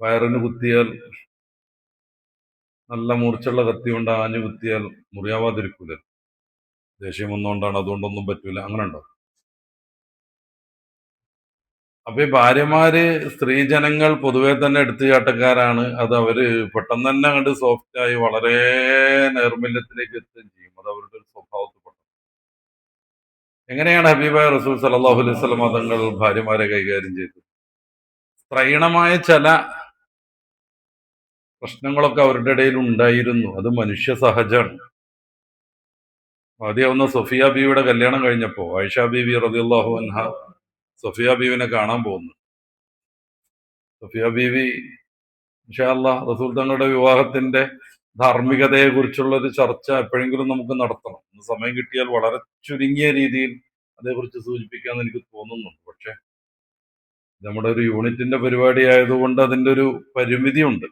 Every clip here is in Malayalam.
വയറിന് കുത്തിയാൽ, നല്ല മൂർച്ചുള്ള കത്തി കൊണ്ട് ആഞ്ഞു കുത്തിയാൽ മുറിയാവാതിരിക്കൂല. ദേഷ്യം വന്നുകൊണ്ടാണ്, അതുകൊണ്ടൊന്നും പറ്റൂല, അങ്ങനെ ഉണ്ടോ? അപ്പൊ ഈ ഭാര്യമാര്, സ്ത്രീജനങ്ങൾ പൊതുവെ തന്നെ എടുത്തുചാട്ടക്കാരാണ്. അത് അവര് പെട്ടെന്ന് തന്നെ അങ്ങോട്ട് സോഫ്റ്റ് ആയി വളരെ നൈർമല്യത്തിലേക്ക് എത്തുകയും ചെയ്യും. അത് അവരുടെ ഒരു സ്വഭാവത്തിൽപ്പെട്ടു. എങ്ങനെയാണ് ഹബീബായ റസൂൽ സല്ലല്ലാഹു അലൈഹി വസല്ലം തങ്ങൾ ഭാര്യമാരെ കൈകാര്യം ചെയ്തത്? സ്ത്രൈണമായ ചില പ്രശ്നങ്ങളൊക്കെ അവരുടെ ഇടയിൽ ഉണ്ടായിരുന്നു. അത് മനുഷ്യ സഹജമാണ്. ആദ്യം സൊഫിയ ബീവിയുടെ കല്യാണം കഴിഞ്ഞപ്പോ ആയിഷ ബീവി റളിയല്ലാഹു അൻഹ സൊഫിയ ബീവിനെ കാണാൻ പോകുന്നു. സൊഫിയ ബീവി ഇൻഷാ അല്ലാഹ് റസൂൽ തങ്ങളുടെ വിവാഹത്തിന്റെ ധാർമ്മികതയെ കുറിച്ചുള്ള ഒരു ചർച്ച എപ്പോഴെങ്കിലും നമുക്ക് നടത്തണം. സമയം കിട്ടിയാൽ വളരെ ചുരുങ്ങിയ രീതിയിൽ അതേക്കുറിച്ച് സൂചിപ്പിക്കാമെന്ന് എനിക്ക് തോന്നുന്നുണ്ട്. പക്ഷെ നമ്മുടെ ഒരു യൂണിറ്റിന്റെ പരിപാടി ആയതുകൊണ്ട് അതിന്റെ ഒരു പരിമിതിയുണ്ട്.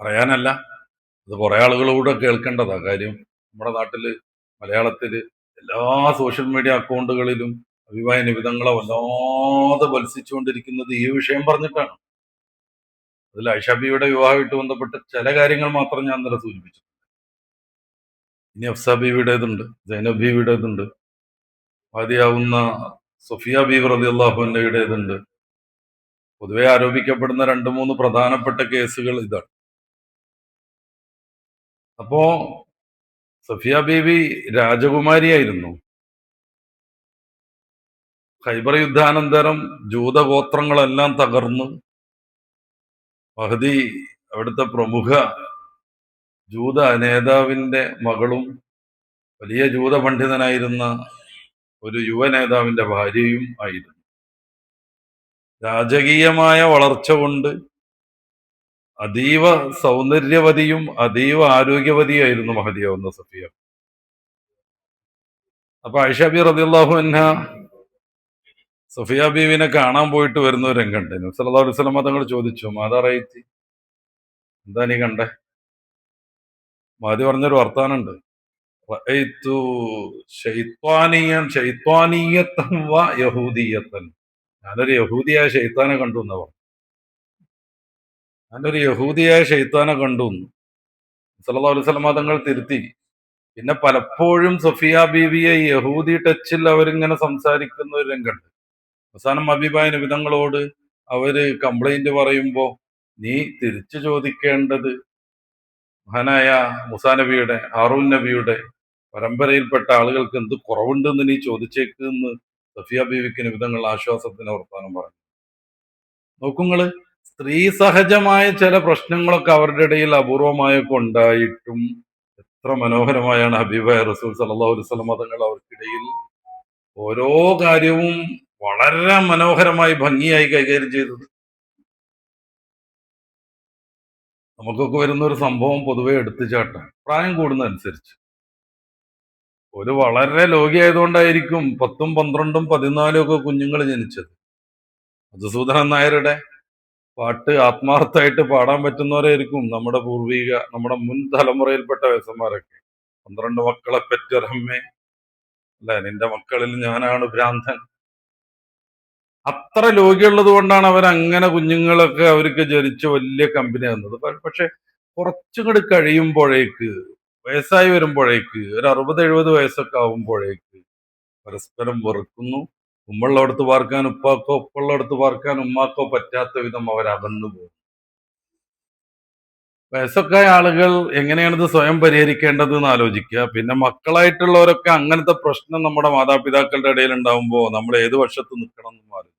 പറയാനല്ല, അത് കുറെ ആളുകളൂടെ കേൾക്കേണ്ടതാ കാര്യം. നമ്മുടെ നാട്ടില്, മലയാളത്തില് എല്ലാ സോഷ്യൽ മീഡിയ അക്കൗണ്ടുകളിലും അഭിപ്രായ നിബിധങ്ങളെ വല്ലാതെ മത്സിച്ചുകൊണ്ടിരിക്കുന്നത് ഈ വിഷയം പറഞ്ഞിട്ടാണ്. അതിൽ ഐഷാബിയുടെ വിവാഹമായിട്ട് ബന്ധപ്പെട്ട ചില കാര്യങ്ങൾ മാത്രം ഞാൻ ഇന്നലെ സൂചിപ്പിച്ചു. ഇനി അഫ്സ ബീവിയുടേതുണ്ട്, സൈനബ് ബീവിയുടേതുണ്ട്, ആദ്യമാവുന്ന സൊഫിയ ബീവി റളിയല്ലാഹു അൻഹയുടേതുണ്ട്. പൊതുവെ ആരോപിക്കപ്പെടുന്ന 2-3 പ്രധാനപ്പെട്ട കേസുകൾ ഇതാണ്. അപ്പോ സഫിയ ബീവി രാജകുമാരിയായിരുന്നു. ഖൈബർ യുദ്ധാനന്തരം ജൂതഗോത്രങ്ങളെല്ലാം തകർന്ന് മഹദി, അവിടുത്തെ പ്രമുഖ ജൂത നേതാവിന്റെ മകളും വലിയ ജൂത പണ്ഡിതനായിരുന്ന ഒരു യുവ നേതാവിന്റെ ഭാര്യയും ആയിരുന്നു. രാജകീയമായ വളർച്ച കൊണ്ട് അതീവ സൗന്ദര്യവതിയും അതീവ ആരോഗ്യവതിയായിരുന്നു മഹദിയാവുന്ന സഫിയ. അപ്പൊ ആയിഷ ബി റളിയല്ലാഹു അൻഹ സഫിയ ബീവിനെ കാണാൻ പോയിട്ട് വരുന്ന ഒരു രംഗമുണ്ട്. നബി സല്ലല്ലാഹു അലൈഹി വസല്ലം തങ്ങൾ ചോദിച്ചു, മാതാ റഅയ്തി, എന്താ നീ കണ്ടേ? മഹദി പറഞ്ഞൊരു വർത്താനുണ്ട്, റഅയ്തു ശൈത്വാനിയത്തൻ വ യഹൂദിയത്തൻ. ഞാനൊരു യഹൂദിയായ ശൈത്താനെ കണ്ടു എന്നാ പറഞ്ഞു. ഞാനൊരു യഹൂദിയായ ശൈത്താനെ കണ്ടു എന്ന് സല്ലല്ലാഹു അലൈഹി വസല്ലം തങ്ങൾ തിരുത്തി. പിന്നെ പലപ്പോഴും സഫിയ ബീവിയെ യഹൂദി ടച്ചിൽ അവരിങ്ങനെ സംസാരിക്കുന്ന ഒരു രംഗമുണ്ട്. അവസാനം ഹബീബായ നബിതങ്ങളോട് അവര് കംപ്ലൈന്റ് പറയുമ്പോ, നീ തിരിച്ചു ചോദിക്കേണ്ടത് മഹാനായ മുസാ നബിയുടെ, ഹാറൂൻ നബിയുടെ പരമ്പരയിൽപ്പെട്ട ആളുകൾക്ക് എന്ത് കുറവുണ്ടെന്ന് നീ ചോദിച്ചേക്കെന്ന് സഫിയ ബീവിക്ക് നബിതങ്ങൾ ആശ്വാസത്തിന് വർത്താനം പറഞ്ഞു. നോക്കുങ്ങള്, സ്ത്രീ സഹജമായ ചില പ്രശ്നങ്ങളൊക്കെ അവരുടെ ഇടയിൽ അപൂർവമായൊക്കെ ഉണ്ടായിട്ടും എത്ര മനോഹരമായാണ് ഹബീബായ റസൂൽ സല്ലല്ലാഹു അലൈഹി വസല്ലം തങ്ങൾ അവർക്കിടയിൽ ഓരോ കാര്യവും വളരെ മനോഹരമായി ഭംഗിയായി കൈകാര്യം ചെയ്തത്. നമുക്കൊക്കെ വരുന്ന ഒരു സംഭവം പൊതുവെ എടുത്തുചാട്ടം, പ്രായം കൂടുന്നതനുസരിച്ച്. ഒരു വളരെ ലോകിയായതുകൊണ്ടായിരിക്കും 10ഉം 12ഉം 14ഉം ഒക്കെ കുഞ്ഞുങ്ങൾ ജനിച്ചത്. മധുസൂദനൻ നായരുടെ പാട്ട് ആത്മാർത്ഥമായിട്ട് പാടാൻ പറ്റുന്നവരായിരിക്കും നമ്മുടെ മുൻ തലമുറയിൽപ്പെട്ട വയസ്സന്മാരൊക്കെ. 12 മക്കളെ പെറ്റൊരമ്മേ, അല്ലെ, നിന്റെ മക്കളിൽ ഞാനാണ് ഭ്രാന്തൻ. അത്ര ലോകിയുള്ളത് കൊണ്ടാണ് അവരങ്ങനെ കുഞ്ഞുങ്ങളൊക്കെ അവർക്ക് ജനിച്ച് വലിയ കമ്പനി ആകുന്നത്. പക്ഷെ കുറച്ചുകൂടി കഴിയുമ്പോഴേക്ക്, വയസ്സായി വരുമ്പോഴേക്ക്, ഒരു 60-70 വയസ്സൊക്കെ ആവുമ്പോഴേക്ക് പരസ്പരം വെറുക്കുന്നു. ഉമ്മുള്ളടത്ത് പാർക്കാൻ ഉപ്പാക്കോ, ഉപ്പുള്ളടത്ത് പാർക്കാൻ ഉമ്മാക്കോ പറ്റാത്ത വിധം അവർ അകന്നു പോകും. വയസ്സൊക്കെ ആളുകൾ എങ്ങനെയാണിത് സ്വയം പരിഹരിക്കേണ്ടത് എന്ന് ആലോചിക്കുക. പിന്നെ മക്കളായിട്ടുള്ളവരൊക്കെ അങ്ങനത്തെ പ്രശ്നം നമ്മുടെ മാതാപിതാക്കളുടെ ഇടയിൽ ഉണ്ടാവുമ്പോൾ നമ്മൾ ഏത് പക്ഷത്ത് നിൽക്കണം എന്നും ആലോചിക്കും.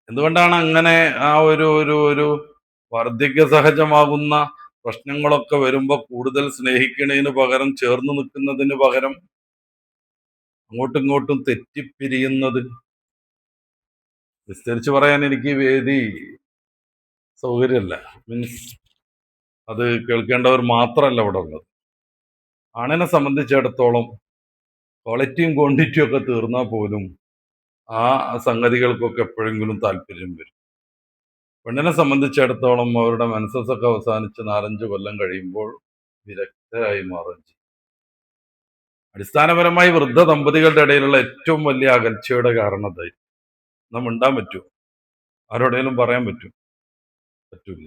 എന്തുകൊണ്ടാണ് അങ്ങനെ ആ ഒരു ഒരു ഒരു വാർദ്ധക്യ സഹജമാകുന്ന പ്രശ്നങ്ങളൊക്കെ വരുമ്പോ കൂടുതൽ സ്നേഹിക്കുന്നതിന് പകരം, ചേർന്ന് നിൽക്കുന്നതിന് പകരം അങ്ങോട്ടും ഇങ്ങോട്ടും തെറ്റിപ്പിരിയുന്നത്? വിസ്തരിച്ച് പറയാൻ എനിക്ക് വേദി സൗകര്യമല്ല. മീൻസ് അത് കേൾക്കേണ്ടവർ മാത്രമല്ല ഇവിടെ ഉള്ളത്. ആണിനെ സംബന്ധിച്ചിടത്തോളം ക്വാളിറ്റിയും ക്വാണ്ടിറ്റിയും ഒക്കെ തീർന്നാൽ പോലും ആ സംഗതികൾക്കൊക്കെ എപ്പോഴെങ്കിലും താല്പര്യം വരും. പെണ്ണിനെ സംബന്ധിച്ചിടത്തോളം അവരുടെ മെൻസസ് അവസാനിച്ച് 4-5 കൊല്ലം കഴിയുമ്പോൾ വിരക്തരായി മാറുകയും ചെയ്യും. അടിസ്ഥാനപരമായി വൃദ്ധ ദമ്പതികളുടെ ഇടയിലുള്ള ഏറ്റവും വലിയ അകൽച്ചയുടെ കാരണം അതായി. നാം മിണ്ടാൻ പറ്റുമോ? ആരോടേലും പറയാൻ പറ്റൂല.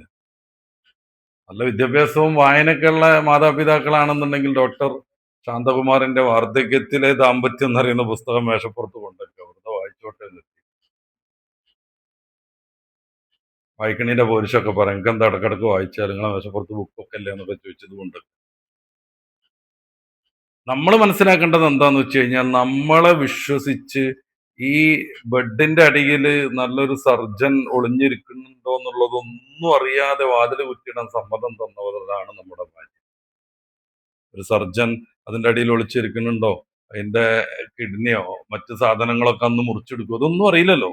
നല്ല വിദ്യാഭ്യാസവും വായനയൊക്കെയുള്ള മാതാപിതാക്കളാണെന്നുണ്ടെങ്കിൽ ഡോക്ടർ ശാന്തകുമാറിന്റെ വാർദ്ധക്യത്തിലെ ദാമ്പത്യം എന്നറിയുന്ന പുസ്തകം മേശപ്പുറത്ത് കൊണ്ടുവയ്ക്കുക, വെറുതെ വായിച്ചോട്ടെ എന്ന്. വായിക്കണീന്റെ പോലീസൊക്കെ പറയും, എനിക്ക് എന്താ ഇടക്കിടക്ക് വായിച്ചാൽ നിങ്ങളെ മേശപ്പുറത്ത് ബുക്കൊക്കെ അല്ലേ എന്നൊക്കെ ചോദിച്ചത് കൊണ്ട്. നമ്മൾ മനസ്സിലാക്കേണ്ടത് എന്താന്ന് വെച്ച് കഴിഞ്ഞാൽ, നമ്മളെ വിശ്വസിച്ച് ഈ ബെഡിന്റെ അടിയിൽ നല്ലൊരു സർജൻ ഒളിഞ്ഞിരിക്കുന്നുണ്ടോ എന്നുള്ളതൊന്നും അറിയാതെ വാതിൽ കുറ്റിയിടാൻ സമ്മതം തന്നവരാണ് നമ്മുടെ ഭാര്യ. ഒരു സർജൻ അതിന്റെ അടിയിൽ ഒളിച്ചിരിക്കുന്നുണ്ടോ, അതിന്റെ കിഡ്നിയോ മറ്റു സാധനങ്ങളൊക്കെ അന്ന് മുറിച്ചെടുക്കും, അതൊന്നും അറിയില്ലല്ലോ.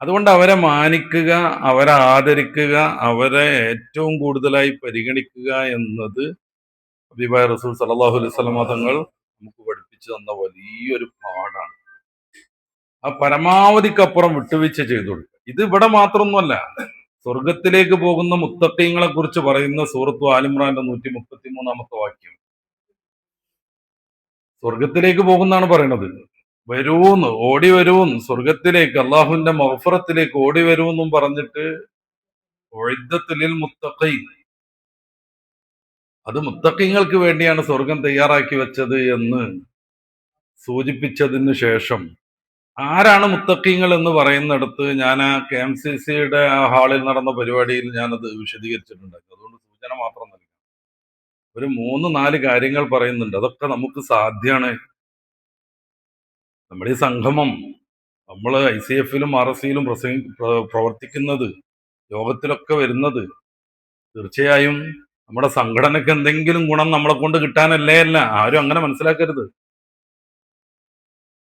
അതുകൊണ്ട് അവരെ മാനിക്കുക, അവരെ ആദരിക്കുക, അവരെ ഏറ്റവും കൂടുതലായി പരിഗണിക്കുക എന്നത് ഹബീബായ റസൂൽ സല്ലല്ലാഹു അലൈഹി വസല്ലമ തങ്ങൾ നമുക്ക് പഠിപ്പിച്ചു തന്ന വലിയൊരു പാഠാണ്. ആ പരമാവധിക്കപ്പുറം വിട്ടുവീഴ്ച ചെയ്തു കൊടുക്കുക. ഇത് ഇവിടെ മാത്രമൊന്നുമല്ല, സ്വർഗത്തിലേക്ക് പോകുന്ന മുത്തഖീങ്ങളെ കുറിച്ച് പറയുന്ന സൂറത്തു ആലിമ്രാന്റെ 133-ാമത്തെ വാക്യം. സ്വർഗത്തിലേക്ക് പോകുന്നാണ് പറയുന്നത്. വരൂന്ന്, ഓടി വരൂന്ന്, സ്വർഗത്തിലേക്ക്, അള്ളാഹുവിന്റെ മഗ്ഫിറത്തിലേക്ക് ഓടി വരൂന്നും പറഞ്ഞിട്ട് ഉഇദ്ദത്തുൽ മുത്തഖീൻ, അത് മുത്തഖീങ്ങൾക്ക് വേണ്ടിയാണ് സ്വർഗം തയ്യാറാക്കി വെച്ചത് എന്ന് സൂചിപ്പിച്ചതിന് ശേഷം, ആരാണ് മുത്തഖീങ്ങൾ എന്ന് പറയുന്നിടത്ത് ഞാൻ ആ KMCC-യുടെ ആ ഹാളിൽ നടന്ന പരിപാടിയിൽ ഞാനത് വിശദീകരിച്ചിട്ടുണ്ടായിരുന്നു. അതുകൊണ്ട് സൂചന മാത്രം നൽകി. ഒരു 3-4 കാര്യങ്ങൾ പറയുന്നുണ്ട്. അതൊക്കെ നമുക്ക് സാധ്യമാണ്. നമ്മുടെ ഈ സംഗമം, നമ്മൾ ICF-ലും RSC-ലും പ്രവർത്തിക്കുന്നത്, യോഗത്തിലൊക്കെ വരുന്നത് തീർച്ചയായും നമ്മുടെ സംഘടനയ്ക്ക് എന്തെങ്കിലും ഗുണം നമ്മളെ കൊണ്ട് കിട്ടാനല്ലേ അല്ല. ആരും അങ്ങനെ മനസ്സിലാക്കരുത്.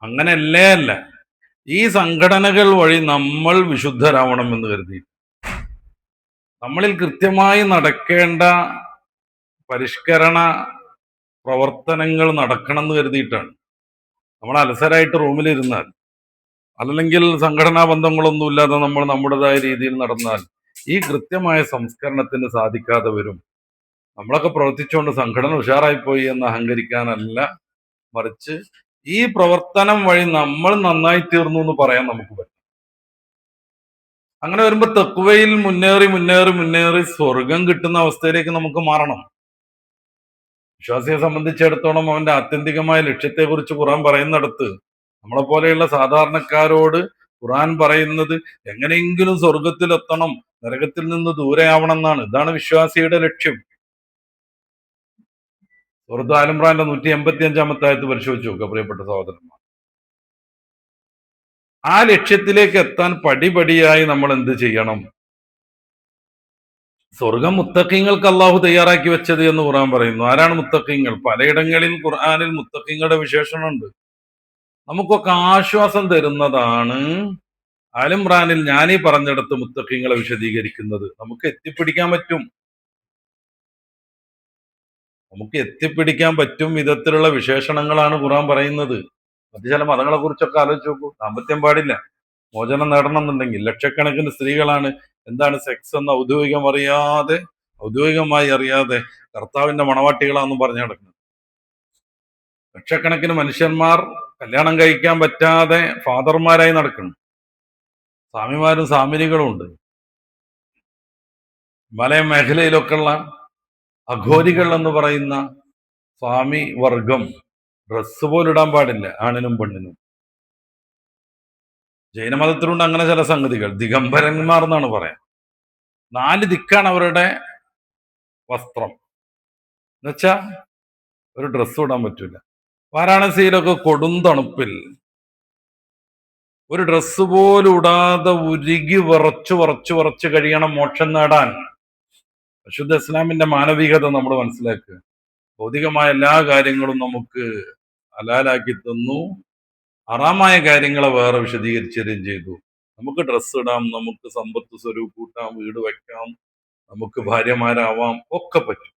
അങ്ങനെയല്ലേ അല്ല. ഈ സംഘടനകൾ വഴി നമ്മൾ വിശുദ്ധരാവണം എന്ന് കരുതി, നമ്മളിൽ കൃത്യമായി നടക്കേണ്ട പരിഷ്കരണ പ്രവർത്തനങ്ങൾ നടക്കണം എന്ന് കരുതിയിട്ടാണ്. നമ്മൾ അലസരായിട്ട് റൂമിലിരുന്നാൽ, അല്ലെങ്കിൽ സംഘടനാ ബന്ധങ്ങളൊന്നും ഇല്ലാതെ നമ്മൾ നമ്മുടേതായ രീതിയിൽ നടന്നാൽ ഈ കൃത്യമായ സംസ്കരണത്തിന് സാധിക്കാതെ വരും. നമ്മളൊക്കെ പ്രവർത്തിച്ചുകൊണ്ട് സംഘടന ഉഷാറായിപ്പോയി എന്ന് അഹങ്കരിക്കാനല്ല, മറിച്ച് ഈ പ്രവർത്തനം വഴി നമ്മൾ നന്നായി തീർന്നു എന്ന് പറയാൻ നമുക്ക് പറ്റും. അങ്ങനെ വരുമ്പോൾ തഖ്വയിൽ മുന്നേറി മുന്നേറി മുന്നേറി സ്വർഗം കിട്ടുന്ന അവസ്ഥയിലേക്ക് നമുക്ക് മാറണം. വിശ്വാസിയെ സംബന്ധിച്ചിടത്തോളം അവന്റെ ആത്യന്തികമായ ലക്ഷ്യത്തെക്കുറിച്ച് ഖുർആൻ പറയുന്നിടത്ത് നമ്മളെ പോലെയുള്ള സാധാരണക്കാരോട് ഖുർആൻ പറയുന്നത് എങ്ങനെയെങ്കിലും സ്വർഗത്തിലെത്തണം, നരകത്തിൽ നിന്ന് ദൂരെയാവണം എന്നാണ്. ഇതാണ് വിശ്വാസിയുടെ ലക്ഷ്യം. സൂറത്ത് ആലിമ്രാന്റെ 185-ാമത്തെ ആയത്ത് പരിശോധിച്ച് നോക്കുക പ്രിയപ്പെട്ട സഹോദരന്മാർ. ആ ലക്ഷ്യത്തിലേക്ക് എത്താൻ പടിപടിയായി നമ്മൾ എന്ത് ചെയ്യണം? സ്വർഗം മുത്തഖീങ്ങൾക്ക് അള്ളാഹു തയ്യാറാക്കി വെച്ചത് എന്ന് ഖുർആൻ പറയുന്നു. ആരാണ് മുത്തഖീങ്ങൾ? പലയിടങ്ങളിൽ ഖുർആനിൽ മുത്തഖീങ്ങളുടെ വിശേഷണമുണ്ട്. നമുക്കൊക്കെ ആശ്വാസം തരുന്നതാണ് ആലിമ്രാനിൽ ഞാനീ പറഞ്ഞിടത്ത് മുത്തഖീങ്ങളെ വിശദീകരിക്കുന്നത്. നമുക്ക് എത്തിപ്പിടിക്കാൻ പറ്റും വിധത്തിലുള്ള വിശേഷണങ്ങളാണ് ഖുർആൻ പറയുന്നത്. മറ്റു ചില മതങ്ങളെ കുറിച്ചൊക്കെ ആലോചിച്ച് നോക്കൂ. ദാമ്പത്യം പാടില്ല, മോചനം നേടണം എന്നുണ്ടെങ്കിൽ ലക്ഷക്കണക്കിന് സ്ത്രീകളാണ് എന്താണ് സെക്സ് എന്ന ഔദ്യോഗികമായി അറിയാതെ കർത്താവിന്റെ മണവാട്ടികളാണെന്നും പറഞ്ഞു നടക്കുന്നത്. ലക്ഷക്കണക്കിന് മനുഷ്യന്മാർ കല്യാണം കഴിക്കാൻ പറ്റാതെ ഫാദർമാരായി നടക്കുന്നു. സ്വാമിമാരും സ്വാമിനികളും ഉണ്ട്. ഹിമാലയ മേഖലയിലൊക്കെയുള്ള അഘോരികൾ എന്ന് പറയുന്ന സ്വാമി വർഗം ഡ്രസ്സ് പോലും ഇടാൻ പാടില്ല, ആണിനും പെണ്ണിനും. ജൈനമതത്തിലുണ്ട് അങ്ങനെ ചില സംഗതികൾ. ദിഗംബരന്മാർ എന്നാണ് പറയാം. 4 ദിക്കാണ് അവരുടെ വസ്ത്രം. എന്നുവെച്ചാ ഒരു ഡ്രസ്സ് ഇടാൻ പറ്റൂല. വാരാണസിയിലൊക്കെ കൊടും തണുപ്പിൽ ഒരു ഡ്രസ്സ് പോലും ഇടാതെ ഉരുകി വിറച്ച് കഴിയണം മോക്ഷം നേടാൻ. പരിശുദ്ധ ഇസ്ലാമിന്റെ മാനവികത നമ്മൾ മനസ്സിലാക്കുക. ഭൗതികമായ എല്ലാ കാര്യങ്ങളും നമുക്ക് ഹലാലാക്കി തന്നു, ഹറാമായ കാര്യങ്ങളെ വേറെ വിശദീകരിച്ചു തരികയും ചെയ്തു. നമുക്ക് ഡ്രസ്സ് ഇടാം, നമുക്ക് സമ്പത്ത് സ്വരൂപ് കൂട്ടാം, വീട് വയ്ക്കാം, നമുക്ക് ഭാര്യമാരാവാം, ഒക്കെ പറ്റും.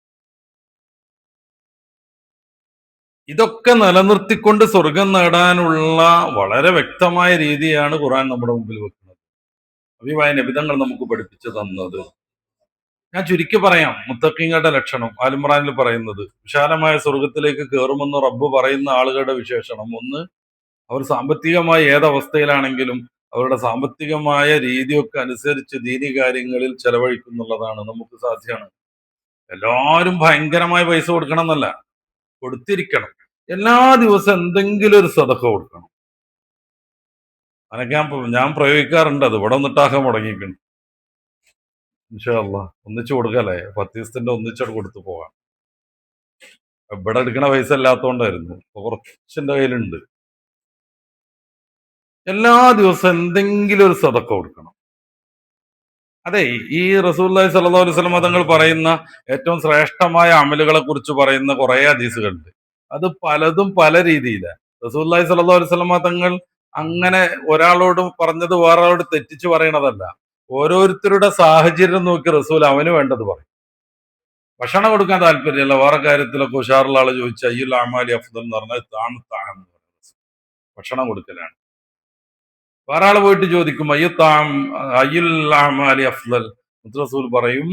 ഇതൊക്കെ നിലനിർത്തിക്കൊണ്ട് സ്വർഗം നേടാനുള്ള വളരെ വ്യക്തമായ രീതിയാണ് ഖുർആൻ നമ്മുടെ മുമ്പിൽ വെക്കുന്നത്. ഹബീബായ നബിതങ്ങൾ നമുക്ക് പഠിപ്പിച്ചു തന്നത്. ഞാൻ ചുരുക്കി പറയാം. മുത്തഖീങ്ങളുടെ ലക്ഷണം ആലിമ്രാനിൽ പറയുന്നത്, വിശാലമായ സ്വർഗത്തിലേക്ക് കയറുമെന്ന് റബ്ബ് പറയുന്ന ആളുകളുടെ വിശേഷണം: 1, അവർ സാമ്പത്തികമായി ഏതവസ്ഥയിലാണെങ്കിലും അവരുടെ സാമ്പത്തികമായ രീതിയൊക്കെ അനുസരിച്ച് ദീനി കാര്യങ്ങളിൽ ചെലവഴിക്കുന്നുള്ളതാണ് നമുക്ക് സാധ്യമാണ്. എല്ലാവരും ഭയങ്കരമായ പൈസ കൊടുക്കണം എന്നല്ല, കൊടുത്തിരിക്കണം. എല്ലാ ദിവസവും എന്തെങ്കിലും ഒരു സദഖ കൊടുക്കണം. അതൊക്കെ ഞാൻ പ്രയോഗിക്കാറുണ്ട്. അത് ഇവിടെ വന്നിട്ടാകെ മുടങ്ങിയിട്ടുണ്ട്. ഇൻഷാ അള്ളാ ഒന്നിച്ചു കൊടുക്കല്ലേ, 10 ദിവസത്തിന്റെ ഒന്നിച്ചോട് കൊടുത്തു പോകാം. ഇവിടെ എടുക്കണ പൈസ ഇല്ലാത്തതുകൊണ്ടായിരുന്നു, ഇപ്പൊ കുറച്ചിന്റെ കയ്യിലുണ്ട്. എല്ലാ ദിവസവും എന്തെങ്കിലും ഒരു സദഖ കൊടുക്കണം. അതെ, ഈ റസൂലുള്ളാഹി സ്വല്ലല്ലാഹു അലൈഹി വസല്ലം തങ്ങൾ പറയുന്ന ഏറ്റവും ശ്രേഷ്ഠമായ അമലുകളെ കുറിച്ച് പറയുന്ന കുറെ ഹദീസുകളുണ്ട്. അത് പലതും പല രീതിയിലാണ്. റസൂലുള്ളാഹി സ്വല്ലല്ലാഹു അലൈഹി വസല്ലം തങ്ങൾ അങ്ങനെ ഒരാളോട് പറഞ്ഞത് വേറൊരാളോട് തെറ്റിച്ച് പറയണതല്ല. ഓരോരുത്തരുടെ സാഹചര്യം നോക്കി റസൂൽ അവന് വേണ്ടത് പറയും. ഭക്ഷണം കൊടുക്കാൻ താല്പര്യമില്ല, വേറെ കാര്യത്തിലൊക്കെ ഉഷാറുള്ള ആള് ചോദിച്ച അയ്യുൽ അമാലി അഫ്ദൽ എന്ന് പറഞ്ഞാൽ താഴെ ഭക്ഷണം കൊടുക്കലാണ്. വേറെ ആള് പോയിട്ട് ചോദിക്കും അയ്യുൽ അമാലി അഫ്ദൽ, റസൂൽ പറയും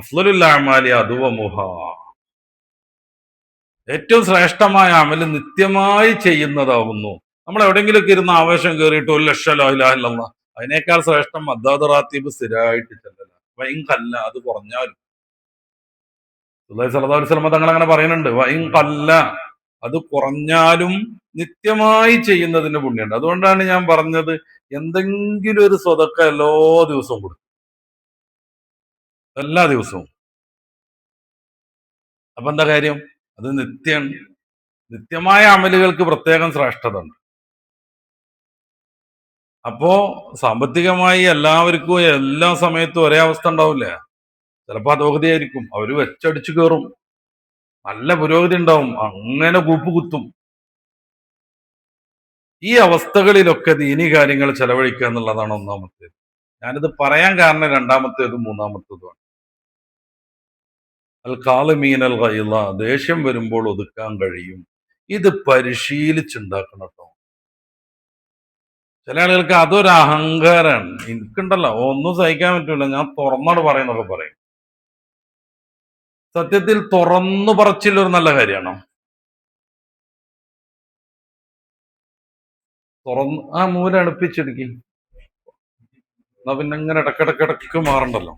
അഫ്ദലുൽ അമാലി അദ്വമുഹ, ഏറ്റവും ശ്രേഷ്ഠമായ അമല് നിത്യമായി ചെയ്യുന്നതാവുന്നു. നമ്മൾ എവിടെയെങ്കിലുമൊക്കെ ഇരുന്ന് ആവേശം കയറിയിട്ട് 1,00,000 ലാ ഇലാഹ ഇല്ലല്ലാഹ്, അതിനേക്കാൾ ശ്രേഷ്ഠം അദ്ദാദ് റാത്തീബ് സ്ഥിരമായിട്ട് ചെല്ലല. വൈൻ കല്ല, അത് കുറഞ്ഞാലും സല്ലല്ലാഹു അലൈഹി വസല്ലം തങ്ങൾ അങ്ങനെ പറയുന്നുണ്ട്. വൈൻ കല്ല, അത് കുറഞ്ഞാലും നിത്യമായി ചെയ്യുന്നതിന് പുണ്യമുണ്ട്. അതുകൊണ്ടാണ് ഞാൻ പറഞ്ഞത് എന്തെങ്കിലും ഒരു സ്വതക്ക എല്ലാ ദിവസവും കൊടുക്കും, എല്ലാ ദിവസവും. അപ്പൊ എന്താ കാര്യം? അത് നിത്യമായ അമലുകൾക്ക് പ്രത്യേകം ശ്രേഷ്ഠത ഉണ്ട്. അപ്പോ സാമ്പത്തികമായി എല്ലാവർക്കും എല്ലാ സമയത്തും ഒരേ അവസ്ഥ ഉണ്ടാവില്ല. ചിലപ്പോ അധോഗതിയായിരിക്കും, അവര് വെച്ചടിച്ചു കയറും, നല്ല പുരോഗതി ഉണ്ടാവും, അങ്ങനെ കൂപ്പുകുത്തും. ഈ അവസ്ഥകളിലൊക്കെ ദീനി കാര്യങ്ങൾ ചെലവഴിക്കുക എന്നുള്ളതാണ് ഒന്നാമത്തേത്. ഞാനിത് പറയാൻ കാരണം രണ്ടാമത്തേതും മൂന്നാമത്തേതുമാണ്. അൽ കാളിമീനൽ ഗൈള, ദേഷ്യം വരുമ്പോൾ ഒതുക്കാൻ കഴിയും. ഇത് പരിശീലിച്ചുണ്ടാക്കണം കേട്ടോ. ചില ആളുകൾക്ക് അതൊരു അഹങ്കാരാണ്. എനിക്കുണ്ടല്ലോ, ഒന്നും സഹിക്കാൻ പറ്റൂല, ഞാൻ തുറന്നോട് പറയുന്നൊക്കെ പറയും. സത്യത്തിൽ തുറന്നു പറച്ചില്ലൊരു നല്ല കാര്യമാണോ? തുറന്ന് ആ മൂല അടുപ്പിച്ചിടുക്കി, എന്നാ പിന്നെ ഇങ്ങനെ ഇടക്കിടക്കിടക്ക് മാറണ്ടല്ലോ.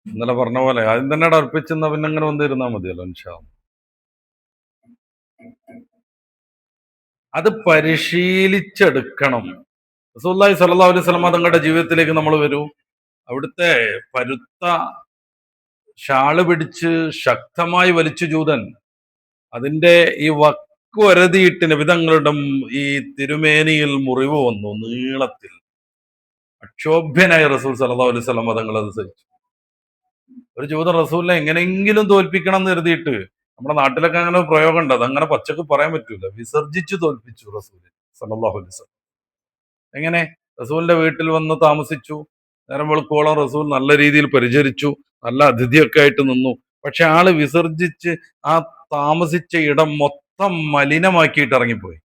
ഇന്നലെ പറഞ്ഞ പോലെ ആദ്യം തന്നെ അടുപ്പിച്ചെന്നാ പിന്നെ ഇങ്ങനെ വന്നിരുന്നാ മതിയല്ലോ. ഇൻഷാ അല്ലാഹ് അത് പരിശീലിച്ചെടുക്കണം. റസൂലുള്ളാഹി സ്വല്ലല്ലാഹു അലൈഹി വസല്ലം തങ്ങളുടെ ജീവിതത്തിലേക്ക് നമ്മൾ വരൂ. അവിടുത്തെ പരുത്ത ഷാള് പിടിച്ച് ശക്തമായി വലിച്ചു ജൂതൻ, അതിന്റെ ഈ വക്കുവരതിയിട്ട് നബിതങ്ങളുടെ ഈ തിരുമേനിയിൽ മുറിവ് വന്നു നീളത്തിൽ. അക്ഷോഭ്യനായ റസൂൽ സല്ലല്ലാഹു അലൈഹി വസല്ലം തങ്ങൾ അത് സഹിച്ചു. ഒരു ജൂതൻ റസൂലിനെ എങ്ങനെയെങ്കിലും തോൽപ്പിക്കണം എന്ന് കരുതിയിട്ട്, നമ്മുടെ നാട്ടിലൊക്കെ അങ്ങനെ ഒരു പ്രയോഗം ഉണ്ട്, അതങ്ങനെ പച്ചക്ക് പറയാൻ പറ്റൂല, വിസർജിച്ചു തോൽപ്പിച്ചു റസൂൽ സല്ലല്ലാഹു അലൈഹി വസല്ലം. എങ്ങനെ? റസൂലിന്റെ വീട്ടിൽ വന്ന് താമസിച്ചു, നേരം വെളുക്കോളം റസൂൽ നല്ല രീതിയിൽ പരിചരിച്ചു, നല്ല അതിഥിയൊക്കെ ആയിട്ട് നിന്നു. പക്ഷെ ആള് വിസർജിച്ച് ആ താമസിച്ച ഇടം മൊത്തം മലിനമാക്കിയിട്ട് ഇറങ്ങിപ്പോയി.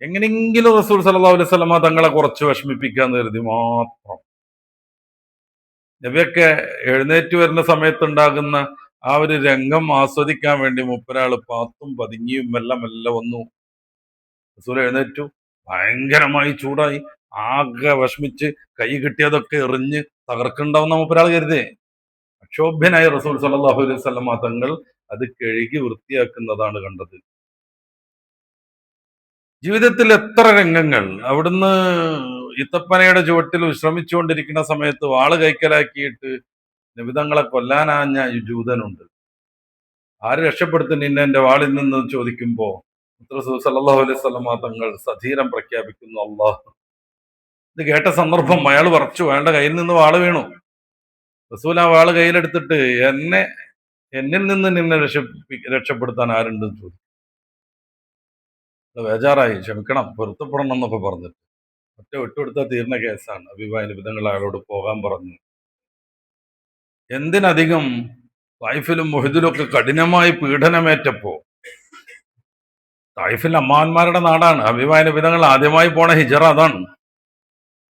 എങ്ങനെയെങ്കിലും റസൂൽ സല്ലല്ലാഹു അലൈഹി വസല്ലമ തങ്ങളെ കുറച്ച് വിഷമിപ്പിക്കാന്ന് കരുതി മാത്രം. നബിയൊക്കെ എഴുന്നേറ്റ് വരുന്ന സമയത്തുണ്ടാകുന്ന ആ ഒരു രംഗം ആസ്വദിക്കാൻ വേണ്ടി മൂപ്പരാള് പാത്തും പതുങ്ങിയും മെല്ലെ മെല്ലെ വന്നു. റസൂൽ എഴുന്നേറ്റു, ഭയങ്കരമായി ചൂടായി, ആകെ വിഷമിച്ച് കൈ കിട്ടിയതൊക്കെ എറിഞ്ഞ് തകർക്കുണ്ടാവുന്ന മൂപ്പരാൾ കരുതേ. അക്ഷോഭ്യനായ റസൂൽ സല്ലല്ലാഹു അലൈഹി വസല്ലമ തങ്ങൾ അത് കഴുകി വൃത്തിയാക്കുന്നതാണ് കണ്ടത്. ജീവിതത്തിൽ എത്ര രംഗങ്ങൾ, അവിടുന്ന് ഈത്തപ്പനയുടെ ചുവട്ടിൽ വിശ്രമിച്ചുകൊണ്ടിരിക്കുന്ന സമയത്ത് വാള് കൈക്കലാക്കിയിട്ട് നബിതങ്ങളെ കൊല്ലാനാഞ്ഞ ജൂതനുണ്ട്. ആര് രക്ഷപ്പെടുത്തും നിന്നെ എന്റെ വാളിൽ നിന്ന് ചോദിക്കുമ്പോ റസൂൽ സല്ലല്ലാഹു അലൈഹി വസല്ലമ തങ്ങൾ സധീരം പ്രഖ്യാപിക്കുന്നു, അല്ലാഹ്. ഇത് കേട്ട സന്ദർഭം അയാൾ പറച്ചു, അയാളുടെ കയ്യിൽ നിന്ന് വാള് വീണു. റസൂൽ ആ വാള് കയ്യിലെടുത്തിട്ട് എന്നിൽ നിന്ന് നിന്നെ രക്ഷപ്പെടുത്താൻ ആരുണ്ടെന്ന് ചോദിച്ചു. ബേജാറായി, ക്ഷമിക്കണം, പൊരുത്തപ്പെടണം എന്നൊക്കെ പറഞ്ഞിട്ട് ഒറ്റ വിട്ടുകൊടുത്താൽ തീർന്ന കേസാണ്. അബീബായ നിബിധങ്ങൾ അയാളോട് പോകാൻ പറഞ്ഞു. എന്തിനധികം തായിഫിലും മുഹിദിലും ഒക്കെ കഠിനമായി പീഡനമേറ്റപ്പോ, തായിഫിൽ അമ്മാവന്മാരുടെ നാടാണ്, ഹബീബായ നിബിധങ്ങൾ ആദ്യമായി പോണ ഹിജറ അതാണ്.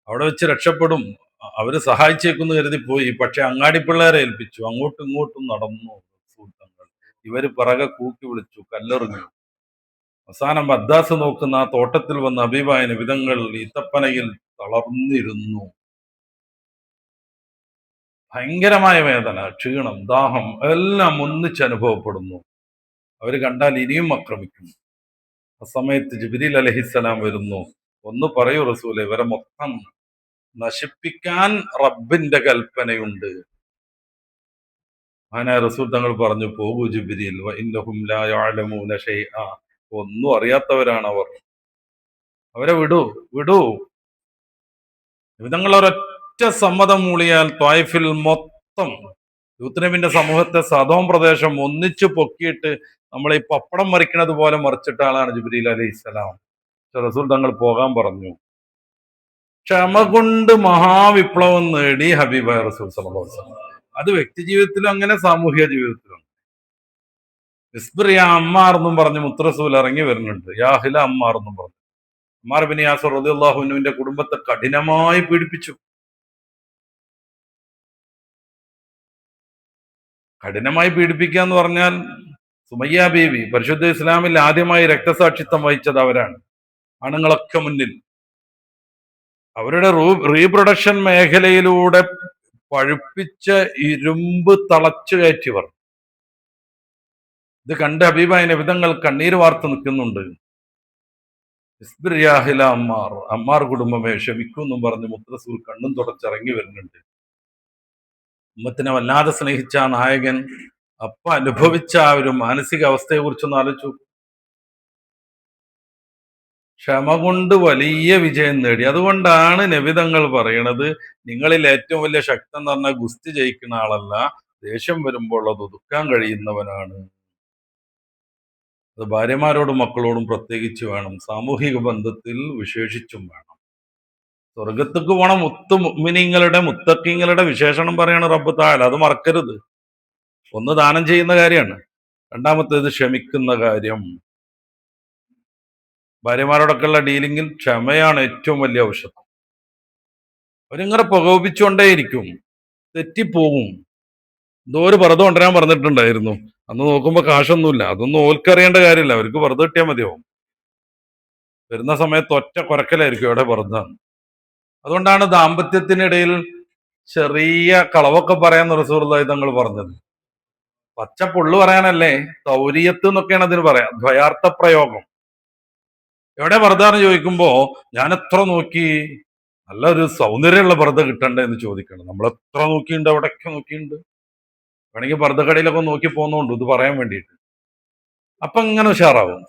അവിടെ വെച്ച് രക്ഷപ്പെടും, അവര് സഹായിച്ചേക്കുന്ന് കരുതി പോയി. പക്ഷെ അങ്ങാടി പിള്ളേരെ ഏൽപ്പിച്ചു, അങ്ങോട്ടും ഇങ്ങോട്ടും നടന്നു. സുഹൃത്തുക്കൾ ഇവര് പിറകെ കൂക്കി വിളിച്ചു, കല്ലെറിഞ്ഞു. അവസാനം അദ്ദാസ് നോക്കുന്ന ആ തോട്ടത്തിൽ വന്ന ഹബീബായ നബിതങ്ങൾ ഈത്തപ്പനയിൽ തളർന്നിരുന്നു. ഭയങ്കരമായ വേദന, ക്ഷീണം, ദാഹം എല്ലാം ഒന്നിച്ച് അനുഭവപ്പെടുന്നു. അവര് കണ്ടാൽ ഇനിയും ആക്രമിക്കും. ആ സമയത്ത് ജിബ്രീൽ അലൈഹിസ്സലാം വരുന്നു. ഒന്ന് പറയൂ റസൂലെ, ഇവരെ മൊത്തം നശിപ്പിക്കാൻ റബ്ബിന്റെ കൽപ്പനയുണ്ട്. അങ്ങനെ റസൂൽ തങ്ങൾ പറഞ്ഞു, പോകൂ ജിബ്രീൽ, വഇന്നഹും ലാ യഅലമൂന ഷൈഅ, ഒന്നും അറിയാത്തവരാണ് അവർ, അവരെ വിടൂ വിടൂ. തങ്ങൾ ഒരൊറ്റ സമ്മതം മൂളിയാൽ ത്വായിഫിൽ മൊത്തം ലൂത്ത് നബിന്റെ സമൂഹത്തെ സദോം പ്രദേശം ഒന്നിച്ചു പൊക്കിയിട്ട് നമ്മൾ ഈ പപ്പടം മറിക്കുന്നത് പോലെ മറിച്ചിട്ട ആളാണ് ജിബ്രീൽ അലൈഹിസ്സലാം. റസൂൽ തങ്ങൾ പോകാൻ പറഞ്ഞു. ക്ഷമ കൊണ്ട് മഹാവിപ്ലവം നേടി ഹബീബായ റസൂൽ സല്ലല്ലാഹു അലൈഹി വസല്ലം. അത് വ്യക്തി ജീവിതത്തിലും അങ്ങനെ, സാമൂഹിക ജീവിതത്തിലും. ഇസ്ബിർ യാ അമ്മാർ എന്നും പറഞ്ഞ് മുത്തറസൂൽ ഇറങ്ങി വരുന്നുണ്ട്. യാഹില അമ്മാർ എന്നും പറഞ്ഞു. അമ്മാർ ബിൻ യാസിർ റളിയല്ലാഹു അൻഹുവിന്റെ കുടുംബത്തെ കഠിനമായി പീഡിപ്പിച്ചു. കഠിനമായി പീഡിപ്പിക്കുക എന്ന് പറഞ്ഞാൽ, സുമയ്യ ബീവി പരിശുദ്ധ ഇസ്ലാമിൽ ആദ്യമായി രക്തസാക്ഷിത്വം വഹിച്ചത് അവരാണ്. ആണുങ്ങളൊക്കെ മുന്നിൽ അവരുടെ റീപ്രൊഡക്ഷൻ മേഖലയിലൂടെ പഴുപ്പിച്ച ഇരുമ്പ് തളച്ചു കയറ്റിയവർ. ഇത് കണ്ട് ഹബീബായ നബിതങ്ങൾ കണ്ണീര് വാർത്ത് നിൽക്കുന്നുണ്ട്. ഇസ്ബിർ യാ അഹ്ല അമ്മാർ, അമ്മാർ കുടുംബമേ ക്ഷമിക്കൂ എന്നും പറഞ്ഞ് മുത്തറസൂൽ കണ്ണും തുടച്ചിറങ്ങി വരുന്നുണ്ട്. ഉമ്മത്തിനെ വല്ലാതെ സ്നേഹിച്ച ആ നായകൻ അപ്പ അനുഭവിച്ച ആ ഒരു മാനസിക അവസ്ഥയെ കുറിച്ചൊന്ന് ആലോചിച്ചു. ക്ഷമ കൊണ്ട് വലിയ വിജയം നേടി. അതുകൊണ്ടാണ് നബിതങ്ങൾ പറയണത്, നിങ്ങളിൽ ഏറ്റവും വലിയ ശക്തി എന്ന് പറഞ്ഞാൽ ഗുസ്തി ജയിക്കുന്ന ആളല്ല, ദേഷ്യം വരുമ്പോൾ അത് ഒതുക്കാൻ കഴിയുന്നവനാണ്. അത് ഭാര്യമാരോടും മക്കളോടും പ്രത്യേകിച്ച് വേണം, സാമൂഹിക ബന്ധത്തിൽ വിശേഷിച്ചും വേണം. സ്വർഗത്തേക്ക് പോണ മുഅ്മിനീങ്ങളുടെ മുത്തഖീങ്ങളുടെ വിശേഷണം പറയാണ് റബ്ബ് തആല. അത് മറക്കരുത്. ഒന്ന് ദാനം ചെയ്യുന്ന കാര്യമാണ്, രണ്ടാമത്തേത് ക്ഷമിക്കുന്ന കാര്യം. ഭാര്യമാരോടൊക്കെയുള്ള ഡീലിങ്ങിൽ ക്ഷമയാണ് ഏറ്റവും വലിയ ഔഷധം. അവരിങ്ങനെ പ്രകോപിച്ചുകൊണ്ടേയിരിക്കും, തെറ്റിപ്പോകും. എന്തോ ഒരു വെറുതെ കൊണ്ടുവരാൻ പറഞ്ഞിട്ടുണ്ടായിരുന്നു, അന്ന് നോക്കുമ്പോ കാശൊന്നുമില്ല. അതൊന്നും ഓൽക്കറിയേണ്ട കാര്യമില്ല, അവർക്ക് വെറുതെ കിട്ടിയാൽ മതിയാവും. വരുന്ന സമയത്ത് ഒറ്റ കുരക്കലായിരിക്കും എവിടെ വെറുതെ. അതുകൊണ്ടാണ് ദാമ്പത്യത്തിനിടയിൽ ചെറിയ കളവൊക്കെ പറയാൻ റസൂലുള്ളാഹി തങ്ങൾ പറഞ്ഞത്. പച്ച പൊള്ളു പറയാനല്ലേ, തൗരിയത്ത് എന്നൊക്കെയാണ് അതിന് പറയാം, ദ്വയാർത്ഥ പ്രയോഗം. എവിടെ വെറുതെ ചോദിക്കുമ്പോ ഞാൻ എത്ര നോക്കി, നല്ലൊരു സൗന്ദര്യമുള്ള വെറുതെ കിട്ടണ്ടേ എന്ന് ചോദിക്കണം. നമ്മൾ എത്ര നോക്കിയിട്ടുണ്ട്, എവിടെയൊക്കെ നോക്കിയിട്ടുണ്ട്. വേണമെങ്കിൽ വെറുതെ കടയിലൊക്കെ നോക്കി പോകുന്നുണ്ട് ഇത് പറയാൻ വേണ്ടിയിട്ട്. അപ്പൊ ഇങ്ങനെ ഉഷാറാവും.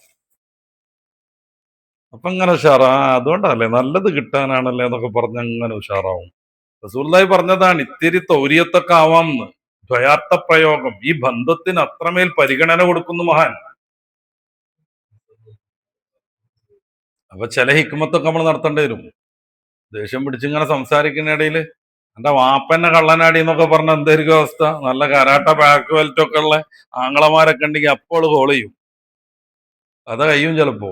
അതുകൊണ്ടല്ലേ നല്ലത് കിട്ടാനാണല്ലേ എന്നൊക്കെ പറഞ്ഞ് അങ്ങനെ ഉഷാറാവും. റസൂലുള്ളാഹി പറഞ്ഞതാണ് ഇത്തിരി തൗരിയത്തൊക്കെ ആവാമെന്ന്. ദ്വയാർത്ഥ പ്രയോഗം ഈ ബന്ധത്തിന് അത്രമേൽ പരിഗണന കൊടുക്കുന്നു മഹാൻ. അപ്പൊ ചില ഹിക്മത്തൊക്കെ നമ്മൾ നടത്തേണ്ടി വരും. ദേഷ്യം പിടിച്ചിങ്ങനെ സംസാരിക്കുന്നതിനിടയിൽ എന്റെ വാപ്പന്നെ കള്ളനാടി എന്നൊക്കെ പറഞ്ഞ എന്തായിരിക്കും അവസ്ഥ? നല്ല കരാട്ട ബാക്ക് ബെൽറ്റ് ഒക്കെ ഉള്ള ആങ്ങളമാരൊക്കെ ഉണ്ടെങ്കിൽ അപ്പോൾ കോൾ ചെയ്യും, അത് കഴിയും ചിലപ്പോ.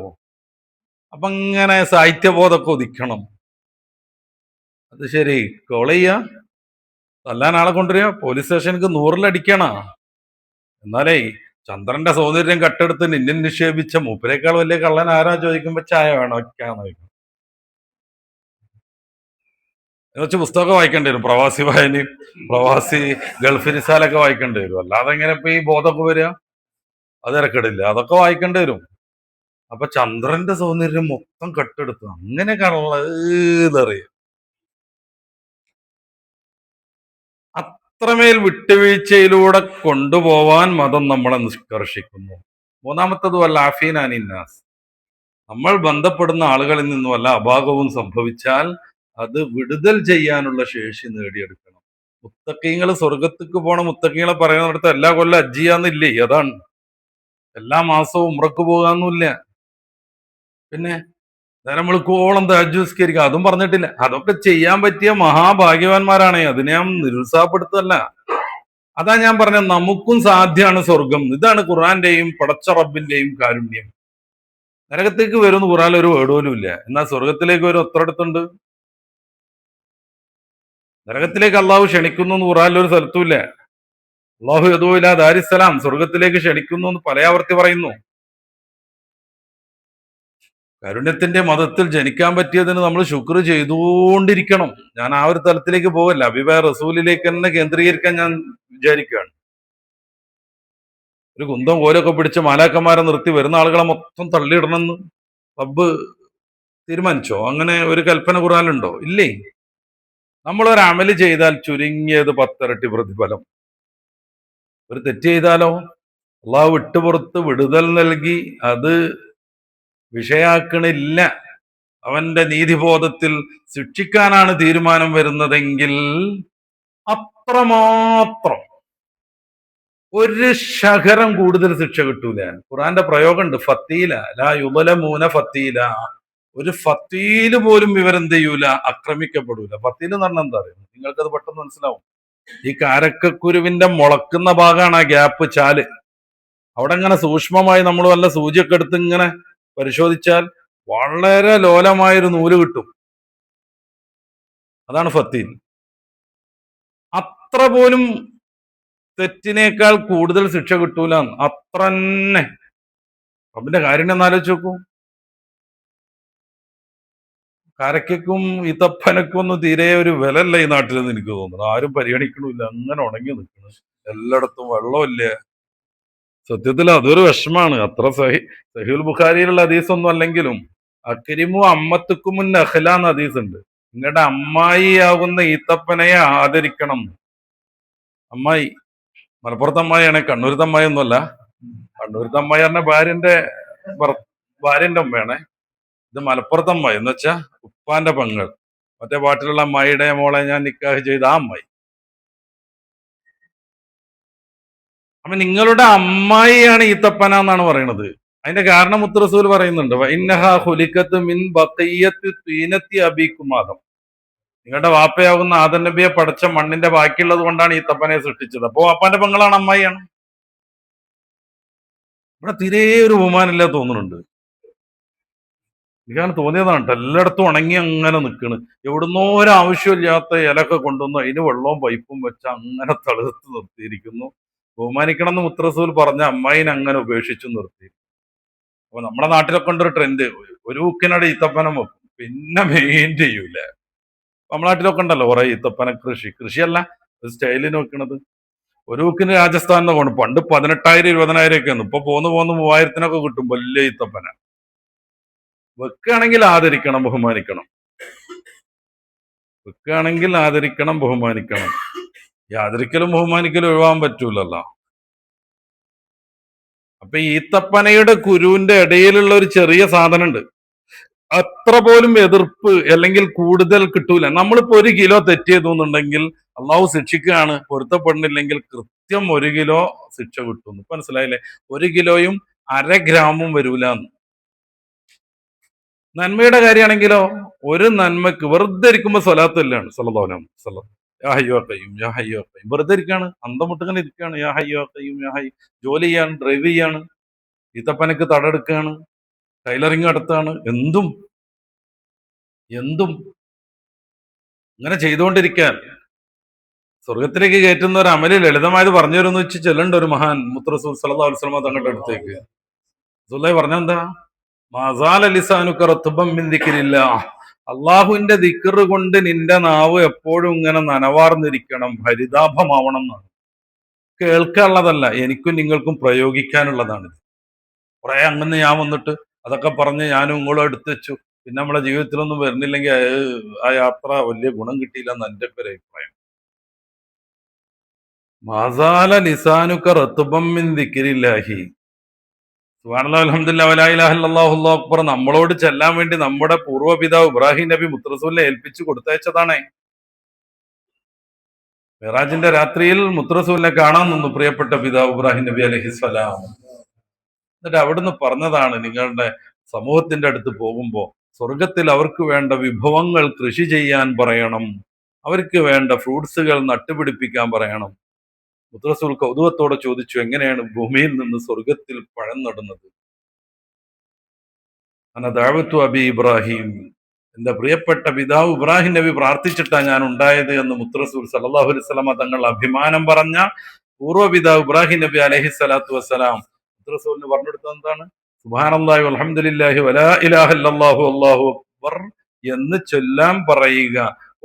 അപ്പൊ ഇങ്ങനെ സാഹിത്യബോധമൊക്കെ ഉദിക്കണം. അത് ശരി, കോൾ ചെയ്യാ, തല്ലാൻ ആളെ കൊണ്ടുവരിക, പോലീസ് സ്റ്റേഷനിക്ക് 100 അടിക്കണ. എന്നാലേ ചന്ദ്രന്റെ സൗന്ദര്യം കട്ടെടുത്ത് നിന്നിൽ നിക്ഷേപിച്ച മൂപ്പരേക്കാൾ വലിയ കള്ളൻ ആരാ ചോദിക്കുമ്പോ ചായ വേണോ ഒക്കെയാണോ ചോദിക്കും. കുറച്ച് പുസ്തകമൊക്കെ വായിക്കേണ്ടി വരും, പ്രവാസി വായനയും പ്രവാസി ഗൾഫ് നിസാലൊക്കെ വായിക്കേണ്ടി വരും. അല്ലാതെ എങ്ങനെ ഇപ്പൊ ഈ ബോധമൊക്കെ വരിക? അത് ഇറക്കിടില്ല, അതൊക്കെ വായിക്കേണ്ടി വരും. അപ്പൊ ചന്ദ്രന്റെ സൗന്ദര്യം മൊത്തം കട്ടെടുത്തു, അങ്ങനെ കള്ളറിയും. അത്രമേൽ വിട്ടുവീഴ്ചയിലൂടെ കൊണ്ടുപോവാൻ മതം നമ്മളെ നിഷ്കർഷിക്കുന്നു. മൂന്നാമത്തത് വല്ല ആഫീനാനിന്നാസ്, നമ്മൾ ബന്ധപ്പെടുന്ന ആളുകളിൽ നിന്നും വല്ല അപാകവും സംഭവിച്ചാൽ അത് വിടുതൽ ചെയ്യാനുള്ള ശേഷി നേടിയെടുക്കണം. മുത്തക്കീങ്ങൾ സ്വർഗത്തേക്ക് പോണ മുത്തക്കീങ്ങളെ പറയുന്നിടത്ത് എല്ലാ കൊല്ലം അജ്ജിയാന്നില്ലേ, അതാണ്. എല്ലാ മാസവും ഉംറക്ക് പോകാന്നില്ല. പിന്നെ നേരം വെളുക്കോളം തഹജ്ജുദ് അതും പറഞ്ഞിട്ടില്ല. അതൊക്കെ ചെയ്യാൻ പറ്റിയ മഹാഭാഗ്യവാന്മാരാണ്. അതിനെ ഞാൻ നിരുത്സാഹപ്പെടുത്തല്ല. അതാ ഞാൻ പറഞ്ഞ നമുക്കും സാധ്യമാണ് സ്വർഗം. ഇതാണ് ഖുർആന്റെയും പടച്ച റബ്ബിന്റെയും കാരുണ്യം. നരകത്തേക്ക് വരുന്ന ഖുർആനിൽ ഒരു വേർഡ് പോലും ഇല്ല, എന്നാൽ സ്വർഗത്തിലേക്ക് വരും എത്ര അടുത്തുണ്ട്. നരകത്തിലേക്ക് അള്ളാഹു ക്ഷണിക്കുന്നു എന്ന് ഖുർആനിൽ ഒരു സ്ഥലത്തുമില്ല. അള്ളാഹു യദൂഇല ദാരിസ്സലാം, സ്വർഗത്തിലേക്ക് ക്ഷണിക്കുന്നു എന്ന് പലയാവർത്തി പറയുന്നു. കാരുണ്യത്തിന്റെ മതത്തിൽ ജനിക്കാൻ പറ്റിയതിന് നമ്മൾ ശുക്ർ ചെയ്തുകൊണ്ടിരിക്കണം. ഞാൻ ആ ഒരു തലത്തിലേക്ക് പോകല്ല, ഹബീബായ റസൂലിലേക്ക് തന്നെ കേന്ദ്രീകരിക്കാൻ ഞാൻ വിചാരിക്കുകയാണ്. ഒരു കുന്തം കോലൊക്കെ പിടിച്ച് മാലാക്കന്മാരെ നിർത്തി വരുന്ന ആളുകളെ മൊത്തം തള്ളിയിടണമെന്ന് റബ്ബ് തീരുമാനിച്ചോ? അങ്ങനെ ഒരു കൽപ്പന ഖുർആനിലുണ്ടോ? ഇല്ലേ. നമ്മളൊരു അമല് ചെയ്താൽ ചുരുങ്ങിയത് 10 ഇരട്ടി പ്രതിഫലം. ഒരു തെറ്റ് ചെയ്താലോ അള്ളാഹു വിട്ടുപുറത്ത് വിടുതൽ നൽകി അത് വിഷയാക്കണില്ല. അവന്റെ നീതിബോധത്തിൽ ശിക്ഷിക്കാനാണ് തീരുമാനം വരുന്നതെങ്കിൽ അത്രമാത്രം ഒരു ശകരം കൂടുതൽ ശിക്ഷ കിട്ടൂല. ഖുർആന്റെ പ്രയോഗമുണ്ട്, ഫത്തീല ലാ യുളമൂന ഫത്തീല. ഒരു ഫത്തീല് പോലും ഇവരെന്ത് ചെയ്യൂല, ആക്രമിക്കപ്പെടൂല. ഫത്തീല് എന്ന് പറഞ്ഞാൽ എന്താ പറയുക, നിങ്ങൾക്കത് പെട്ടെന്ന് മനസ്സിലാവും. ഈ കാരക്കക്കുരുവിന്റെ മുളക്കുന്ന ഭാഗമാണ് ആ ഗ്യാപ്പ്, ചാല്. അവിടെ ഇങ്ങനെ സൂക്ഷ്മമായി നമ്മൾ വല്ല സൂചിയൊക്കെ എടുത്ത് ഇങ്ങനെ പരിശോധിച്ചാൽ വളരെ ലോലമായൊരു നൂല് കിട്ടും. അതാണ് ഫത്തീൽ. അത്ര പോലും തെറ്റിനേക്കാൾ കൂടുതൽ ശിക്ഷ കിട്ടൂല, അത്ര തന്നെ. റബ്ബിന്റെ കാര്യം ഒന്ന് ആലോചിച്ച് നോക്കൂ. കാരക്കും ഈത്തപ്പനക്കും ഒന്നും തീരെ ഒരു വിലല്ല ഈ നാട്ടിലെന്ന് എനിക്ക് തോന്നുന്നു. ആരും പരിഗണിക്കണില്ല, അങ്ങനെ ഉണങ്ങി നിൽക്കുന്നു. എല്ലായിടത്തും വെള്ളമില്ല. സത്യത്തിൽ അതൊരു വിഷമാണ്. അത്ര സഹീൽ ബുഖാരിയിലുള്ള ഹദീസൊന്നും അല്ലെങ്കിലും അക്രിമു അമ്മത്തുക്കുമുൻ അഖ്ല എന്ന ഹദീസ് ഉണ്ട്. നിങ്ങളുടെ അമ്മായി ആകുന്ന ഈത്തപ്പനയെ ആദരിക്കണം. അമ്മായി മലപ്പുറത്തെ അമ്മായിയാണ്, കണ്ണൂരത്തെ അമ്മായി ഒന്നുമല്ല. കണ്ണൂരത്തെ അമ്മായി പറഞ്ഞ ഭാര്യന്റെ അമ്മയാണ്. ഇത് മലപ്പുറത്തെ അമ്മായി എന്ന് വെച്ചാ ഉപ്പാന്റെ പെങ്ങൾ. മറ്റേ പാട്ടിലുള്ള അമ്മായിയുടെ മോളെ ഞാൻ നിക്കാഹ് ചെയ്ത ആ അമ്മായി. അപ്പൊ നിങ്ങളുടെ അമ്മായിയാണ് ഈത്തപ്പന എന്നാണ് പറയണത്. അതിന്റെ കാരണം മുത്ത് റസൂൽ പറയുന്നുണ്ട്, ഇന്നഹാ ഖുലിഖത്ത് മിൻ ബഖിയ്യത്തി തീനത്തി അബീക്കും ആദം. നിങ്ങളുടെ വാപ്പയാകുന്ന ആദം നബിയെ പടച്ച മണ്ണിന്റെ ബാക്കിയുള്ളത് കൊണ്ടാണ് ഈത്തപ്പനെ സൃഷ്ടിച്ചത്. അപ്പോ വാപ്പാന്റെ പെങ്ങളാണ്, അമ്മായിയാണ്. ഇവിടെ തീരെ ഒരു ബഹുമാനില്ല തോന്നുന്നുണ്ട്. എനിക്കാണ് തോന്നിയതാണ് കേട്ടോ. എല്ലായിടത്തും ഉണങ്ങി അങ്ങനെ നിൽക്കണ്. എവിടുന്നോ ഒരു ആവശ്യമില്ലാത്ത ഇലൊക്കെ കൊണ്ടുവന്നു അതിന് വെള്ളവും പൈപ്പും വെച്ച് അങ്ങനെ തളുത്ത് നിർത്തിയിരിക്കുന്നു. ബഹുമാനിക്കണം എന്ന് മുത്ത് റസൂൽ പറഞ്ഞ അമ്മായിനെ അങ്ങനെ ഉപേക്ഷിച്ചു നിർത്തി. അപ്പൊ നമ്മുടെ നാട്ടിലൊക്കെ ഉണ്ട് ഒരു ട്രെൻഡ്, ഒരു ഊക്കിനടെ ഈത്തപ്പനം വെക്കും, പിന്നെ മെയിൻ ചെയ്യൂല. നമ്മുടെ നാട്ടിലൊക്കെ ഉണ്ടല്ലോ കുറെ ഈത്തപ്പന കൃഷിയല്ല, ഒരു സ്റ്റൈലിന് വെക്കണത്. ഒരു ഊക്കിന് രാജസ്ഥാനിന്ന് പോകണം. പണ്ട് 18,000 20,000 ഒക്കെ ആണ്. ഇപ്പൊ പോന്ന് 3000-നൊക്കെ കിട്ടും വലിയ ഈത്തപ്പന. വെക്കുകയാണെങ്കിൽ ആദരിക്കണം, ബഹുമാനിക്കണം. വെക്കുകയാണെങ്കിൽ ആദരിക്കണം, ബഹുമാനിക്കണം. ഈ ആദരിക്കലും ബഹുമാനിക്കലും ഒഴിവാൻ പറ്റൂലല്ലോ. അപ്പൊ ഈത്തപ്പനയുടെ കുരുവിന്റെ ഇടയിലുള്ള ഒരു ചെറിയ സാധനം ഉണ്ട്, അത്ര പോലും എതിർപ്പ് അല്ലെങ്കിൽ കൂടുതൽ കിട്ടൂല. നമ്മളിപ്പോ 1 കിലോ തെറ്റ് ചെയ്തുന്നുണ്ടെങ്കിൽ അള്ളാഹു ശിക്ഷിക്കുകയാണ്. പൊരുത്തപ്പെടുന്നില്ലെങ്കിൽ കൃത്യം 1 കിലോ ശിക്ഷ കിട്ടുന്നു. മനസ്സിലായില്ലേ? 1 കിലോയും 1/2 ഗ്രാമും വരൂല. നന്മയുടെ കാര്യമാണെങ്കിലോ, ഒരു നന്മക്ക് വെറുതെ ഇരിക്കുമ്പോ സ്വലാത്ത് ഇല്ലാണ് സല്ലല്ലാഹു അലൈഹി വസല്ലം. യാ ഹയ്യോ ഖയ്യൂം, യാ ഹയ്യോ ഖയ്യൂം. വെറുതെ ഇരിക്കാണ്, അന്തം മുട്ടങ്ങനെ ഇരിക്കുകയാണ്. യാ ഹയ്യോ ഖയ്യൂം, യാ ഹയ്യ്. ജോലി ചെയ്യാണ്, ഡ്രൈവ് ചെയ്യാണ്, ഈത്തപ്പനക്ക് തടെടുക്കുകയാണ്, ടൈലറിങ് നടത്താണ്, എന്തും എന്തും ഇങ്ങനെ ചെയ്തുകൊണ്ടിരിക്കാൻ സ്വർഗത്തിലേക്ക് കയറ്റുന്ന ഒരു അമല് ലളിതമായത് പറഞ്ഞു തരുമെന്ന് വെച്ച് ചെല്ലണ്ട ഒരു മഹാൻ മുത്ത് റസൂൽ സല്ലല്ലാഹു അലൈഹി വസല്ലം തങ്ങളുടെ അടുത്തേക്ക്. റസൂലുള്ളാഹി പറഞ്ഞെന്താ? മസാല ലിസാനുക റത്ബൻ മിൻ ദിക്രില്ലാഹ്. അള്ളാഹുവിന്റെ ദിക്റ് കൊണ്ട് നിന്റെ നാവ് എപ്പോഴും ഇങ്ങനെ നനവാർന്നിരിക്കണം, ഹരിതാഭമാവണം എന്നാണ്. കേൾക്കാനുള്ളതല്ല, എനിക്കും നിങ്ങൾക്കും പ്രയോഗിക്കാനുള്ളതാണ്. കുറെ അങ്ങനെ ഞാൻ വന്നിട്ട് അതൊക്കെ പറഞ്ഞ് ഞാനും നിങ്ങളും എടുത്തു വെച്ചു, പിന്നെ നമ്മളെ ജീവിതത്തിലൊന്നും വരുന്നില്ലെങ്കിൽ ആ യാത്ര വലിയ ഗുണം കിട്ടിയില്ല എന്ന് എൻ്റെ ഒക്കെ ഒരു അഭിപ്രായം. മസാല ലിസാനുക റത്ബൻ മിൻ ദിക്രില്ലാഹി. സുബ്ഹാനല്ലാഹി വൽഹംദുലില്ലാഹി വലാ ഇലാഹ ഇല്ലല്ലാഹു അല്ലാഹു അക്ബർ നമ്മളോട് ചെല്ലാൻ വേണ്ടി നമ്മുടെ പൂർവ്വപിതാവ് ഇബ്രാഹിം നബി മുത്ത് റസൂലിനെ ഏൽപ്പിച്ചു കൊടുത്തയച്ചതാണ്. മിറാജിന്റെ രാത്രിയിൽ മുത്ത് റസൂലിനെ കാണാൻ നിന്നു പ്രിയപ്പെട്ട പിതാവ് ഇബ്രാഹിം നബി അലൈഹിസ്സലാം. എന്നിട്ട് അവിടുന്ന് പറഞ്ഞതാണ്, നിങ്ങളുടെ സമൂഹത്തിന്റെ അടുത്ത് പോകുമ്പോൾ സ്വർഗത്തിൽ അവർക്ക് വേണ്ട വിഭവങ്ങൾ കൃഷി ചെയ്യാൻ പറയണം, അവർക്ക് വേണ്ട ഫ്രൂട്ട്സുകൾ നട്ടുപിടിപ്പിക്കാൻ പറയണം. മുത്ത് റസൂൽ കൗതുകത്തോടെ ചോദിച്ചു, എങ്ങനെയാണ് ഭൂമിയിൽ നിന്ന് സ്വർഗത്തിൽ പഴം നടുന്നത്? അന ദഅവതു അബി ഇബ്രാഹിം, എന്റെ പ്രിയപ്പെട്ട പിതാവ് ഇബ്രാഹിം നബി പ്രാർത്ഥിച്ചിട്ടാണ് ഞാൻ ഉണ്ടായത് എന്ന് മുത്ത് റസൂൽ സല്ലല്ലാഹു അലൈഹി വസല്ലമ തങ്ങൾ അഭിമാനം പറഞ്ഞ പൂർവ്വപിതാവ് ഇബ്രാഹിം നബി അലൈഹി സ്വലാത്തു വസ്സലാം റസൂലിന് പറഞ്ഞെടുത്തത് എന്താണ്? സുബ്ഹാനല്ലാഹി വൽഹംദുലില്ലാഹി വലാ ഇലാഹ ഇല്ലല്ലാഹു അല്ലാഹു അക്ബർ എന്ന് ചൊല്ലാൻ പറയുക.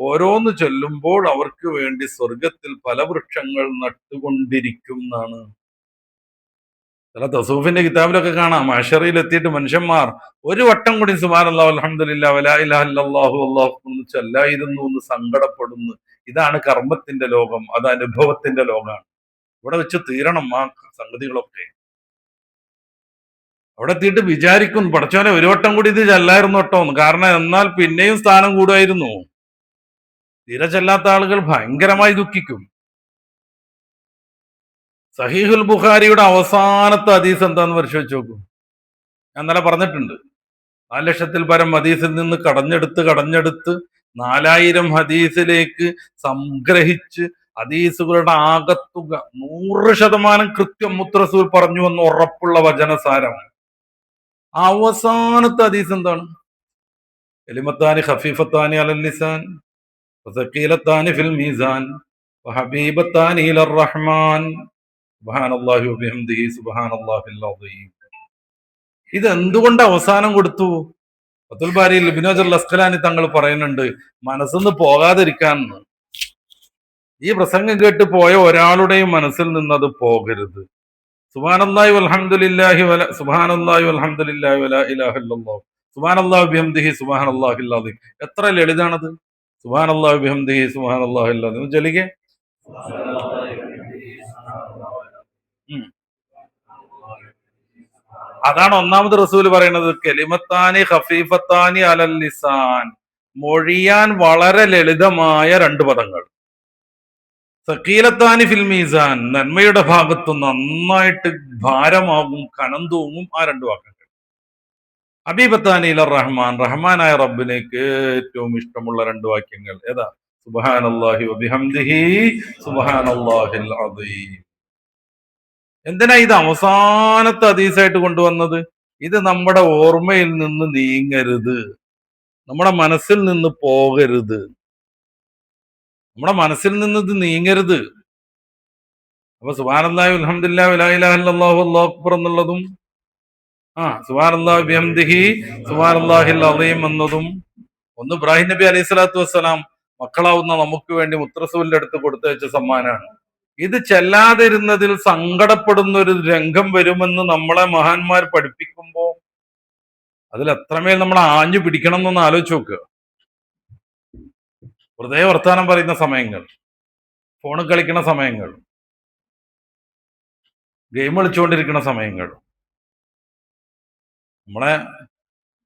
ഓരോന്ന് ചൊല്ലുമ്പോൾ അവർക്ക് വേണ്ടി സ്വർഗത്തിൽ പല വൃക്ഷങ്ങൾ നട്ടുകൊണ്ടിരിക്കും എന്നാണ്. ചില തസൂഫിന്റെ കിതാബിലൊക്കെ കാണാം, മഹ്ശറിൽ എത്തിയിട്ട് മനുഷ്യന്മാർ ഒരു വട്ടം കൂടി സുബ്ഹാനല്ലാഹി വൽഹംദുലില്ലാഹി വലാ ഇലാഹ ഇല്ലല്ലാഹു അല്ലാഹു അക്ബർ എന്ന് ചൊല്ലായിരുന്നു എന്ന് സങ്കടപ്പെടുന്നു. ഇതാണ് കർമ്മത്തിന്റെ ലോകം, അത് അനുഭവത്തിന്റെ ലോകമാണ്. ഇവിടെ വെച്ച് തീരണം ആ സംഗതികളൊക്കെ. അവിടെ എത്തിയിട്ട് വിചാരിക്കും, പടച്ചോനെ ഒരു വട്ടം കൂടി ഇത് ചെല്ലായിരുന്നു കേട്ടോ എന്ന്. കാരണം എന്നാൽ പിന്നെയും സ്ഥാനം കൂടുമായിരുന്നു. തീരെ ചെല്ലാത്ത ആളുകൾ ഭയങ്കരമായി ദുഃഖിക്കും. സഹീഹുൽ ബുഖാരിയുടെ അവസാനത്തെ ഹദീസ് എന്താന്ന് പരിശോധിച്ച് നോക്കൂ. ഞാൻ ഇന്നലെ പറഞ്ഞിട്ടുണ്ട്, 4 ലക്ഷത്തിൽ പരം ഹദീസിൽ നിന്ന് കടഞ്ഞെടുത്ത് 4000 ഹദീസിലേക്ക് സംഗ്രഹിച്ച് ഹദീസുകളുടെ ആകത്തുക 100% കൃത്യം മുത്തറസൂൽ പറഞ്ഞു എന്ന് ഉറപ്പുള്ള വചനസാരം. അവസാനത്തെ ഹദീസ് എന്താണ്? കലിമത്താനി ഖഫീഫത്താനി അലൽ ലിസാൻ വസഖീലത്താനി ഫിൽ മീസാൻ വഹബീബത്താനി ഇലർ റഹ്മാൻ സുബ്ഹാനല്ലാഹി വബിഹംദിഹി സുബ്ഹാനല്ലാഹിൽ അസീം. ഇത് എന്തുകൊണ്ട് അവസാനം കൊടുത്തു? ഫത്തുൽ ബാരിയിൽ ഇബ്നു ഹജർ അസ്ഖലാനി തങ്ങൾ പറയുന്നുണ്ട്, മനസ്സിന്ന് പോകാതിരിക്കാൻ. ഈ പ്രസംഗം കേട്ട് പോയ ഒരാളുടെയും മനസ്സിൽ നിന്നത് പോകരുത്. സുബ്ഹാനല്ലാഹി വൽഹംദുലില്ലാഹി സുബ്ഹാനല്ലാഹി വൽഹംദുലില്ലാഹി വലാ ഇലാഹ ഇല്ലല്ലാഹ് സുബ്ഹാനല്ലാഹി ബിഹംദിഹി സുബ്ഹാനല്ലാഹിൽ അസീം. എത്ര ലളിതാണത്! സുബ്ഹാനല്ലാഹി ബിഹംദിഹി സുബ്ഹാനല്ലാഹിൽ അസീം ചൊല്ലിക്കേ. അതാണ് ഒന്നാമത് റസൂൽ പറയുന്നത്, കലിമത്താനി ഖഫീഫത്താനി അലൽ ലിസാൻ, മൊഴിയാൻ വളരെ ലളിതമായ 2 പദങ്ങൾ. സഖീലത്താനി ഫിൽ മീസാൻ, നന്മയുടെ ഭാഗത്ത് നന്നായിട്ട് ഭാരമാകും, കനം തൂങ്ങും ആ 2 വാക്കുകൾ. ഹബീബത്താനി ഇലർ റഹ്മാൻ, റഹ്മാനായ റബ്ബിലേക്ക് ഏറ്റവും ഇഷ്ടമുള്ള 2 വാക്യങ്ങൾ. ഏതാ? സുബ്ഹാനല്ലാഹി വബിഹംദിഹി സുബ്ഹാനല്ലാഹിൽ അസീം. എന്തിനാ ഇത് അവസാനത്തെ ഹദീസായിട്ട് കൊണ്ടുവന്നത്? ഇത് നമ്മുടെ ഓർമ്മയിൽ നിന്ന് നീങ്ങരുത്, നമ്മുടെ മനസ്സിൽ നിന്ന് പോകരുത്. നമ്മുടെ മനസ്സിൽ നിന്ന് ഇത് നീങ്ങരുത്. അപ്പൊ സുബ്ഹാനല്ലാഹി വൽഹംദുലില്ലാഹി വലാ ഇലാഹ ഇല്ലല്ലാഹു അല്ലാഹു അക്ബർ എന്നുള്ളതും സുബ്ഹാനല്ലാഹി ബിഹംദിഹി സുബ്ഹാനല്ലാഹിൽ അസീം എന്നതും ഒന്ന് ഇബ്രാഹിം നബി അലൈഹി സ്വലാത്തു വസ്സലാം മക്കളാവുന്ന നമുക്ക് വേണ്ടി മുത്തറസൂലിന്റെ അടുത്ത് കൊടുത്തയച്ച സമ്മാനാണ്. ഇത് ചെല്ലാതിരുന്നതിൽ സങ്കടപ്പെടുന്ന ഒരു രംഗം വരുമെന്ന് നമ്മളെ മഹാന്മാർ പഠിപ്പിക്കുമ്പോ അതിൽ എത്രമേൽ നമ്മൾ ആഞ്ഞു പിടിക്കണം എന്നൊന്ന് ആലോചിച്ച് നോക്കുക. വെറുതെ വർത്താനം പറയുന്ന സമയങ്ങൾ, ഫോണിൽ കളിക്കുന്ന സമയങ്ങൾ, ഗെയിം കളിച്ചുകൊണ്ടിരിക്കുന്ന സമയങ്ങൾ നമ്മളെ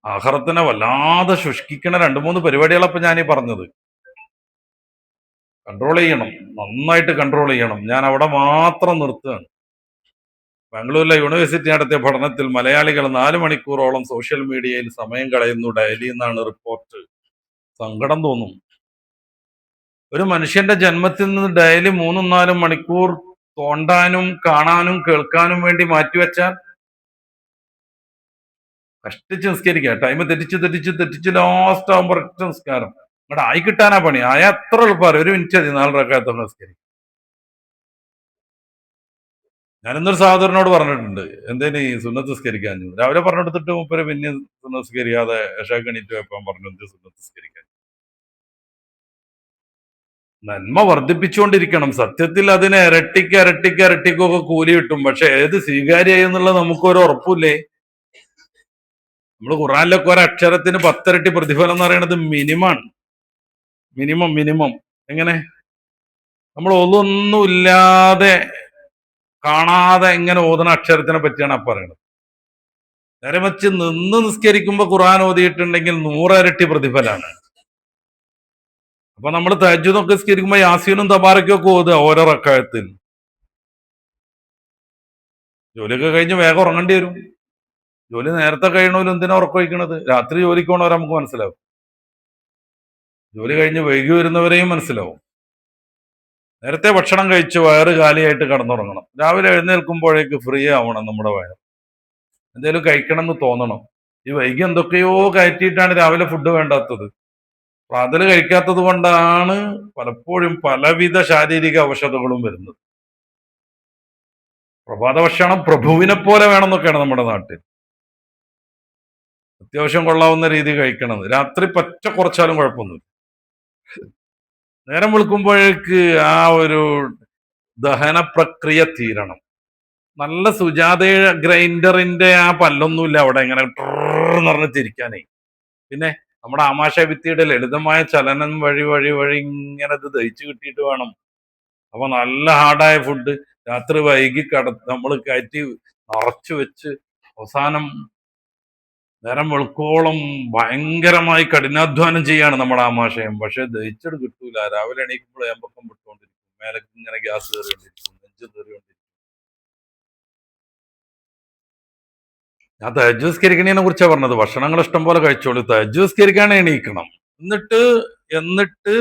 ആഖിറത്തിനെ വല്ലാതെ ശുഷ്കിക്കണ 2-3 പരിപാടികളപ്പം ഞാനീ പറഞ്ഞത്. കൺട്രോൾ ചെയ്യണം, നന്നായിട്ട് കൺട്രോൾ ചെയ്യണം. ഞാൻ അവിടെ മാത്രം നിർത്തുകയാണ്. ബാംഗ്ലൂരിലെ യൂണിവേഴ്സിറ്റി നടത്തിയ പഠനത്തിൽ മലയാളികൾ 4 മണിക്കൂറോളം സോഷ്യൽ മീഡിയയിൽ സമയം കളയുന്നു ഡെയിലി എന്നാണ് റിപ്പോർട്ട്. സങ്കടം തോന്നും. ഒരു മനുഷ്യന്റെ ജന്മത്തിൽ നിന്ന് ഡെയിലി 3-4 മണിക്കൂർ തോണ്ടാനും കാണാനും കേൾക്കാനും വേണ്ടി മാറ്റിവെച്ചാൽ കഷ്ടിച്ച് നിസ്കരിക്കുക. ടൈം തെറ്റിച്ച് ലാസ്റ്റ് ആകുമ്പോൾ ഒറ്റ നിസ്കാരം ഇവിടെ ആയി കിട്ടാനാ പണി. ആയ എത്ര എളുപ്പമാണ്, 1 മിനിറ്റ് മതി 4 റക്അത്ത് നിസ്കരിക്കും. ഞാനിന്നൊരു സഹോദരനോട് പറഞ്ഞിട്ടുണ്ട്, എന്തേലും ഈ സുന്നത്ത് നിസ്കരിക്കാൻ. രാവിലെ പറഞ്ഞെടുത്തിട്ട് മുപ്പര് പിന്നെ സുന്നത്ത് നിസ്കരിക്കാതെ ഇശാക്ക് എണീറ്റ് വെപ്പാൻ പറഞ്ഞു. എന്ത് സുന്നത്ത് നിസ്കരിക്കാൻ? നന്മ വർദ്ധിപ്പിച്ചുകൊണ്ടിരിക്കണം. സത്യത്തിൽ അതിന് ഇരട്ടിക്കൊക്കെ കൂലി കിട്ടും. പക്ഷെ ഏത് സ്വീകാര്യായി എന്നുള്ളത് നമുക്കൊരു ഉറപ്പില്ലേ. നമ്മൾ ഖുറാനിലൊക്കെ ഒരക്ഷരത്തിന് 10 ഇരട്ടി പ്രതിഫലം എന്ന് പറയുന്നത് മിനിമം. എങ്ങനെ? നമ്മൾ ഒന്നും ഇല്ലാതെ കാണാതെ ഇങ്ങനെ ഓതുന്ന അക്ഷരത്തിനെ പറ്റിയാണ് ആ പറയുന്നത്. നേരെ വെച്ച് നിന്ന് നിസ്കരിക്കുമ്പോ ഖുർആൻ ഓതിയിട്ടുണ്ടെങ്കിൽ 100 ഇരട്ടി പ്രതിഫലാണ്. അപ്പൊ നമ്മൾ തഹജ്ജുദൊക്കെ നിസ്കരിക്കുമ്പോ യാസീനും തബാറക്കൊക്കെ ഓതുക ഓരോ റക്അത്തിൽ. ജോലിയൊക്കെ കഴിഞ്ഞ് വേഗം ഉറങ്ങേണ്ടി വരും. ജോലി നേരത്തെ കഴിയണമല്ലോ, എന്തിനാ ഉറക്കം വയ്ക്കണത്? രാത്രി ജോലിക്ക് പോണവരെ നമുക്ക് മനസ്സിലാവും, ജോലി കഴിഞ്ഞ് വൈകി വരുന്നവരെയും മനസ്സിലാവും. നേരത്തെ ഭക്ഷണം കഴിച്ച് വയറ് കാലിയായിട്ട് കിടന്നുറങ്ങണം. രാവിലെ എഴുന്നേൽക്കുമ്പോഴേക്ക് ഫ്രീ ആവണം നമ്മുടെ വയർ, എന്തെങ്കിലും കഴിക്കണം എന്ന് തോന്നണം. ഈ വൈകി എന്തൊക്കെയോ കയറ്റിയിട്ടാണ് രാവിലെ ഫുഡ് വേണ്ടാത്തത്. പ്രാതൽ കഴിക്കാത്തത് കൊണ്ടാണ് പലപ്പോഴും പലവിധ ശാരീരിക അവശതകളും വരുന്നത്. പ്രഭാത ഭക്ഷണം പ്രഭുവിനെ പോലെ വേണമെന്നൊക്കെയാണ് നമ്മുടെ നാട്ടിൽ. അത്യാവശ്യം കൊള്ളാവുന്ന രീതി കഴിക്കണത്. രാത്രി പറ്റ കുറച്ചാലും കുഴപ്പമൊന്നുമില്ല. നേരം വെളുക്കുമ്പോഴേക്ക് ആ ഒരു ദഹന പ്രക്രിയ തീരണം. നല്ല സുജാത ഗ്രൈൻഡറിന്റെ ആ പല്ലൊന്നുമില്ല അവിടെ ഇങ്ങനെ എന്ന് പറഞ്ഞ് തിരിക്കാനേ. പിന്നെ നമ്മുടെ ആമാശയഭിത്തിയുടെ ലളിതമായ ചലനം വഴി വഴി വഴി ഇങ്ങനെ ഇത് ദഹിച്ചു കിട്ടിയിട്ട് വേണം. അപ്പൊ നല്ല ഹാർഡായ ഫുഡ് രാത്രി വൈകി നമ്മൾ കയറ്റി നിറച്ചു വെച്ച് അവസാനം നേരം വെളുക്കോളം ഭയങ്കരമായി കഠിനാധ്വാനം ചെയ്യാണ് നമ്മുടെ ആമാശയം. പക്ഷെ ദഹിച്ചത് കിട്ടൂല. രാവിലെ എണീക്കുമ്പോൾ ഏമ്പക്കം വിട്ടുകൊണ്ടിരിക്കും, മേലെ ഇങ്ങനെ ഗ്യാസ് കയറിക്കൊണ്ടിരിക്കും, നെഞ്ച് കയറിക്കൊണ്ടിരിക്കും. ഞാൻ തഹജ്ജുദ് കുറിച്ചാണ് പറഞ്ഞത്. ഭക്ഷണങ്ങൾ ഇഷ്ടം പോലെ കഴിച്ചോളൂ, തഹജ്ജുദ് എണീക്കണം. എന്നിട്ട് എന്നിട്ട്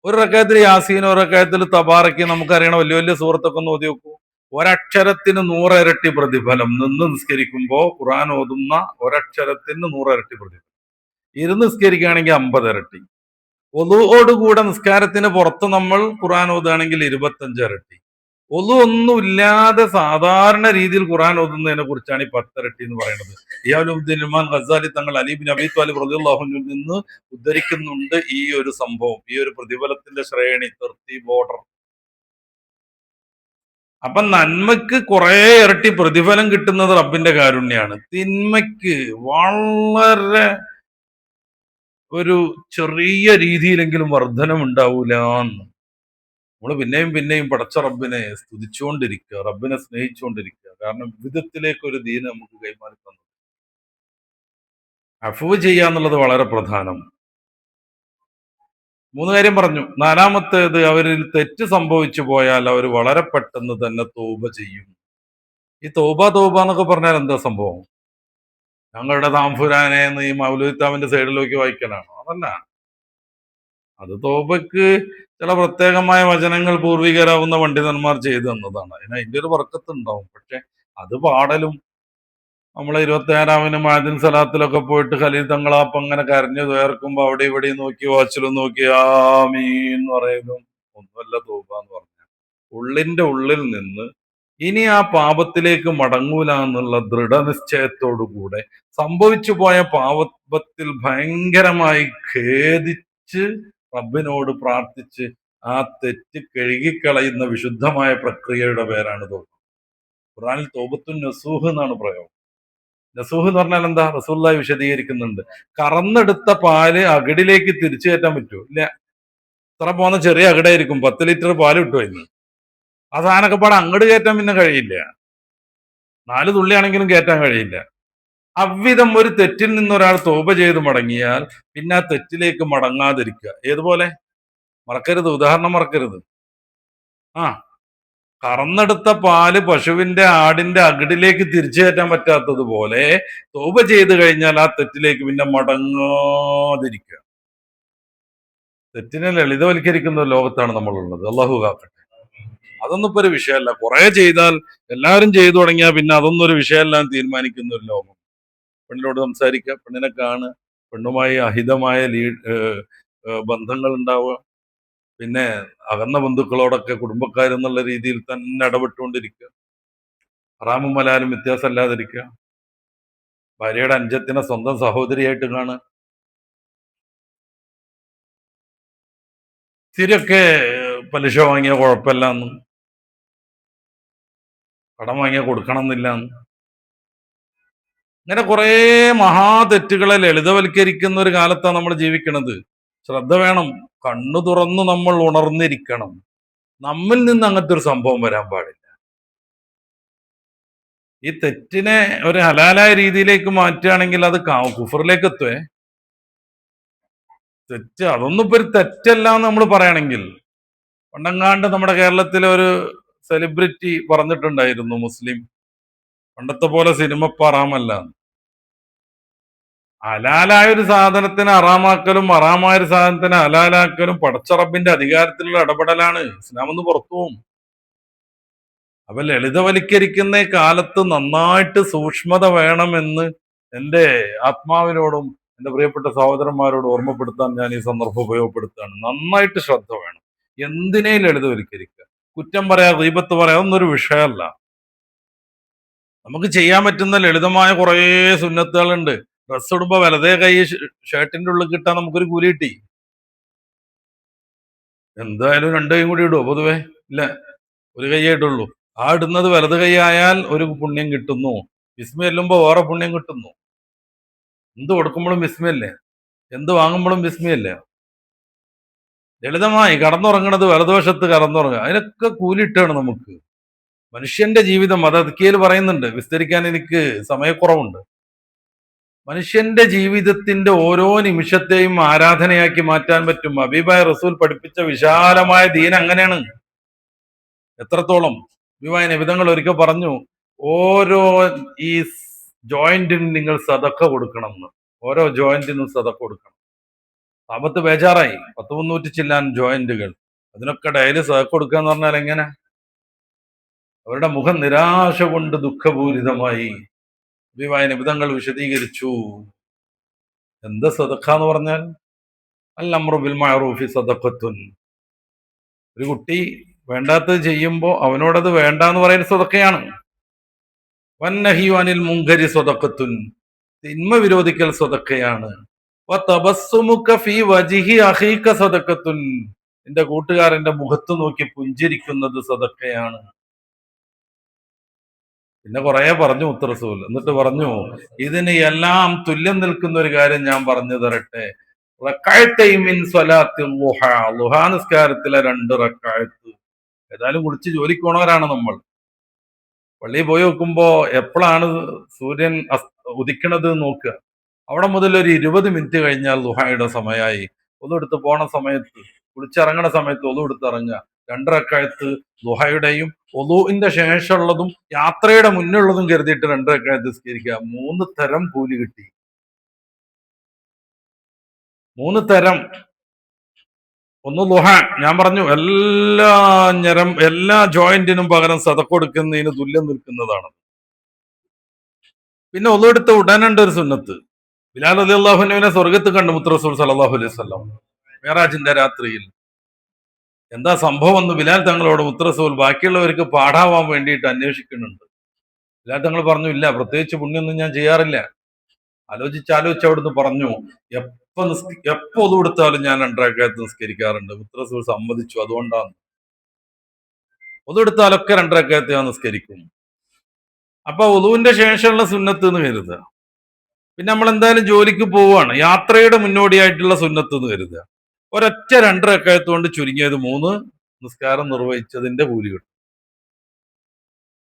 ഒരു റക്കയത്തിൽ യാസീൻ, ഒരു റക്കയത്തിൽ തബാറക്ക്, നമുക്കറിയണം വലിയ വലിയ സൂറത്തൊക്കെ ഒന്ന് ഓതി നോക്കൂ. ഒരക്ഷരത്തിന് 100 ഇരട്ടി പ്രതിഫലം. നിന്ന് നിസ്കരിക്കുമ്പോ ഖുർആൻ ഓതുന്ന ഒരക്ഷരത്തിന് 100 ഇരട്ടി പ്രതിഫലം. ഇരുന്ന് നിസ്കരിക്കുകയാണെങ്കിൽ 50 ഇരട്ടി. ഒളുവോടുകൂടെ നിസ്കാരത്തിന് പുറത്ത് നമ്മൾ ഖുർആൻ ഓതുകയാണെങ്കിൽ 25 ഇരട്ടി. ഒളു ഒന്നുമില്ലാതെ സാധാരണ രീതിയിൽ ഖുർആൻ ഓതുന്നതിനെ കുറിച്ചാണ് ഈ 10 ഇരട്ടി എന്ന് പറയുന്നത്. ഇയാലുദ്ദീൻ ഇമാം ഗസാലി തങ്ങൾ അലി ബിൻ അബി ത്വാലിബ് റളിയല്ലാഹു അൻഹുവിൽ നിന്ന് ഉദ്ധരിക്കുന്നുണ്ട് ഈ ഒരു സംഭവം, ഈ ഒരു പ്രതിഫലത്തിന്റെ ശ്രേണി, തർത്തീബ്, ഓർഡർ. അപ്പൊ നന്മക്ക് കുറെ ഇരട്ടി പ്രതിഫലം കിട്ടുന്നത് റബ്ബിന്റെ കാരുണ്യാണ്. തിന്മയ്ക്ക് വളരെ ഒരു ചെറിയ രീതിയിലെങ്കിലും വർധനം ഉണ്ടാവൂല എന്ന്. നമ്മൾ പിന്നെയും പിന്നെയും പടച്ച റബ്ബിനെ സ്തുതിച്ചുകൊണ്ടിരിക്കുക, റബ്ബിനെ സ്നേഹിച്ചുകൊണ്ടിരിക്കുക. കാരണം വിധത്തിലേക്ക് ഒരു ദീന് നമുക്ക് കൈമാറി തന്നു. അഫ്വ് ചെയ്യുക എന്നുള്ളത് വളരെ പ്രധാനം. 3 കാര്യം പറഞ്ഞു. 4-മത്തേത്, അവരിൽ തെറ്റ് സംഭവിച്ചു പോയാൽ അവർ വളരെ പെട്ടെന്ന് തന്നെ തൗബ ചെയ്യും. ഈ തൗബ എന്നൊക്കെ പറഞ്ഞാൽ എന്താ സംഭവം? ഞങ്ങളുടെ താംഫുരാനെ എന്ന് ഈ മൗലൂദ് സൈഡിലേക്ക് വായിക്കലാണോ? അതല്ല. അത് തൗബക്ക് ചില പ്രത്യേകമായ വചനങ്ങൾ പൂർവികരാവുന്ന പണ്ഡിതന്മാർ ചെയ്തു തന്നതാണ്. അതിന്റെ ഒരു ബർക്കത്ത് ഉണ്ടാവും. പക്ഷെ അത് പാടലും നമ്മളെ 26-ന് മഅദിൻ സലാത്തിലൊക്കെ പോയിട്ട് ഖലീൽ തങ്ങളാപ്പം അങ്ങനെ കരഞ്ഞു വേർക്കുമ്പോ അവിടെ ഇവിടെ നോക്കി വാച്ചിലും നോക്കി ആമീൻ എന്ന് പറയുന്നു. ഒന്നുമല്ല തൗബ എന്ന് പറഞ്ഞ ഉള്ളിന്റെ ഉള്ളിൽ നിന്ന് ഇനി ആ പാപത്തിലേക്ക് മടങ്ങൂല എന്നുള്ള ദൃഢനിശ്ചയത്തോടു കൂടെ സംഭവിച്ചു പോയ പാപത്തിൽ ഭയങ്കരമായി ഖേദിച്ച് റബ്ബിനോട് പ്രാർത്ഥിച്ച് ആ തെറ്റ് കഴുകിക്കളയുന്ന വിശുദ്ധമായ പ്രക്രിയയുടെ പേരാണ് തൗബ. ഖുർആനിൽ തൗബത്തുൻ നസൂഹ് എന്നാണ് പ്രയോഗം. നസൂഹ് എന്ന് പറഞ്ഞാൽ എന്താ? റസൂലുള്ളാഹി വിശദീകരിക്കുന്നുണ്ട്. കറന്നെടുത്ത പാല് അകിടിലേക്ക് തിരിച്ചു കയറ്റാൻ പറ്റുമോ? ഇല്ല. ഇത്ര പോകുന്ന ചെറിയ അകിടായിരിക്കും, 10 ലിറ്റർ പാല് കിട്ടുമായിരുന്നു. ആ സാധനമൊക്കെ പാടെ അങ്ങോട്ട് കയറ്റാൻ പിന്നെ കഴിയില്ല. 4 തുള്ളിയാണെങ്കിലും കയറ്റാൻ കഴിയില്ല. അவ்விധം ഒരു തെറ്റിൽ നിന്ന് ഒരാൾ തൗബ ചെയ്ത് മടങ്ങിയാൽ പിന്നെ ആ തെറ്റിലേക്ക് മടങ്ങാതിരിക്കുക. ഏതുപോലെ? മറക്കരുത്, ഉദാഹരണം മറക്കരുത്. ആ കറന്നെടുത്ത പാല് പശുവിന്റെ ആടിന്റെ അകിടിലേക്ക് തിരിച്ചു കയറ്റാൻ പറ്റാത്തതുപോലെ തൗബ ചെയ്ത് കഴിഞ്ഞാൽ ആ തെറ്റിലേക്ക് പിന്നെ മടങ്ങാതിരിക്കുക. തെറ്റിനെ ലളിതവൽക്കരിക്കുന്ന ലോകത്താണ് നമ്മളുള്ളത്. അള്ളാഹു കാക്കട്ടെ. അതൊന്നും ഇപ്പൊ ഒരു വിഷയമല്ല. കുറെ ചെയ്താൽ എല്ലാവരും ചെയ്തു തുടങ്ങിയാൽ പിന്നെ അതൊന്നും ഒരു വിഷയമല്ല തീരുമാനിക്കുന്ന ഒരു ലോകം. പെണ്ണിനോട് സംസാരിക്കുക, പെണ്ണിനെ കാണുക, പെണ്ണുമായി അഹിതമായ ബന്ധങ്ങൾ ഉണ്ടാവുക, പിന്നെ അകന്ന ബന്ധുക്കളോടൊക്കെ കുടുംബക്കാരെന്നുള്ള രീതിയിൽ തന്നെ ഇടപെട്ടുകൊണ്ടിരിക്കുക, ഹറാമും ഹലാലും വ്യത്യാസമല്ലാതിരിക്കുക, ഭാര്യയുടെ അനുജത്തിനെ സ്വന്തം സഹോദരിയായിട്ട് കാണുക. സ്ഥിരമൊക്കെ പലിശ വാങ്ങിയ കുഴപ്പമില്ല എന്നും കടം വാങ്ങിയ കൊടുക്കണം എന്നില്ല എന്നും ഇങ്ങനെ കുറെ മഹാതെറ്റുകളെ ലളിതവൽക്കരിക്കുന്ന ഒരു കാലത്താണ് നമ്മൾ ജീവിക്കുന്നത്. ശ്രദ്ധ വേണം. കണ്ണു തുറന്നു നമ്മൾ ഉണർന്നിരിക്കണം. നമ്മിൽ നിന്ന് അങ്ങനത്തെ ഒരു സംഭവം വരാൻ പാടില്ല. ഈ തെറ്റിനെ ഒരു ഹലാലായ രീതിയിലേക്ക് മാറ്റുകയാണെങ്കിൽ അത് കുഫറിലേക്ക് എത്തുവേ. തെറ്റ് അതൊന്നും ഇപ്പൊ ഒരു തെറ്റല്ല എന്ന് നമ്മൾ പറയണെങ്കിൽ, പണ്ടങ്ങാണ്ട് നമ്മുടെ കേരളത്തിലെ ഒരു സെലിബ്രിറ്റി പറഞ്ഞിട്ടുണ്ടായിരുന്നു, മുസ്ലിം, പണ്ടത്തെ പോലെ സിനിമ ഹറാമല്ല. ഹലാലായ ഒരു സാധനത്തിന് ഹറാമാക്കലും ഹറാമായ ഒരു സാധനത്തിന് ഹലാലാക്കലും പടച്ചറബിന്റെ അധികാരത്തിലുള്ള ഇടപെടലാണ്. ഇസ്ലാം ഒന്ന് പുറത്തു പോകും. അപ്പൊ ലളിതവൽക്കരിക്കുന്ന കാലത്ത് നന്നായിട്ട് സൂക്ഷ്മത വേണമെന്ന് എൻ്റെ ആത്മാവിനോടും എൻ്റെ പ്രിയപ്പെട്ട സഹോദരന്മാരോട് ഓർമ്മപ്പെടുത്താൻ ഞാൻ ഈ സന്ദർഭം ഉപയോഗപ്പെടുത്തുകയാണ്. നന്നായിട്ട് ശ്രദ്ധ വേണം. എന്തിനേയും ലളിതവൽക്കരിക്കുക. കുറ്റം പറയാ, ഗീബത്ത് പറയാ, അതൊന്നും ഒരു വിഷയമല്ല. നമുക്ക് ചെയ്യാൻ പറ്റുന്ന ലളിതമായ കുറേ സുന്നത്തുകളുണ്ട്. ഡ്രസ് ഇടുമ്പോ വലതേ കൈ ഷർട്ടിന്റെ ഉള്ളിൽ കിട്ടാൻ നമുക്കൊരു കൂലി കിട്ടി. എന്തായാലും രണ്ട് കൈയും കൂടി ഇടുവോ പൊതുവെ? ഇല്ല, ഒരു കൈയേ ഇടുള്ളൂ. ആ ഇടുന്നത് വലത് കൈ ആയാൽ ഒരു പുണ്യം കിട്ടുന്നു. വിസ്മി ചെല്ലുമ്പോ വേറെ പുണ്യം കിട്ടുന്നു. എന്ത് കൊടുക്കുമ്പോഴും വിസ്മയല്ലേ, എന്ത് വാങ്ങുമ്പോഴും വിസ്മയല്ലേ. ലളിതമായി കടന്നുറങ്ങണത് വലതുവശത്ത് കടന്നുറങ്ങുക, അതിനൊക്കെ കൂലിയിട്ടാണ് നമുക്ക്. മനുഷ്യന്റെ ജീവിതം അത് അദ്കിയയിൽ പറയുന്നുണ്ട്, വിസ്തരിക്കാൻ എനിക്ക് സമയക്കുറവുണ്ട്. മനുഷ്യന്റെ ജീവിതത്തിന്റെ ഓരോ നിമിഷത്തെയും ആരാധനയാക്കി മാറ്റാൻ പറ്റും. ഹബീബായ റസൂൽ പഠിപ്പിച്ച വിശാലമായ ദീൻ അങ്ങനെയാണ്. എത്രത്തോളം ഹബീബായ നബിതങ്ങൾ ഒരിക്കൽ പറഞ്ഞു, ഓരോ ഈ ജോയിന്റിനും നിങ്ങൾ സദക്ക കൊടുക്കണം എന്ന്. ഓരോ ജോയിന്റിനും സദക്ക കൊടുക്കണം. സാപത്ത് ബേജാറായി, 100-300 ചില്ലാൻ ജോയിന്റുകൾ, അതിനൊക്കെ ഡെയിലി സദക്ക കൊടുക്കുക എന്ന് പറഞ്ഞാൽ എങ്ങനെ? അവരുടെ മുഖം നിരാശ കൊണ്ട് ദുഃഖപൂരിതമായി. ഹബീബായ നബിതങ്ങൾ വിശദീകരിച്ചു, എന്താ സദക്ക എന്ന് പറഞ്ഞാൽ? അൽ അംറു ബിൽ മഅറൂഫി സദഖത്തുൻ. ഒരു കുട്ടി വേണ്ടാത്തത് ചെയ്യുമ്പോ അവനോടത് വേണ്ട എന്ന് പറയുന്ന സദക്കയാണ്. വന്നഹിയു അനിൽ മുങ്കരി സദഖത്തുൻ. തിന്മ വിരോധിക്കൽ സദക്കയാണ്. വതബസ്സുമുക ഫീ വജ്ഹി അഖീക സദഖത്തുൻ. നിന്റെ കൂട്ടുകാരന്റെ മുഖത്ത് നോക്കി പുഞ്ചിരിക്കുന്നത് സദക്കയാണ്. പിന്നെ കുറെ പറഞ്ഞു മുത്തറസൂൽ. എന്നിട്ട് പറഞ്ഞു, ഇതിന് എല്ലാം തുല്യം നിൽക്കുന്ന ഒരു കാര്യം ഞാൻ പറഞ്ഞു തരട്ടെ. ളുഹാ നിസ്കാരത്തിലെ 2 റക്അത്ത്. ഏതായാലും കുളിച്ച് ജോലിക്ക് പോണവരാണ് നമ്മൾ. പള്ളിയിൽ പോയി നോക്കുമ്പോ എപ്പോഴാണ് സൂര്യൻ ഉദിക്കണത് നോക്കുക. അവിടെ മുതൽ ഒരു 20 മിനിറ്റ് കഴിഞ്ഞാൽ ളുഹായുടെ സമയമായി. ഒന്നെടുത്ത് പോണ സമയത്ത്, കുളിച്ചിറങ്ങണ സമയത്ത് ഒന്നെടുത്ത് ഇറങ്ങുക. 2 റക്അത്ത് ളുഹയുടെയും ഒളുവിന്റെ ശേഷമുള്ളതും യാത്രയുടെ മുന്നുള്ളതും കരുതിയിട്ട് 2 റക്അത്ത് നിസ്കരിക്കുക. 3 തരം കൂലി കിട്ടി. 3 തരം. ഒന്ന് ളുഹ, ഞാൻ പറഞ്ഞു എല്ലാ ജോയിന്റിനും പകരം സദഖ കൊടുക്കുന്നതിന് തുല്യം നിൽക്കുന്നതാണ്. പിന്നെ ഒന്നെടുത്ത ഉടനുണ്ട് ഒരു സുന്നത്ത്. ബിലാൽ റളിയല്ലാഹു അൻഹുവിനെ സ്വർഗത്ത് കണ്ടു മുത്ത് റസൂൽ സല്ലല്ലാഹു അലൈഹി വസല്ലം മിഅ്റാജിന്റെ രാത്രിയിൽ. എന്താ സംഭവം എന്ന് ബിലാൽ തങ്ങളോട് മുത്ത് റസൂൽ ബാക്കിയുള്ളവർക്ക് പാഠാവാൻ വേണ്ടിയിട്ട് അന്വേഷിക്കുന്നുണ്ട്. ബിലാൽ തങ്ങൾ പറഞ്ഞു, ഇല്ല, പ്രത്യേകിച്ച് പുണ്യൊന്നും ഞാൻ ചെയ്യാറില്ല. ആലോചിച്ച് അവിടുന്ന് പറഞ്ഞു, എപ്പോ ഒതു കൊടുത്താലും ഞാൻ 2 റക്അത്ത് നിസ്കരിക്കാറുണ്ട്. മുത്ത് റസൂൽ സമ്മതിച്ചു, അതുകൊണ്ടാണ്. ഒതു കൊടുത്താലൊക്കെ 2 റക്അത്ത് ഞാൻ നിസ്കരിക്കും. അപ്പൊ ഒതുവിന്റെ ശേഷമുള്ള സുന്നത്ത് എന്ന് കരുതുക. പിന്നെ നമ്മൾ എന്തായാലും ജോലിക്ക് പോവുകയാണ്, യാത്രയുടെ മുന്നോടിയായിട്ടുള്ള സുന്നത്ത് എന്ന് കരുതുക. ഒരൊറ്റ 2 റക്അത്ത് കൊണ്ട് ചുരുങ്ങിയത് 3 നിസ്കാരം നിർവഹിച്ചതിന്റെ കൂലി കിട്ടും.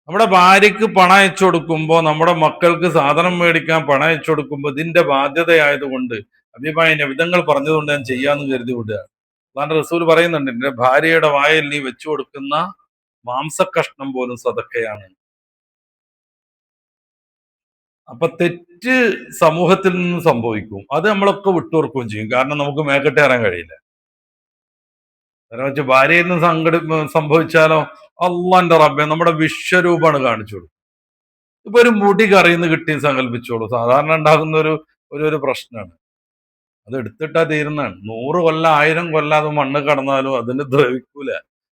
നമ്മുടെ ഭാര്യക്ക് പണം അയച്ചു കൊടുക്കുമ്പോൾ, നമ്മുടെ മക്കൾക്ക് സാധനം മേടിക്കാൻ പണം അയച്ചു കൊടുക്കുമ്പോൾ ഇതിന്റെ ബാധ്യതയായതുകൊണ്ട് ഹബീബായ നബിതങ്ങൾ പറഞ്ഞതുകൊണ്ട് ഞാൻ ചെയ്യാന്ന് കരുതി വിടുക. അതാണ് റസൂൽ പറയുന്നുണ്ട്, എന്റെ ഭാര്യയുടെ വായിൽ നീ വെച്ചു കൊടുക്കുന്ന മാംസക്കഷ്ണം പോലും സദക്കയാണ്. അപ്പൊ തെറ്റ് സമൂഹത്തിൽ നിന്ന് സംഭവിക്കും, അത് നമ്മളൊക്കെ വിട്ടുകൊടുക്കുകയും ചെയ്യും. കാരണം നമുക്ക് മേക്കെട്ട് കയറാൻ കഴിയില്ല. കാരണം വെച്ചാൽ ഭാര്യയിൽ നിന്ന് സംഭവിച്ചാലോ, അള്ളാന്റെ റബ്ബെ, നമ്മുടെ വിശ്വരൂപമാണ് കാണിച്ചു കൊടുക്കും. ഇപ്പൊ ഒരു മുടി കറിയുന്ന കിട്ടിയും സങ്കല്പിച്ചോളൂ, സാധാരണ ഉണ്ടാകുന്ന ഒരു പ്രശ്നമാണ്. അത് എടുത്തിട്ടാ തീരുന്നതാണ്. 100 കൊല്ലം 1000 കൊല്ലം അത് മണ്ണ് കടന്നാലും അതിന് ദ്രവിക്കൂല.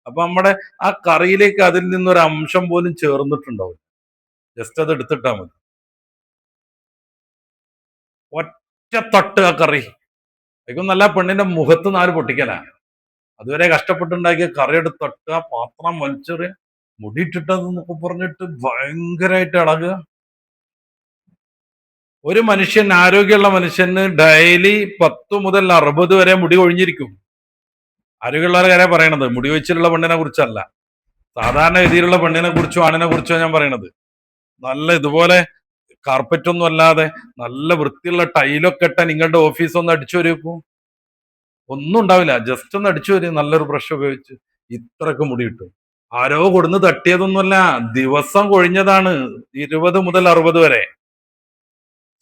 അപ്പൊ നമ്മുടെ ആ കറിയിലേക്ക് അതിൽ നിന്നൊരു അംശം പോലും ചേർന്നിട്ടുണ്ടാവും. ജസ്റ്റ് അത് എടുത്തിട്ടാ മതി. ഒറ്റ തട്ട് ആ കറി അതിക്കും നല്ല പെണ്ണിന്റെ മുഖത്ത് 4 പൊട്ടിക്കലാ. അതുവരെ കഷ്ടപ്പെട്ടുണ്ടാക്കിയ കറി എടുത്ത് തട്ടുക, പാത്രം വലിച്ചെറിയ, മുടിയിട്ടിട്ടതെന്നൊക്കെ പറഞ്ഞിട്ട് ഭയങ്കരമായിട്ട് ഇളകുക. ഒരു മനുഷ്യൻ, ആരോഗ്യമുള്ള മനുഷ്യന് ഡെയിലി 10 മുതൽ 60 വരെ മുടി കൊഴിഞ്ഞിരിക്കും. ആരോഗ്യമുള്ളവരെ കാര്യം പറയണത്, മുടി കൊഴിച്ചിലുള്ള പെണ്ണിനെ കുറിച്ചല്ല. സാധാരണ രീതിയിലുള്ള പെണ്ണിനെ കുറിച്ചോ ആണിനെ കുറിച്ചോ ഞാൻ പറയണത്. നല്ല ഇതുപോലെ കാർപ്പറ്റ് ഒന്നും അല്ലാതെ നല്ല വൃത്തിയുള്ള ടൈലൊക്കെ ഇട്ട നിങ്ങളുടെ ഓഫീസ് ഒന്ന് അടിച്ചു വരൂ, ഒന്നും ഉണ്ടാവില്ല. ജസ്റ്റ് ഒന്ന് അടിച്ചു വരും നല്ലൊരു ബ്രഷ് ഉപയോഗിച്ച്. ഇത്രക്ക് മുടി കിട്ടും. ആരോ കൊടുന്ന് തട്ടിയതൊന്നുമല്ല, ദിവസം കൊഴിഞ്ഞതാണ്. 20 മുതൽ 60 വരെ.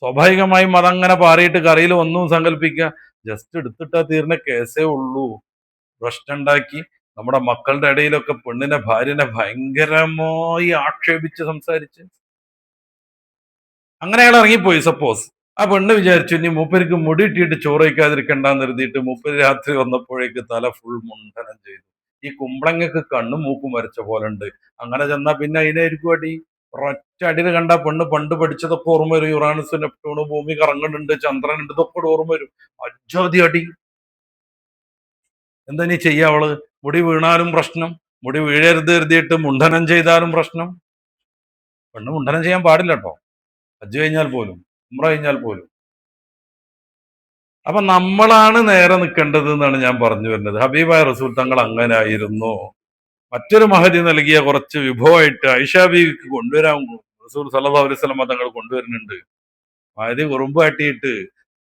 സ്വാഭാവികമായും അതങ്ങനെ പാറിയിട്ട് കറിയിൽ ഒന്നും സങ്കല്പിക്കുക, ജസ്റ്റ് എടുത്തിട്ടാ തീർന്ന കേസേ ഉള്ളൂ. പ്രശ്നം ഉണ്ടാക്കി നമ്മുടെ മക്കളുടെ ഇടയിലൊക്കെ പെണ്ണിനെ, ഭാര്യനെ ഭയങ്കരമായി ആക്ഷേപിച്ച് സംസാരിച്ച് അങ്ങനെ അയാൾ ഇറങ്ങിപ്പോയി. സപ്പോസ് ആ പെണ്ണ് വിചാരിച്ചു ഇനി മൂപ്പർക്ക് മുടി ഇട്ടിട്ട് ചോറ് വയ്ക്കാതിരിക്കണ്ടെന്ന് കരുതിയിട്ട് മൂപ്പര് രാത്രി വന്നപ്പോഴേക്ക് തല ഫുൾ മുണ്ടനം ചെയ്തു. ഈ കുമ്പളങ്ങക്ക് കണ്ണും മൂക്കും വരച്ച പോലെ ഉണ്ട്. അങ്ങനെ ചെന്നാ പിന്നെ അതിനായിരിക്കും അടി. ഒരൊറ്റ അടിയിൽ കണ്ട പെണ്ണ് പണ്ട് പഠിച്ചതൊക്കെ ഓർമ്മ വരും. യുറാനസ്, നെപ്റ്റ്യൂണ്, ഭൂമി കറങ്ങുന്നുണ്ട്, ചന്ദ്രനുണ്ട്, ഇതൊക്കെ ഓർമ്മ വരും. അജാതി അടി. എന്താ നീ ചെയ്യാ അവള്? മുടി വീണാലും പ്രശ്നം, മുടി വീഴരുത് കരുതിയിട്ട് മുണ്ഡനം ചെയ്താലും പ്രശ്നം. പെണ്ണ് മുണ്ഡനം ചെയ്യാൻ പാടില്ല കേട്ടോ, ഹജ്ജ് കഴിഞ്ഞാൽ പോലും ഉംറ കഴിഞ്ഞാൽ പോലും. അപ്പൊ നമ്മളാണ് നേരെ നിൽക്കേണ്ടത് എന്നാണ് ഞാൻ പറഞ്ഞു വരുന്നത്. ഹബീബായ റസൂൽ തങ്ങൾ അങ്ങനെ ആയിരുന്നു. മറ്റൊരു മഹദി നൽകിയ കുറച്ച് വിഭവമായിട്ട് ആയിഷാ ബീവിക്ക് കൊണ്ടുവരാൻ റസൂൽ സല്ലല്ലാഹു അലൈഹി വസല്ലം തങ്ങൾ കൊണ്ടുവരുന്നുണ്ട്. മഹദി ഉറുമ്പ് കാട്ടിയിട്ട്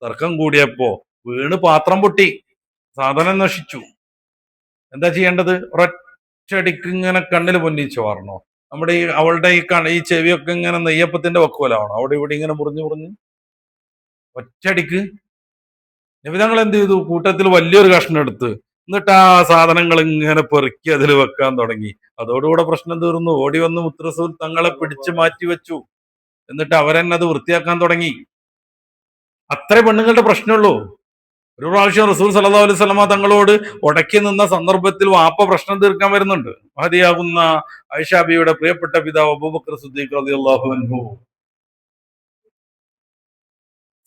തർക്കം കൂടിയപ്പോ വീണ് പാത്രം പൊട്ടി, സാധനം നശിച്ചു. എന്താ ചെയ്യേണ്ടത്? ഒരൊറ്റടിക്ക് ഇങ്ങനെ കണ്ണിൽ പൊന്നിച്ചു മാറണോ? നമ്മുടെ ഈ അവളുടെ ഈ ചെവിയൊക്കെ ഇങ്ങനെ നെയ്യപ്പത്തിന്റെ വക്കോലാവണം, അവിടെ ഇവിടെ ഇങ്ങനെ മുറിഞ്ഞു മുറിഞ്ഞ് ഒറ്റടിക്ക്. നബി തങ്ങൾ എന്ത് ചെയ്തു? കൂട്ടത്തിൽ വലിയൊരു കഷ്ണം എടുത്ത് എന്നിട്ട് ആ സാധനങ്ങൾ ഇങ്ങനെ പെറുക്കി അതിൽ വെക്കാൻ തുടങ്ങി. അതോടുകൂടെ പ്രശ്നം തീർന്നു. ഓടി വന്ന് മുത്തറസൂൽ തങ്ങളെ പിടിച്ചു മാറ്റി വെച്ചു. എന്നിട്ട് അവരെന്നെ അത് വൃത്തിയാക്കാൻ തുടങ്ങി. അത്രേ പെണ്ണുങ്ങളുടെ പ്രശ്നമുള്ളൂ. ഒരു പ്രാവശ്യം റസൂൽ സല്ലല്ലാഹു അലൈഹി വസല്ലമ തങ്ങളോട് ഉടക്കി നിന്ന സന്ദർഭത്തിൽ വാപ്പ പ്രശ്നം തീർക്കാൻ വരുന്നുണ്ട്. മഹദിയാകുന്ന ആയിഷാ ബീവിയുടെ പ്രിയപ്പെട്ട പിതാവ് അബൂബക്കർ സിദ്ദീഖ് റളിയല്ലാഹു അൻഹു.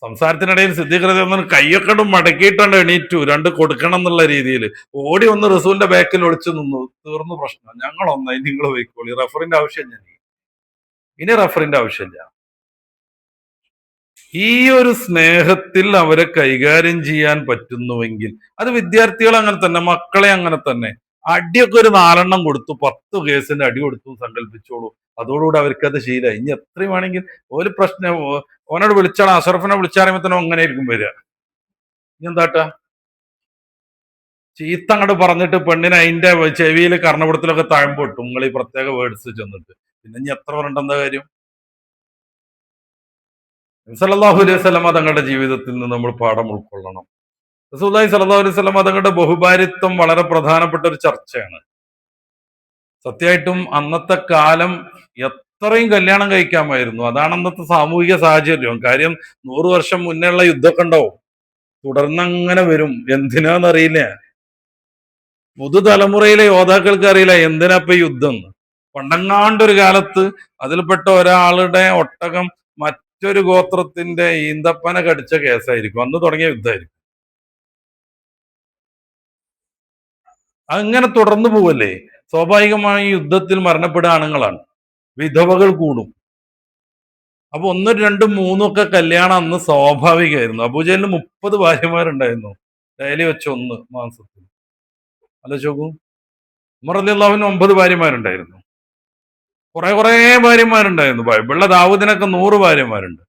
സംസാരത്തിനിടയിൽ സിദ്ദീഖ് റളിയല്ലാഹു അൻഹു കൈയൊക്കെ മടക്കിയിട്ടുണ്ട് എണീറ്റു, രണ്ട് കൊടുക്കണം എന്നുള്ള രീതിയിൽ. ഓടി വന്ന് റസൂലിന്റെ ബാക്കിൽ ഒളിച്ചു നിന്നു. തീർന്നു പ്രശ്നം. ഞങ്ങൾ ഒന്നായി, നിങ്ങൾ പോയിക്കോളി, റഫറിന്റെ ആവശ്യം ഞാൻ ഇനി റഫറിന്റെ ആവശ്യമില്ല. ഈ ഒരു സ്നേഹത്തിൽ അവരെ കൈകാര്യം ചെയ്യാൻ പറ്റുന്നുവെങ്കിൽ, അത് വിദ്യാർത്ഥികൾ അങ്ങനെ തന്നെ, മക്കളെ അങ്ങനെ തന്നെ. അടിയൊക്കെ ഒരു 4 കൊടുത്തു, 10 കേസിന്റെ അടി കൊടുത്തു സങ്കല്പിച്ചോളൂ. അതോടുകൂടി അവർക്ക് അത് ശീലമായി. ഇനി എത്രയും വേണമെങ്കിൽ ഒരു പ്രശ്നം ഓനോട് വിളിച്ചാൽ, അഷറഫിനെ വിളിച്ചാറുമ്പോ തന്നെ അങ്ങനെ ആയിരിക്കും വരിക. ഇനി എന്താട്ടാ? ചീത്ത അങ്ങോട്ട് പറഞ്ഞിട്ട് പെണ്ണിനെ അതിന്റെ ചെവിയിൽ കർണപുടത്തിലൊക്കെ താഴ്മ്പോട്ടു, നിങ്ങൾ ഈ പ്രത്യേക വേർഡ്സ് ചെന്നിട്ട്. പിന്നെ ഇനി എത്ര പറഞ്ഞിട്ട് എന്താ കാര്യം? സല്ലല്ലാഹു അലൈഹി വസല്ലമ തങ്ങളുടെ ജീവിതത്തിൽ നിന്ന് നമ്മൾ പാഠം ഉൾക്കൊള്ളണം. റസൂലുള്ളാഹി സ്വല്ലല്ലാഹു അലൈഹി വസല്ലമ തങ്ങളുടെ ബഹുഭാര്യത്വം വളരെ പ്രധാനപ്പെട്ട ഒരു ചർച്ചയാണ്. സത്യമായിട്ടും അന്നത്തെ കാലം എത്രയും കല്യാണം കഴിക്കാമായിരുന്നു. അതാണ് അന്നത്തെ സാമൂഹിക സാഹചര്യം. കാര്യം 100 വർഷം മുന്നേ ഉള്ള യുദ്ധമൊക്കെ ഉണ്ടാവും, തുടർന്നങ്ങനെ വരും. എന്തിനാന്നറിയില്ല, പുതുതലമുറയിലെ യോദ്ധാക്കൾക്ക് അറിയില്ല എന്തിനാ ഇപ്പൊ യുദ്ധം എന്ന്. പണ്ടങ്ങാണ്ടൊരു കാലത്ത് അതിൽപ്പെട്ട ഒരാളുടെ ഒട്ടകം മറ്റൊരു ഗോത്രത്തിന്റെ ഈന്തപ്പന കടിച്ച കേസായിരിക്കും, അന്ന് തുടങ്ങിയ യുദ്ധമായിരിക്കും. അങ്ങനെ തുടർന്നു പോവല്ലേ. സ്വാഭാവികമായി യുദ്ധത്തിൽ മരണപ്പെടുക ആണുങ്ങളാണ്, വിധവകൾ കൂടും. അപ്പൊ 1, 2, 3 ഒക്കെ കല്യാണം അന്ന് സ്വാഭാവികമായിരുന്നു. അബൂജഹലിന് 30 ഭാര്യമാരുണ്ടായിരുന്നു, ഡെയിലി വെച്ച് 1 മാസത്തിൽ. ആലോചിച്ച് നോക്കൂ. ഉമർ റളിയല്ലാഹു അൻഹു 9 ഭാര്യമാരുണ്ടായിരുന്നു. കുറെ ഭാര്യമാരുണ്ടായിരുന്നു. ബൈബിളിലെ ദാവൂദിനൊക്കെ 100 ഭാര്യമാരുണ്ട്.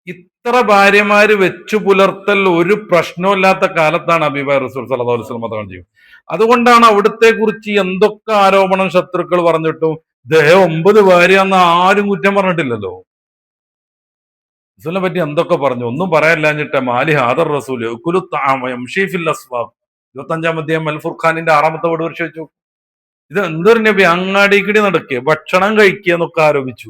ഇത്ര ഭാര്യമാര് വെച്ചു പുലർത്തൽ ഒരു പ്രശ്നമില്ലാത്ത കാലത്താണ് ഹബീബായ റസൂൽ സല്ലല്ലാഹു അലൈഹി വസല്ലം തങ്ങൾ ജീവിതം. അതുകൊണ്ടാണ് അവിടുത്തെ കുറിച്ച് എന്തൊക്കെ ആരോപണം ശത്രുക്കൾ പറഞ്ഞിട്ടും ഇദ്ദേഹം 9 ഭാര്യ എന്ന് ആരും കുറ്റം പറഞ്ഞിട്ടില്ലല്ലോ. റസൂലിനെ പറ്റി എന്തൊക്കെ പറഞ്ഞു, ഒന്നും പറയാനില്ലാഞ്ഞിട്ട്. മാലി ഹാദർ റസൂൽ യഅ്കുലു ത്വഅമ യംശി ഫിൽ അസ്വാഖ്. 25-ാം അധ്യായം അൽ ഫുർഖാനിന്റെ 6-ാമത്തെ വേർഡ് പരിശോധിച്ചു. ഇത് എന്തൊരു നബി, അങ്ങാടിക്കിടി നടക്കുക, ഭക്ഷണം കഴിക്കുക എന്നൊക്കെ ആരോപിച്ചു.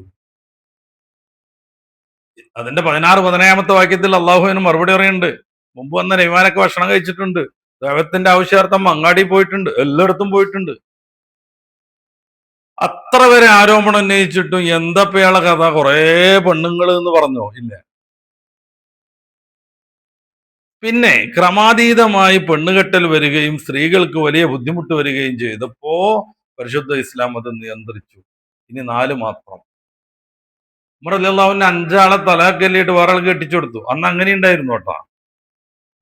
അതിന്റെ 16-17-ാമത്തെ വാക്യത്തിൽ അള്ളാഹുവിന് മറുപടി പറയുന്നുണ്ട്. മുമ്പ് വന്ന നബിമാരൊക്കെ ഭക്ഷണം കഴിച്ചിട്ടുണ്ട്, ദൈവത്തിന്റെ ആവശ്യാർത്ഥം അങ്ങാടി പോയിട്ടുണ്ട്, എല്ലായിടത്തും പോയിട്ടുണ്ട്. അത്ര വരെ ആരോപണം ഉന്നയിച്ചിട്ടും എന്തപ്പയാളെ കഥ, കുറെ പെണ്ണുങ്ങൾ എന്ന് പറഞ്ഞോ? ഇല്ല. പിന്നെ ക്രമാതീതമായി പെണ്ണുകെട്ടൽ വരികയും സ്ത്രീകൾക്ക് വലിയ ബുദ്ധിമുട്ട് വരികയും ചെയ്തപ്പോ പരിശുദ്ധ ഇസ്ലാം അത് നിയന്ത്രിച്ചു. ഇനി 4 മാത്രം. ഉമർ റളിയല്ലാഹു അൻഹു 5 ആളെ തലാഖ് വേറെ ആൾ കെട്ടിച്ചു കൊടുത്തു. അന്ന് അങ്ങനെ ഉണ്ടായിരുന്നു കേട്ടോ.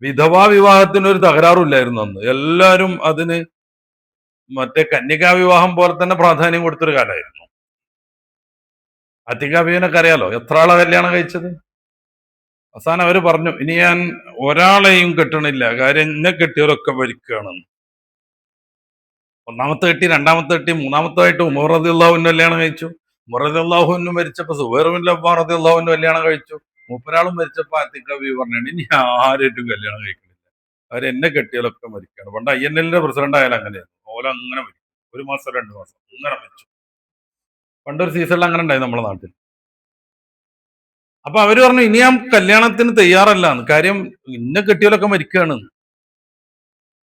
വിധവാ വിവാഹത്തിന് ഒരു തകരാറുമില്ലായിരുന്നു അന്ന്. എല്ലാവരും അതിന് മറ്റേ കന്യകാ വിവാഹം പോലെ തന്നെ പ്രാധാന്യം കൊടുത്തൊരു കാലമായിരുന്നു. അത്തിക്ക ബീവിനൊക്കെ അറിയാലോ, എത്ര ആളെ കല്യാണം കഴിച്ചത്. അവസാനം അവര് പറഞ്ഞു, ഇനി ഞാൻ ഒരാളെയും കെട്ടണില്ല, കാര്യം എന്നെ കെട്ടിയവരൊക്കെ ഭരിക്കുകയാണെന്ന്. 1-ാമത്തെ കെട്ടി, 2-ാമത്തെ കെട്ടി, 3-ാമത്തായിട്ട് ഉമർ റളിയല്ലാഹു അൻഹു കല്യാണം കഴിച്ചു. ഉമർ റളിയല്ലാഹു അൻഹു മരിച്ചപ്പോ സുബൈർ ബിൻ അവ്വാം റളിയല്ലാഹു അൻഹു കല്യാണം കഴിച്ചു. മൂപ്പരാളും മരിച്ചപ്പോ അത്തിക്ക ബീവി പറഞ്ഞു, ഇനി ആരായിട്ടും കല്യാണം കഴിക്കണില്ല, അവരെന്നെ കെട്ടിയാലൊക്കെ മരിക്കുകയാണ്. പണ്ട് INL പ്രസിഡന്റ് ആയാലും അങ്ങനെയായിരുന്നു, ഓല അങ്ങനെ മരിക്കും. 1 മാസം 2 മാസം അങ്ങനെ മരിച്ചു. പണ്ടൊരു സീസണിൽ അങ്ങനെ ഉണ്ടായി നമ്മുടെ നാട്ടിൽ. അപ്പൊ അവര് പറഞ്ഞു, ഇനി ഞാൻ കല്യാണത്തിന് തയ്യാറല്ല, കാര്യം ഇന്നെ കെട്ടിയാലൊക്കെ മരിക്കുകയാണ്.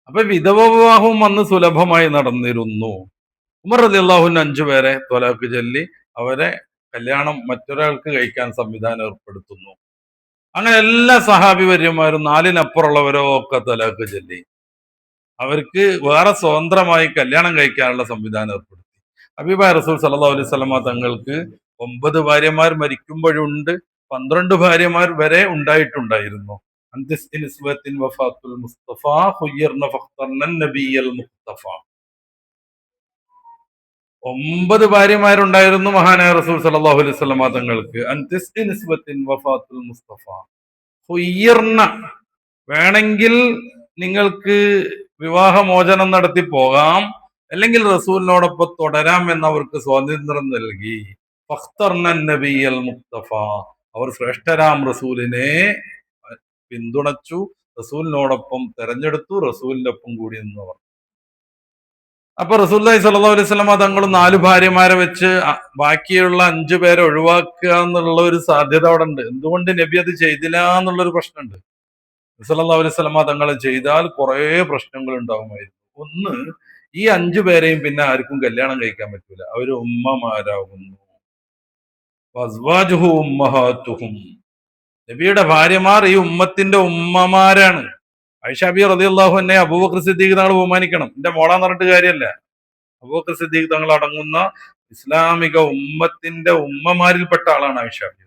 അപ്പൊ വിധവ വിവാഹവും അന്ന് സുലഭമായി നടന്നിരുന്നു. ഉമർ റളിയല്ലാഹു അൻഹു 5 പേരെ ത്വലാഖ് ചൊല്ലി അവരെ കല്യാണം മറ്റൊരാൾക്ക് കഴിക്കാൻ സംവിധാനം ഏർപ്പെടുത്തുന്നു. അങ്ങനെ എല്ലാ സഹാബി വര്യന്മാരും നാലിനപ്പുറമുള്ളവരോ ഒക്കെ ത്വലാഖ് ചൊല്ലി അവർക്ക് വേറെ സ്വതന്ത്രമായി കല്യാണം കഴിക്കാനുള്ള സംവിധാനം ഏർപ്പെടുത്തി. ഹബീബായ റസൂൽ സല്ലല്ലാഹു അലൈഹി വസല്ലമ തങ്ങൾക്ക് 9 ഭാര്യമാർ മരിക്കുമ്പോഴുണ്ട്, 12 ഭാര്യമാർ വരെ ഉണ്ടായിട്ടുണ്ടായിരുന്നു. അൻതിസ് നിസ്വത്തിൻ വഫാത്തുൽ മുസ്തഫ ഖുയ്യർന ഫഖ്തർന നബിയൽ മുസ്തഫ. 9 ഭാര്യമാരുണ്ടായിരുന്നു മഹാനായ റസൂൽ സല്ലല്ലാഹു അലൈഹി വസല്ലമ തങ്ങൾക്ക്. അൻതിസ് നിസ്വത്തിൻ വഫാത്തുൽ മുസ്തഫ ഖുയ്യർന, വേണമെങ്കിൽ നിങ്ങൾക്ക് വിവാഹമോചനം നടത്തി പോകാം, അല്ലെങ്കിൽ റസൂലിനോടൊപ്പം തുടരാം എന്നവർക്ക് സ്വാതന്ത്ര്യം നൽകി. ഫഖ്തർന നബിയൽ മുസ്തഫ, അവർ ശ്രേഷ്ഠരാം റസൂലിനെ പിന്തുണച്ചു, റസൂലിനോടൊപ്പം തെരഞ്ഞെടുത്തു, റസൂലിന്റെ ഒപ്പം കൂടി നിന്നവർ. അപ്പൊ റസൂലുള്ളാഹി സ്വല്ലല്ലാഹു അലൈഹി വസല്ലമ തങ്ങൾ 4 ഭാര്യമാരെ വെച്ച് ബാക്കിയുള്ള 5 പേരെ ഒഴിവാക്കുക എന്നുള്ള ഒരു സാധ്യത അവിടെ ഉണ്ട്. എന്തുകൊണ്ട് നബി അത് ചെയ്തില്ല എന്നുള്ളൊരു പ്രശ്നമുണ്ട്. സല്ലല്ലാഹു അലൈഹി വസല്ലമ തങ്ങൾ ചെയ്താൽ കുറെ പ്രശ്നങ്ങൾ ഉണ്ടാകുമായിരുന്നു. ഒന്ന്, ഈ 5 പേരെയും പിന്നെ ആർക്കും കല്യാണം കഴിക്കാൻ പറ്റൂല, അവര് ഉമ്മമാരാകുന്നു. വസ്വാജുഹു ഉമ്മഹാത്തുഹും, നബിയുടെ ഭാര്യമാർ ഈ ഉമ്മത്തിന്റെ ഉമ്മമാരാണ്. ആയിഷ ബി റളിയല്ലാഹു അൻഹ അബൂബക്കർ സിദ്ദീഖ് തങ്ങൾ ബഹുമാനിക്കണം. എന്റെ മോളാന്ന് പറഞ്ഞിട്ട് കാര്യമല്ല. അബൂബക്കർ സിദ്ദീഖ് തങ്ങൾ അടങ്ങുന്ന ഇസ്ലാമിക ഉമ്മത്തിന്റെ ഉമ്മമാരിൽപ്പെട്ട ആളാണ് ആയിഷ ബി.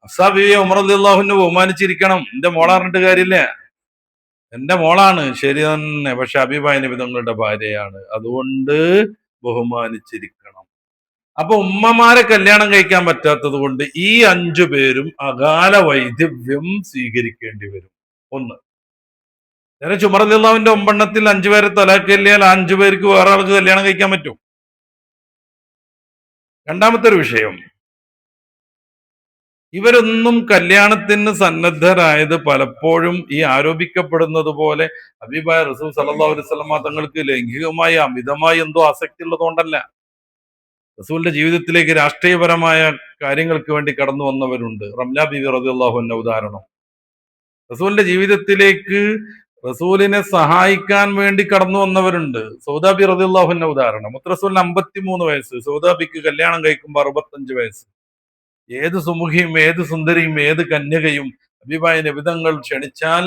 ഹഫ്സ ബീവിയെ ഉമർ റളിയല്ലാഹു അൻഹു ബഹുമാനിച്ചിരിക്കണം. എന്റെ മോളാ പറഞ്ഞിട്ട് കാര്യമില്ല, എന്റെ മോളാണ് ശരി തന്നെ, പക്ഷെ ഹബീബായ നബി തങ്ങളുടെ ഭാര്യയാണ്, അതുകൊണ്ട് ബഹുമാനിച്ചിരിക്കണം. അപ്പൊ ഉമ്മമാരെ കല്യാണം കഴിക്കാൻ പറ്റാത്തത് കൊണ്ട് ഈ 5 പേരും അകാല വൈധവ്യം സ്വീകരിക്കേണ്ടി വരും. ഒന്ന്, നേരെ ഉമർ റളിയല്ലാഹുവിന്റെ 9 5 പേരെ തലാഖ് ചൊല്ലിയാൽ 5 പേർക്ക് വേറെ ആൾക്ക് കല്യാണം കഴിക്കാൻ പറ്റും. രണ്ടാമത്തെ ഒരു വിഷയം, ഇവരൊന്നും കല്യാണത്തിന് സന്നദ്ധരായത് പലപ്പോഴും ഈ ആരോപിക്കപ്പെടുന്നത് പോലെ ഹബീബായ റസൂൽ സല്ലല്ലാഹു അലൈഹി വസല്ലമ തങ്ങൾക്ക് ലൈംഗികമായി അമിതമായി എന്തോ ആസക്തി ഉള്ളതുകൊണ്ടല്ല. റസൂലിന്റെ ജീവിതത്തിലേക്ക് രാഷ്ട്രീയപരമായ കാര്യങ്ങൾക്ക് വേണ്ടി കടന്നു വന്നവരുണ്ട്. റംല ബീവി റളിയല്ലാഹു അൻഹ ഉദാഹരണം. റസൂലിന്റെ ജീവിതത്തിലേക്ക് റസൂലിനെ സഹായിക്കാൻ വേണ്ടി കടന്നു വന്നവരുണ്ട്. സൗദാ ബി റളിയല്ലാഹു അൻഹ ഉദാഹരണം. മുത്തറസൂലിന് 53 വയസ്സ്, സൗദാബിക്ക് കല്യാണം കഴിക്കുമ്പോൾ 65 വയസ്സ്. ഏത് സുമുഖിയും ഏത് സുന്ദരിയും ഏത് കന്യകയും ഹബീബായ നബിതങ്ങൾ ക്ഷണിച്ചാൽ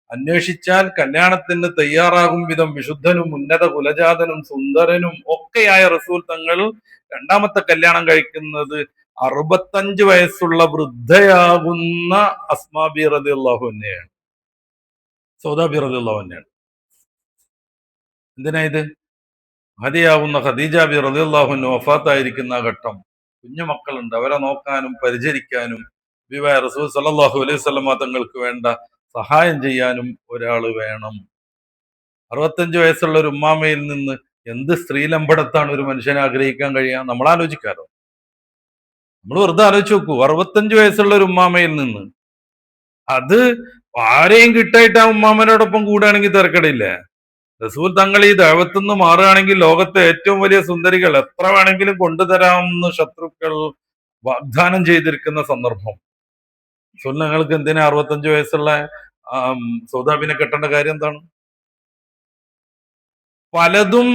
അന്വേഷിച്ചാൽ കല്യാണത്തിന് തയ്യാറാകും വിധം വിശുദ്ധനും ഉന്നത കുലജാതനും സുന്ദരനും ഒക്കെയായ റസൂൽ തങ്ങൾ രണ്ടാമത്തെ കല്യാണം കഴിക്കുന്നത് 65 വയസ്സുള്ള വൃദ്ധയാകുന്ന അസ്മാ ബി റളിയല്ലാഹു അൻഹയാണ്, സൗദാ ബി റളിയല്ലാഹു അൻഹയാണ്. എന്തിനാ ഇത്? മഹദിയാവുന്ന ഖദീജ ബി റളിയല്ലാഹു അൻഹ വഫാത്തായിരിക്കുന്ന ഘട്ടം, കുഞ്ഞുമക്കളുണ്ട്, അവരെ നോക്കാനും പരിചരിക്കാനും ഹബീബായ റസൂൽ സല്ലല്ലാഹു അലൈഹി വസല്ലമ തങ്ങൾക്ക് വേണ്ട സഹായം ചെയ്യാനും ഒരാൾ വേണം. 65 വയസ്സുള്ള ഒരു ഉമ്മാമയിൽ നിന്ന് എന്ത് സ്ത്രീലമ്പടത്താണ് ഒരു മനുഷ്യനെ ആഗ്രഹിക്കാൻ കഴിയുക? നമ്മൾ ആലോചിക്കാലോ, നമ്മൾ വെറുതെ ആലോചിച്ച് നോക്കൂ. 65 വയസ്സുള്ള ഒരു ഉമ്മാമയിൽ നിന്ന്, അത് ആരെയും കിട്ടായിട്ട് ആ ഉമ്മാമനോടൊപ്പം കൂടുകയാണെങ്കിൽ തിരക്കടില്ലേ? റസൂൽ തങ്ങൾ ഈ ദൈവത്തുനിന്ന് മാറുകയാണെങ്കിൽ ലോകത്തെ ഏറ്റവും വലിയ സുന്ദരികൾ എത്ര വേണമെങ്കിലും കൊണ്ടുതരാമെന്ന് ശത്രുക്കൾ വാഗ്ദാനം ചെയ്തിരിക്കുന്ന സന്ദർഭം. റസൂൽ നിങ്ങൾക്ക് എന്തിനാ 65 വയസ്സുള്ള സൗദാബിനെ കെട്ടേണ്ട കാര്യം എന്താണ്? പലതും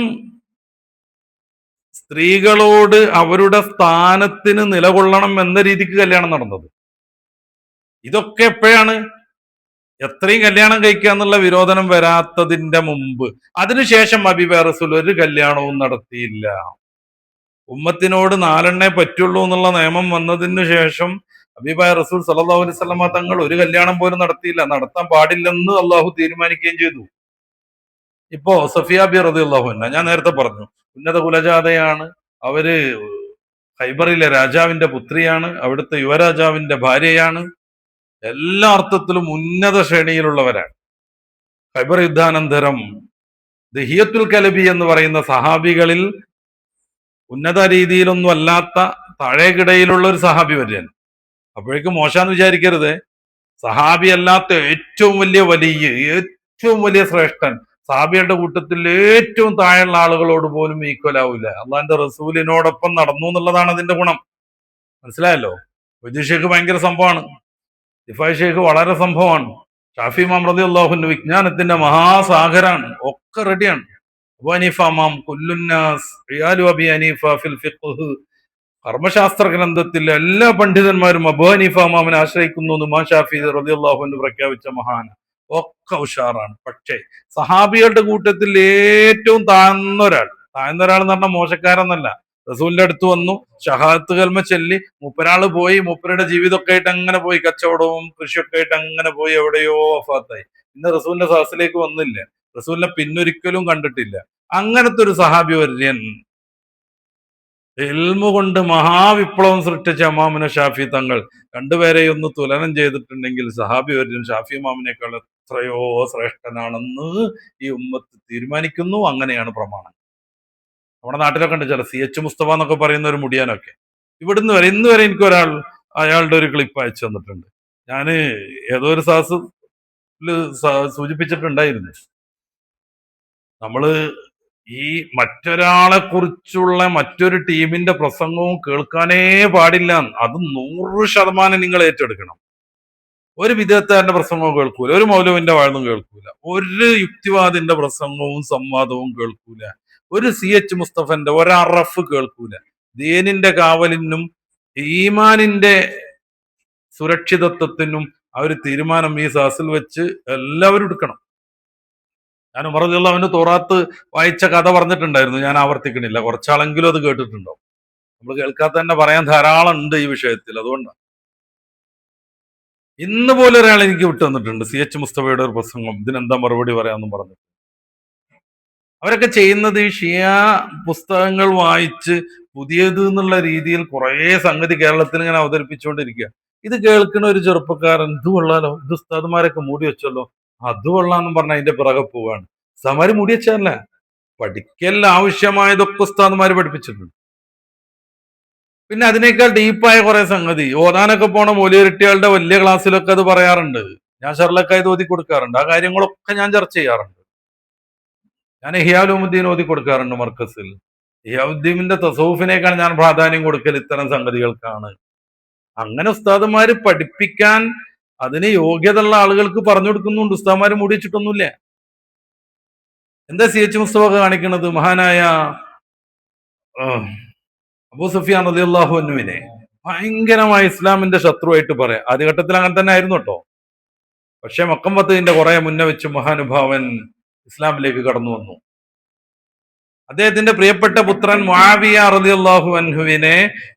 സ്ത്രീകളോട് അവരുടെ സ്ഥാനത്തിന് നിലകൊള്ളണം എന്ന രീതിക്ക് കല്യാണം നടന്നത്. ഇതൊക്കെ എപ്പോഴാണ്? എത്രയും കല്യാണം കഴിക്കുക എന്നുള്ള വിരോധനം വരാത്തതിന്റെ മുമ്പ്. അതിനുശേഷം ഹബീബ റസൂൽ ഒരു കല്യാണവും നടത്തിയില്ല. ഉമ്മത്തിനോട് 4 പറ്റുള്ളൂ എന്നുള്ള നിയമം വന്നതിന് ശേഷം ഹബീബായ റസൂൽ സല്ലല്ലാഹു അലൈഹി വസല്ലമ തങ്ങൾ ഒരു കല്യാണം പോലും നടത്തിയില്ല, നടത്താൻ പാടില്ലെന്ന് അള്ളാഹു തീരുമാനിക്കുകയും ചെയ്തു. ഇപ്പോ സഫിയ ബി റളിയല്ലാഹു അൻഹ, ഞാൻ നേരത്തെ പറഞ്ഞു, ഉന്നത കുലജാതയാണ്. അവര് ഖൈബറിലെ രാജാവിന്റെ പുത്രിയാണ്, അവിടുത്തെ യുവരാജാവിന്റെ ഭാര്യയാണ്, എല്ലാ അർത്ഥത്തിലും ഉന്നത ശ്രേണിയിലുള്ളവരാണ്. ഖൈബർ യുദ്ധാനന്തരം ദഹിയത്തുൽ കലബി എന്ന് പറയുന്ന സഹാബികളിൽ ഉന്നത രീതിയിലൊന്നും അല്ലാത്ത താഴേക്കിടയിലുള്ള ഒരു സഹാബി വര്യൻ. അപ്പോഴേക്കും മോശാന്ന് വിചാരിക്കരുത്. സഹാബി അല്ലാത്ത ഏറ്റവും വലിയ ശ്രേഷ്ഠൻ സഹാബികളുടെ കൂട്ടത്തിൽ ഏറ്റവും താഴെയുള്ള ആളുകളോട് പോലും ഈക്വൽ ആവില്ല. അള്ളാന്റെ റസൂലിനോടൊപ്പം നടന്നു എന്നുള്ളതാണ് അതിന്റെ ഗുണം. മനസ്സിലായല്ലോ? വൈദ്യ ഷേഖ് ഭയങ്കര സംഭവമാണ്, റിഫായ് ഷേഖ് വളരെ സംഭവമാണ്, ഷാഫി ഇമാം റളിയല്ലാഹു അൻഹു വിജ്ഞാനത്തിന്റെ മഹാസാഗരാണ്, ഒക്കെ റെഡിയാണ്. അബൂ ഹനീഫ ഇമാം കുല്ലുന്നാസ് റിയാലു അബി ഹനീഫ ഫിൽ ഫിഖ്ഹ്, കർമ്മശാസ്ത്ര ഗ്രന്ഥത്തിൽ എല്ലാ പണ്ഡിതന്മാരും അബൂ ഹനീഫ ഇമാമിനെ ആശ്രയിക്കുന്നു എന്ന് ഇമാം ഷാഫി റളിയല്ലാഹു അൻഹു പ്രഖ്യാപിച്ച മഹാൻ. ഒക്കെ ഉഷാറാണ്. പക്ഷേ സഹാബികളുടെ കൂട്ടത്തിൽ ഏറ്റവും താഴ്ന്ന ഒരാൾ എന്ന് പറഞ്ഞാൽ മോശക്കാരെന്നല്ല, റസൂലിന്റെ അടുത്ത് വന്നു, ഷഹാദത്ത് കൽമ ചൊല്ലി, മൂപ്പരാള് പോയി, മൂപ്പരുടെ ജീവിതമൊക്കെ ആയിട്ട് അങ്ങനെ പോയി, കച്ചവടവും കൃഷിയൊക്കെ ആയിട്ട് അങ്ങനെ പോയി, എവിടെയോ വഫാത്തായി. ഇന്ന് റസൂലിന്റെ സദസ്സിലേക്ക് വന്നില്ല, റസൂലിനെ പിന്നൊരിക്കലും കണ്ടിട്ടില്ല. അങ്ങനത്തെ ഒരു സഹാബി വര്യൻ, ഇൽമു കൊണ്ട് മഹാവിപ്ലവം സൃഷ്ടിച്ച ഇമാമുന ഷാഫി തങ്ങൾ രണ്ടുപേരെ ഒന്ന് തുലനം ചെയ്തിട്ടുണ്ടെങ്കിൽ സഹാബി വര്യൻ ഷാഫി ഇമാമിനേക്കാൾ എത്രയോ ശ്രേഷ്ഠനാണെന്ന് ഈ ഉമ്മത്ത് തീരുമാനിക്കുന്നു. അങ്ങനെയാണ് പ്രമാണം. നമ്മുടെ നാട്ടിലൊക്കെ ഉണ്ട് ചില CH മുസ്തഫ എന്നൊക്കെ പറയുന്ന ഒരു മുടിയാനൊക്കെ. ഇവിടുന്ന് വരെ ഇന്ന് വരെ എനിക്ക് ഒരാൾ അയാളുടെ ഒരു ക്ലിപ്പ് അയച്ചു തന്നിട്ടുണ്ട്. ഞാന് ഏതോ ഒരു സാഹസില് സൂചിപ്പിച്ചിട്ടുണ്ടായിരുന്നു, നമ്മള് ഈ മറ്റൊരാളെ കുറിച്ചുള്ള മറ്റൊരു ടീമിന്റെ പ്രസംഗവും കേൾക്കാനേ പാടില്ല. അത് 100% നിങ്ങൾ ഏറ്റെടുക്കണം. ഒരു വിദഗ്ധന്റെ പ്രസംഗവും കേൾക്കൂല, ഒരു മൗലവിന്റെ വാഴന്നും കേൾക്കൂല, ഒരു യുക്തിവാദിന്റെ പ്രസംഗവും സംവാദവും കേൾക്കൂല, ഒരു CH മുസ്തഫന്റെ ഒരറഫ് കേൾക്കൂല. ദീനിന്റെ കാവലിനും ഈമാനിന്റെ സുരക്ഷിതത്വത്തിനും ആ ഒരു തീരുമാനം ഈ സാസിൽ വെച്ച് എല്ലാവരും എടുക്കണം. ഞാൻ ഉമർ റളിയല്ലാഹു അൻഹു തോറാത്ത് വായിച്ച കഥ പറഞ്ഞിട്ടുണ്ടായിരുന്നു, ഞാൻ ആവർത്തിക്കണില്ല, കുറച്ചാളെങ്കിലും അത് കേട്ടിട്ടുണ്ടോ. നമ്മൾ കേൾക്കാത്ത തന്നെ പറയാൻ ധാരാളം ഉണ്ട് ഈ വിഷയത്തിൽ. അതുകൊണ്ടാണ് ഇന്ന് പോലെ ഒരാൾ എനിക്ക് വിട്ടു തന്നിട്ടുണ്ട് CH മുസ്തഫയുടെ ഒരു പ്രസംഗം, ഇതിനെന്താ മറുപടി പറയാമെന്നും പറഞ്ഞു. അവരൊക്കെ ചെയ്യുന്നത് ഈ ഷിയ പുസ്തകങ്ങൾ വായിച്ച് പുതിയത് എന്നുള്ള രീതിയിൽ കുറെ സംഗതി കേരളത്തിൽ ഇങ്ങനെ അവതരിപ്പിച്ചുകൊണ്ടിരിക്കുക. ഇത് കേൾക്കുന്ന ഒരു ചെറുപ്പക്കാരൻ ഇത് കൊള്ളാലോ, ഇത് ഉസ്താദുമാരൊക്കെ മൂടി വെച്ചല്ലോ, അത് കൊള്ളാന്നും പറഞ്ഞ അതിന്റെ പിറകെ പോവാണ്. ഉസ്താദുമാര് മൂടി വെച്ചല്ല, പഠിക്കൽ ആവശ്യമായതൊക്കെ ഉസ്താദുമാര് പഠിപ്പിച്ചിട്ടുണ്ട്. പിന്നെ അതിനേക്കാൾ ഡീപ്പായ കുറെ സംഗതി ഓതാനൊക്കെ പോണ മൊലിയറിട്ടികളുടെ വലിയ ക്ലാസ്സിലൊക്കെ അത് പറയാറുണ്ട്. ഞാൻ ഷർലക്കായത് ഓതി കൊടുക്കാറുണ്ട്. ആ കാര്യങ്ങളൊക്കെ ഞാൻ ചർച്ച ചെയ്യാറുണ്ട്. ഞാൻ ഇഹ്യാഉലുദ്ദീൻ ഓതി കൊടുക്കാറുണ്ട് മർക്കസിൽ. ഇഹ്യാഉദ്ദീനിന്റെ തസവുഫിനേക്കാൾ ഞാൻ പ്രാധാന്യം കൊടുക്കൽ ഇത്തരം സംഗതികൾക്കാണ്. അങ്ങനെ ഉസ്താദുമാര് പഠിപ്പിക്കാൻ അതിന് യോഗ്യതയുള്ള ആളുകൾക്ക് പറഞ്ഞു കൊടുക്കുന്നുണ്ട്. ഉസ്താദുമാര് മൂടി വെച്ചിട്ടൊന്നുമില്ല. എന്താ CH മുസ്തഫ കാണിക്കുന്നത്? മഹാനായ അബൂ സുഫിയാൻ റളിയല്ലാഹു അൻഹുവിനെ ഭയങ്കരമായ ഇസ്ലാമിന്റെ ശത്രുവായിട്ട് പറയാം. ആദ്യഘട്ടത്തിൽ അങ്ങനെ തന്നെ ആയിരുന്നു കേട്ടോ. പക്ഷെ മക്കം ഫത്ഹിന്റെ കുറെ മുന്നേ വെച്ച് മഹാനുഭാവൻ ഇസ്ലാമിലേക്ക് കടന്നു വന്നു. അദ്ദേഹത്തിന്റെ പ്രിയപ്പെട്ട പുത്രൻ മുആവിയ റളിയല്ലാഹു അൻഹുവിനെ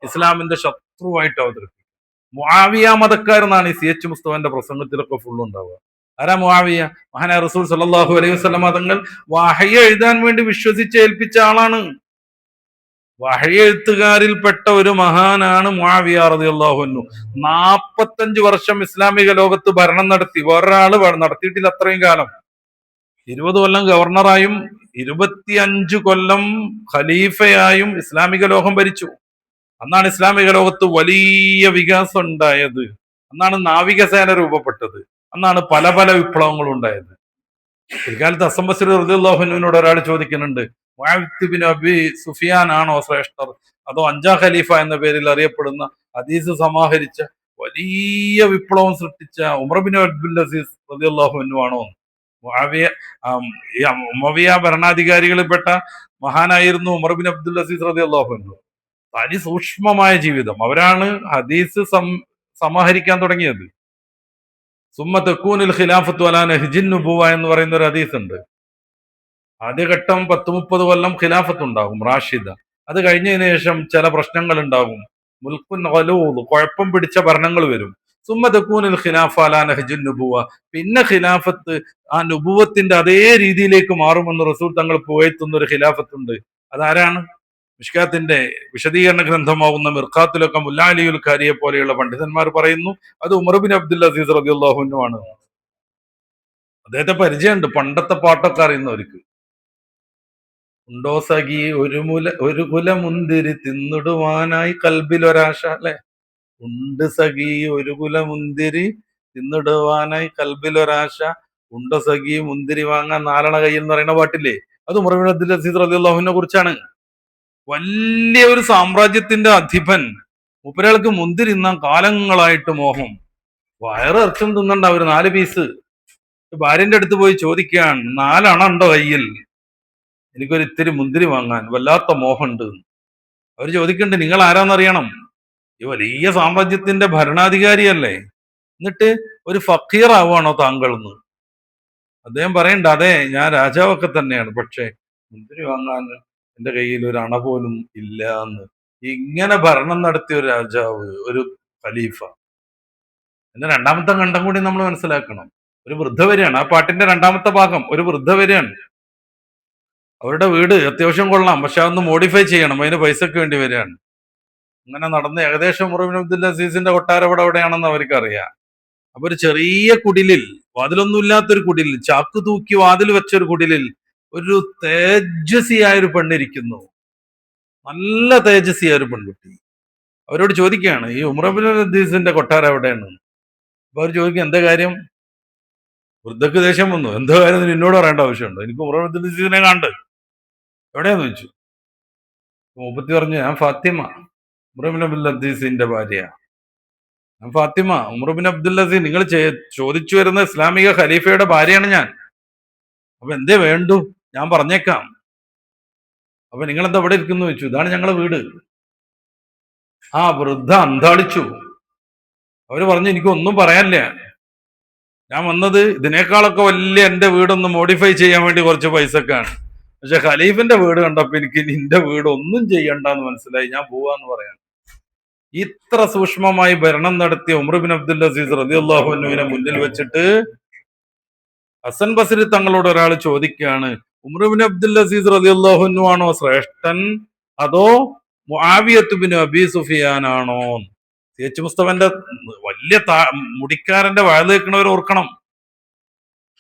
ഇസ്ലാമിന്റെ ശത്രുവായിട്ട് അവതരിപ്പിച്ചു. മുആവിയ മതക്കാരെന്നാണ് ഈ CH മുസ്തഫന്റെ പ്രസംഗത്തിലൊക്കെ ഫുൾ ഉണ്ടാവുക. ആരാ മുആവിയ? മഹാനായ റസൂൽ സല്ലല്ലാഹു അലൈഹി വസല്ലം തങ്ങൾ വഹയ് എഴുതാൻ വേണ്ടി വിശ്വസിച്ച് ഏൽപ്പിച്ച ആളാണ്. വഹയ് എഴുത്തുകാരിൽപ്പെട്ട ഒരു മഹാനാണ് മുആവിയ റളിയല്ലാഹു അൻഹു. 45 വർഷം ഇസ്ലാമിക ലോകത്ത് ഭരണം നടത്തി. വേറൊരാള് നടത്തിയിട്ടില്ല അത്രയും കാലം. 20 കൊല്ലം ഗവർണറായും 25 കൊല്ലം ഖലീഫയായും ഇസ്ലാമിക ലോകം ഭരിച്ചു. അന്നാണ് ഇസ്ലാമിക ലോകത്ത് വലിയ വികാസം ഉണ്ടായത്. അന്നാണ് നാവികസേന രൂപപ്പെട്ടത്. അന്നാണ് പല പല വിപ്ലവങ്ങളും ഉണ്ടായത്. പിൽക്കാലത്ത് ഹസൻ ബസ്രി റളിയല്ലാഹു അൻഹുവിനോട് ഒരാൾ ചോദിക്കുന്നുണ്ട്, മുആവിയ ബിൻ അബി സുഫിയാൻ ആണോ ശ്രേഷ്ഠർ, അതോ അഞ്ചാം ഖലീഫ എന്ന പേരിൽ അറിയപ്പെടുന്ന ഹദീസ് സമാഹരിച്ച വലിയ വിപ്ലവം സൃഷ്ടിച്ച ഉമർ ബിൻ അബ്ദുൽ അസീസ് റളിയല്ലാഹു അൻഹു ആണോ? മുആവിയ ഈ ഉമവിയ ഭരണാധികാരികളിൽപ്പെട്ട മഹാനായിരുന്നു ഉമർ ബിൻ അബ്ദുൽ അസീസ് റളിയല്ലാഹു അൻഹു. അതിസൂക്ഷ്മമായ ജീവിതം. അവരാണ് ഹദീസ് സമാഹരിക്കാൻ തുടങ്ങിയത്. സുമ്മ തക്കൂനുൽ ഖിലാഫത്തു അലാ നഹ്ജിൻ നുബുവ എന്ന് പറയുന്ന ഒരു ഹദീസ് ഉണ്ട്. ആദ്യഘട്ടം 10-30 കൊല്ലം ഖിലാഫത്ത് ഉണ്ടാകും, റാഷിദ. അത് കഴിഞ്ഞതിന് ശേഷം ചില പ്രശ്നങ്ങൾ ഉണ്ടാകും, മുൽക്കുൻ ഗലൂദ്, കുഴപ്പം പിടിച്ച ഭരണങ്ങൾ വരും. സുമ്മ തക്കൂനുൽ ഖിലാഫ അലാ നഹ്ജിൻ നുബുവ, പിന്നെ ഖിലാഫത്ത് ആ നുബുവത്തിന്റെ അതേ രീതിയിലേക്ക് മാറുമെന്ന് റസൂൽ തങ്ങൾ പുകഴ്ത്തുന്ന ഒരു ഖിലാഫത്ത് ഉണ്ട്. അതാരാണ്? മിഷ്കാത്തിന്റെ വിശദീകരണ ഗ്രന്ഥമാവുന്ന മിർഖാത്തിലൊക്കെ മുല്ലാ അലിയുൽ ഖാരിയെ പോലെയുള്ള പണ്ഡിതന്മാർ പറയുന്നു അത് ഉമർ ബിൻ അബ്ദുൽ അസീസ് റളിയല്ലാഹു അൻഹു ആണ്. അദ്ദേഹത്തെ പരിചയമുണ്ട്, പണ്ടത്തെ പാട്ടൊക്കെ അറിയുന്നവർക്ക്. ഉണ്ടോ സഖി ഒരു കുല മുന്തിരി തിന്നിടുവാനായി കൽബിലൊരാശ, അല്ലെ? ഉണ്ട് സഖി ഒരു കുല മുന്തിരി തിന്നിടുവാനായി കൽബിലൊരാശ, ഉണ്ട സഖി മുന്തിരി വാങ്ങാൻ നാലണ കയ്യിൽ എന്ന് പറയുന്ന പാട്ടില്ലേ, അത് ഉമർ ബിൻ അബ്ദുൽ അസീസ് റളിയല്ലാഹുവിനെ കുറിച്ചാണ്. വലിയ ഒരു സാമ്രാജ്യത്തിന്റെ അധിപൻ. മൂപ്പരാൾക്ക് മുന്തിരി തിന്നാൻ കാലങ്ങളായിട്ട് മോഹം. വയറിറച്ചും തിന്നണ്ട ഒരു 4 പീസ്. ഭാര്യന്റെ അടുത്ത് പോയി ചോദിക്കുകയാണ്, 4 അണ ഉണ്ടോ കയ്യിൽ? എനിക്കൊരു ഇത്തിരി മുന്തിരി വാങ്ങാൻ വല്ലാത്ത മോഹമുണ്ട്. അവർ ചോദിക്കുന്നുണ്ട്, നിങ്ങൾ ആരാന്നറിയണം? ഈ വലിയ സാമ്രാജ്യത്തിന്റെ ഭരണാധികാരിയല്ലേ, എന്നിട്ട് ഒരു ഫക്കീർ ആവുകയാണോ താങ്കൾ എന്ന്? അദ്ദേഹം പറയണ്ട, അതെ ഞാൻ രാജാവൊക്കെ തന്നെയാണ്, പക്ഷെ മുന്തിരി വാങ്ങാൻ എന്റെ കയ്യിൽ ഒരു അണ പോലും ഇല്ല എന്ന്. ഇങ്ങനെ ഭരണം നടത്തിയ ഒരു രാജാവ്, ഒരു ഖലീഫ. എന്ന രണ്ടാമത്തെ ഖണ്ഡം കൂടി നമ്മൾ മനസ്സിലാക്കണം. ഒരു വൃദ്ധ വരികയാണ്, ആ പാട്ടിന്റെ രണ്ടാമത്തെ ഭാഗം. ഒരു വൃദ്ധ വരികയാണ്, അവരുടെ വീട് അത്യാവശ്യം കൊള്ളാം, പക്ഷെ അതൊന്ന് മോഡിഫൈ ചെയ്യണം, അതിന് പൈസക്ക് വേണ്ടി വരികയാണ്. അങ്ങനെ നടന്ന് ഏകദേശം ഉമർ ഇബ്നു അബ്ദുൽ അസീസിന്റെ കൊട്ടാരം ഇവിടെ എവിടെയാണെന്ന് അവർക്ക് അറിയാം. അപ്പൊ ഒരു ചെറിയ കുടിലിൽ, വാതിലൊന്നുമില്ലാത്തൊരു കുടിലിൽ, ചാക്ക് തൂക്കി വാതിൽ വെച്ചൊരു കുടിലിൽ ഒരു തേജസ്വിയായ ഒരു പെണ്ണിരിക്കുന്നു. നല്ല തേജസ്വിയായ ഒരു പെൺകുട്ടി. അവരോട് ചോദിക്കുകയാണ്, ഈ ഉമർ ഇബ്നു അസീസിന്റെ കൊട്ടാരം എവിടെയാണ്? അപ്പൊ അവർ ചോദിക്കും, എന്താ കാര്യം? വൃദ്ധക്ക് ദേഷ്യം വന്നു. എന്താ കാര്യം എന്നോട് പറയേണ്ട ആവശ്യമുണ്ടോ? എനിക്ക് ഉമർ ഇബ്നു അസീസിനെ കണ്ട്. എവിടെയാന്ന് ചോദിച്ചു. മൂപ്പത്തി പറഞ്ഞു, ഞാൻ ഫാത്തിമ, ഉമർ ഇബ്നു അബ്ദുൽ അസീസിന്റെ ഭാര്യ. ഞാൻ ഫാത്തിമ, ഉമർ ഇബ്നു അബ്ദുൽ അസീസ് നിങ്ങൾ ചോദിച്ചു വരുന്ന ഇസ്ലാമിക ഖലീഫയുടെ ഭാര്യയാണ് ഞാൻ. അപ്പൊ എന്തേ വേണ്ടു? ഞാൻ പറഞ്ഞേക്കാം. അപ്പൊ നിങ്ങൾ എന്താ ഇവിടെ ഇരിക്കുന്നു ചോദിച്ചു. ഇതാണ് ഞങ്ങളെ വീട്. ആ വൃദ്ധ അന്താളിച്ചു. അവര് പറഞ്ഞു, എനിക്കൊന്നും പറയാനില്ല, ഞാൻ വന്നത് ഇതിനേക്കാളൊക്കെ വലിയ എന്റെ വീടൊന്ന് മോഡിഫൈ ചെയ്യാൻ വേണ്ടി കുറച്ച് പൈസക്കാണ്. പക്ഷെ ഖലീഫിന്റെ വീട് കണ്ടപ്പോ എനിക്ക് നിന്റെ വീട് ഒന്നും ചെയ്യണ്ടെന്ന് മനസ്സിലായി, ഞാൻ പോവാന്ന് പറയാൻ. ഇത്ര സൂക്ഷ്മമായി ഭരണം നടത്തിയ ഉമർ ബിൻ അബ്ദുൽ അസീസ് റളിയല്ലാഹു അൻഹുവിനെ മുന്നിൽ വെച്ചിട്ട് ഹസൻ ബസ്രി തങ്ങളോട് ഒരാൾ ചോദിക്കുകയാണ്, ഉമർ ബിൻ അബ്ദുൽ അസീസ് റളിയല്ലാഹു അൻഹു ആണോ ശ്രേഷ്ഠൻ, അതോ മുആവിയത്ത് ബിൻ അബീ സുഫിയാൻ ആണോ? എച്ച് മുസ്തഫന്റെ വലിയ മുടിക്കാരന്റെ വഴ കേൾക്കണവർ ഓർക്കണം,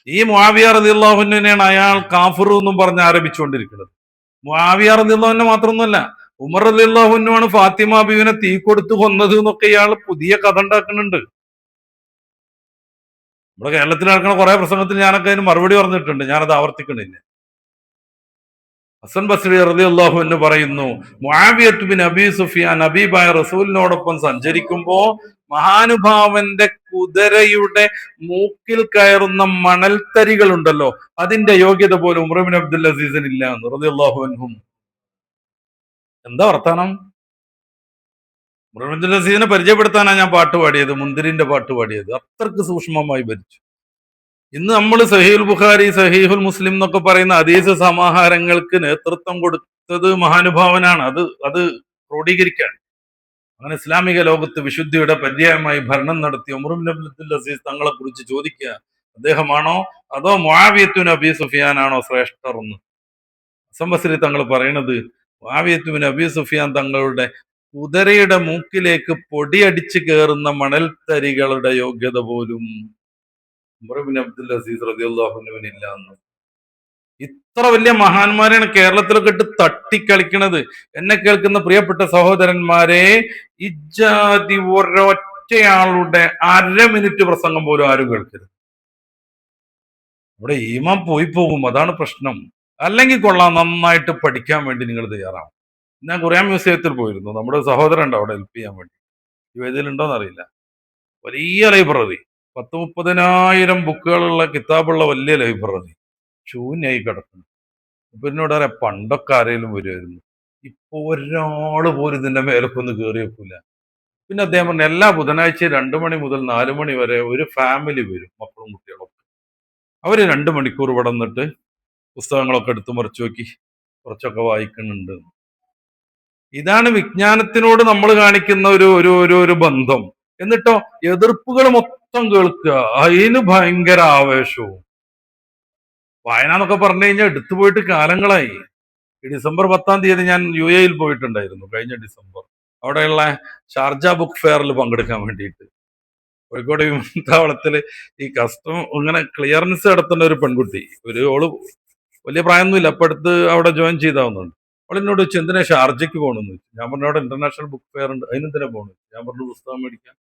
ഈ മുആവിയ റളിയല്ലാഹു അൻഹുവിനെയാണ് അയാൾ കാഫിർ എന്നും പറഞ്ഞ് ആരംഭിച്ചുകൊണ്ടിരിക്കുന്നത്. മുആവിയ റളിയല്ലാഹു അൻഹു മാത്രമൊന്നുമല്ല, ഉമർ റളിയല്ലാഹു അൻഹു ആണ് ഫാത്തിമ ബീവിനെ തീ കൊടുത്ത് കൊന്നത് എന്നൊക്കെ ഇയാൾ പുതിയ കഥ ഉണ്ടാക്കുന്നുണ്ട്. നമ്മുടെ കേരളത്തിൽ നടക്കുന്ന കുറെ പ്രസംഗത്തിൽ ഞാനൊക്കെ അതിന് മറുപടി പറഞ്ഞിട്ടുണ്ട്, ഞാനത് ആവർത്തിക്കണില്ല. ഹസൻ ബസ്രി റളിയല്ലാഹു അൻഹു പറയുന്നു, മുആവിയത്ത് ബിൻ അബീ സുഫിയാൻ ഹബീബായ റസൂലിനോടൊപ്പം സഞ്ചരിക്കുമ്പോ മഹാനുഭാവന്റെ കുതിരയുടെ മൂക്കിൽ കയറുന്ന മണൽത്തരികൾ ഉണ്ടല്ലോ, അതിന്റെ യോഗ്യത പോലും ഉമർ ബിൻ അബ്ദുൽ അസീസിന് ഇല്ല എന്ന് റളിയല്ലാഹു അൻഹു. എന്താ വർത്താനം? ഉമർ ബിൻ അബ്ദുൽ അസീസിനെ പരിചയപ്പെടുത്താനാണ് ഞാൻ പാട്ട് പാടിയത്, മുന്തിരിന്റെ പാട്ട് പാടിയത്. അത്രക്ക് സൂക്ഷ്മമായി ഭരിച്ചു. ഇന്ന് നമ്മൾ സഹീഹുൽ ബുഖാരി, സഹീഹുൽ മുസ്ലിം എന്നൊക്കെ പറയുന്ന ഹദീസ് സമാഹാരങ്ങൾക്ക് നേതൃത്വം കൊടുത്തത് മഹാനുഭാവനാണ്. അത് ക്രോഡീകരിക്കാൻ, അങ്ങനെ ഇസ്ലാമിക ലോകത്ത് വിശുദ്ധിയുടെ പര്യായമായി ഭരണം നടത്തിയ ഉമർ ബിൻ അബ്ദുൽ അസീസ് തങ്ങളെ കുറിച്ച് ചോദിക്കുക, അദ്ദേഹമാണോ അതോ മുആവിയത്തു ബിൻ അബീ സുഫിയാൻ ആണോ ശ്രേഷ്ഠർ എന്ന്? ഹസൻ ബസ്രി തങ്ങൾ പറയണത്, മുആവിയത്തു ബിൻ അബീ സുഫിയാൻ തങ്ങളുടെ കുതിരയുടെ മൂക്കിലേക്ക് പൊടിയടിച്ച് കയറുന്ന മണൽത്തരികളുടെ യോഗ്യത പോലും ഉമർ ബിൻ അബ്ദുൽ അസീസ് റളിയല്ലാഹു അൻഹുവിന് ഇല്ല എന്ന്. ഇത്ര വലിയ മഹാന്മാരെയാണ് കേരളത്തിലൊക്കെ ഇട്ട് തട്ടിക്കളിക്കണത്. എന്നെ കേൾക്കുന്ന പ്രിയപ്പെട്ട സഹോദരന്മാരെ, ഇജാതി ഒരൊറ്റയാളുടെ 1/2 മിനിറ്റ് പ്രസംഗം പോലും ആരും കേൾക്കരുത്. ഇവിടെ ഈമാൻ പോയി പോകും, അതാണ് പ്രശ്നം. അല്ലെങ്കിൽ കൊള്ളാം, നന്നായിട്ട് പഠിക്കാൻ വേണ്ടി നിങ്ങൾ തയ്യാറാവും. ഞാൻ ഖുർആൻ മ്യൂസിയത്തിൽ പോയിരുന്നു, നമ്മുടെ സഹോദരൻ ഉണ്ട് അവിടെ ഹെൽപ്പ് ചെയ്യാൻ വേണ്ടി. ഈ വേദിയിലുണ്ടോന്ന് അറിയില്ല. വലിയ ലൈബ്രറി, 30,000 ബുക്കുകളുള്ള കിതാബുള്ള വലിയ ലൈബ്രറി ശൂന്യായി കിടക്കുന്നു. അപ്പൊ എന്നോട് പറയാം, പണ്ടൊക്കെ ആരെങ്കിലും വരുമായിരുന്നു, ഇപ്പൊ ഒരാള് പോലും ഇതിന്റെ മേലൊക്കെ ഒന്ന് കയറി വെക്കൂല. പിന്നെ അദ്ദേഹം പറഞ്ഞു, എല്ലാ ബുധനാഴ്ചയും 2 മണി മുതൽ 4 മണി വരെ ഒരു ഫാമിലി വരും, മക്കളും കുട്ടികളും. അവര് 2 മണിക്കൂർ ഇവിടെ നിന്നിട്ട് പുസ്തകങ്ങളൊക്കെ എടുത്ത് മറിച്ചു നോക്കി കുറച്ചൊക്കെ വായിക്കുന്നുണ്ട്. ഇതാണ് വിജ്ഞാനത്തിനോട് നമ്മൾ കാണിക്കുന്ന ഒരു ഒരു ഒരു ഒരു ബന്ധം. എന്നിട്ടോ എതിർപ്പുകൾ മൊത്തം കേൾക്കുക, അതിന് ഭയങ്കര ആവേശവും. വായന എന്നൊക്കെ പറഞ്ഞു കഴിഞ്ഞാൽ എടുത്തു പോയിട്ട് കാലങ്ങളായി. ഈ ഡിസംബർ 10-ാം തീയതി ഞാൻ UAE പോയിട്ടുണ്ടായിരുന്നു, കഴിഞ്ഞ ഡിസംബർ. അവിടെയുള്ള ഷാർജ ബുക്ക് ഫെയറിൽ പങ്കെടുക്കാൻ വേണ്ടിയിട്ട് കോഴിക്കോട് വിമാനത്താവളത്തിൽ ഈ കസ്റ്റം ഇങ്ങനെ ക്ലിയറൻസ് നടത്തുന്ന ഒരു പെൺകുട്ടി, ഓള് വലിയ പ്രായമൊന്നുമില്ല, അപ്പൊ അടുത്ത് അവിടെ ജോയിൻ ചെയ്താവുന്നുണ്ട്. അവളെന്നോട് വെച്ച്, എന്തിനാ ഷാർജയ്ക്ക് പോകണമെന്ന് വെച്ചു. ഞാൻ പറഞ്ഞു, അവിടെ ഇന്റർനാഷണൽ ബുക്ക് ഫെയർ ഉണ്ട്, അതിനെന്തിനാ പോകണം? ഞാൻ പറഞ്ഞു, പുസ്തകം മേടിക്കാൻ.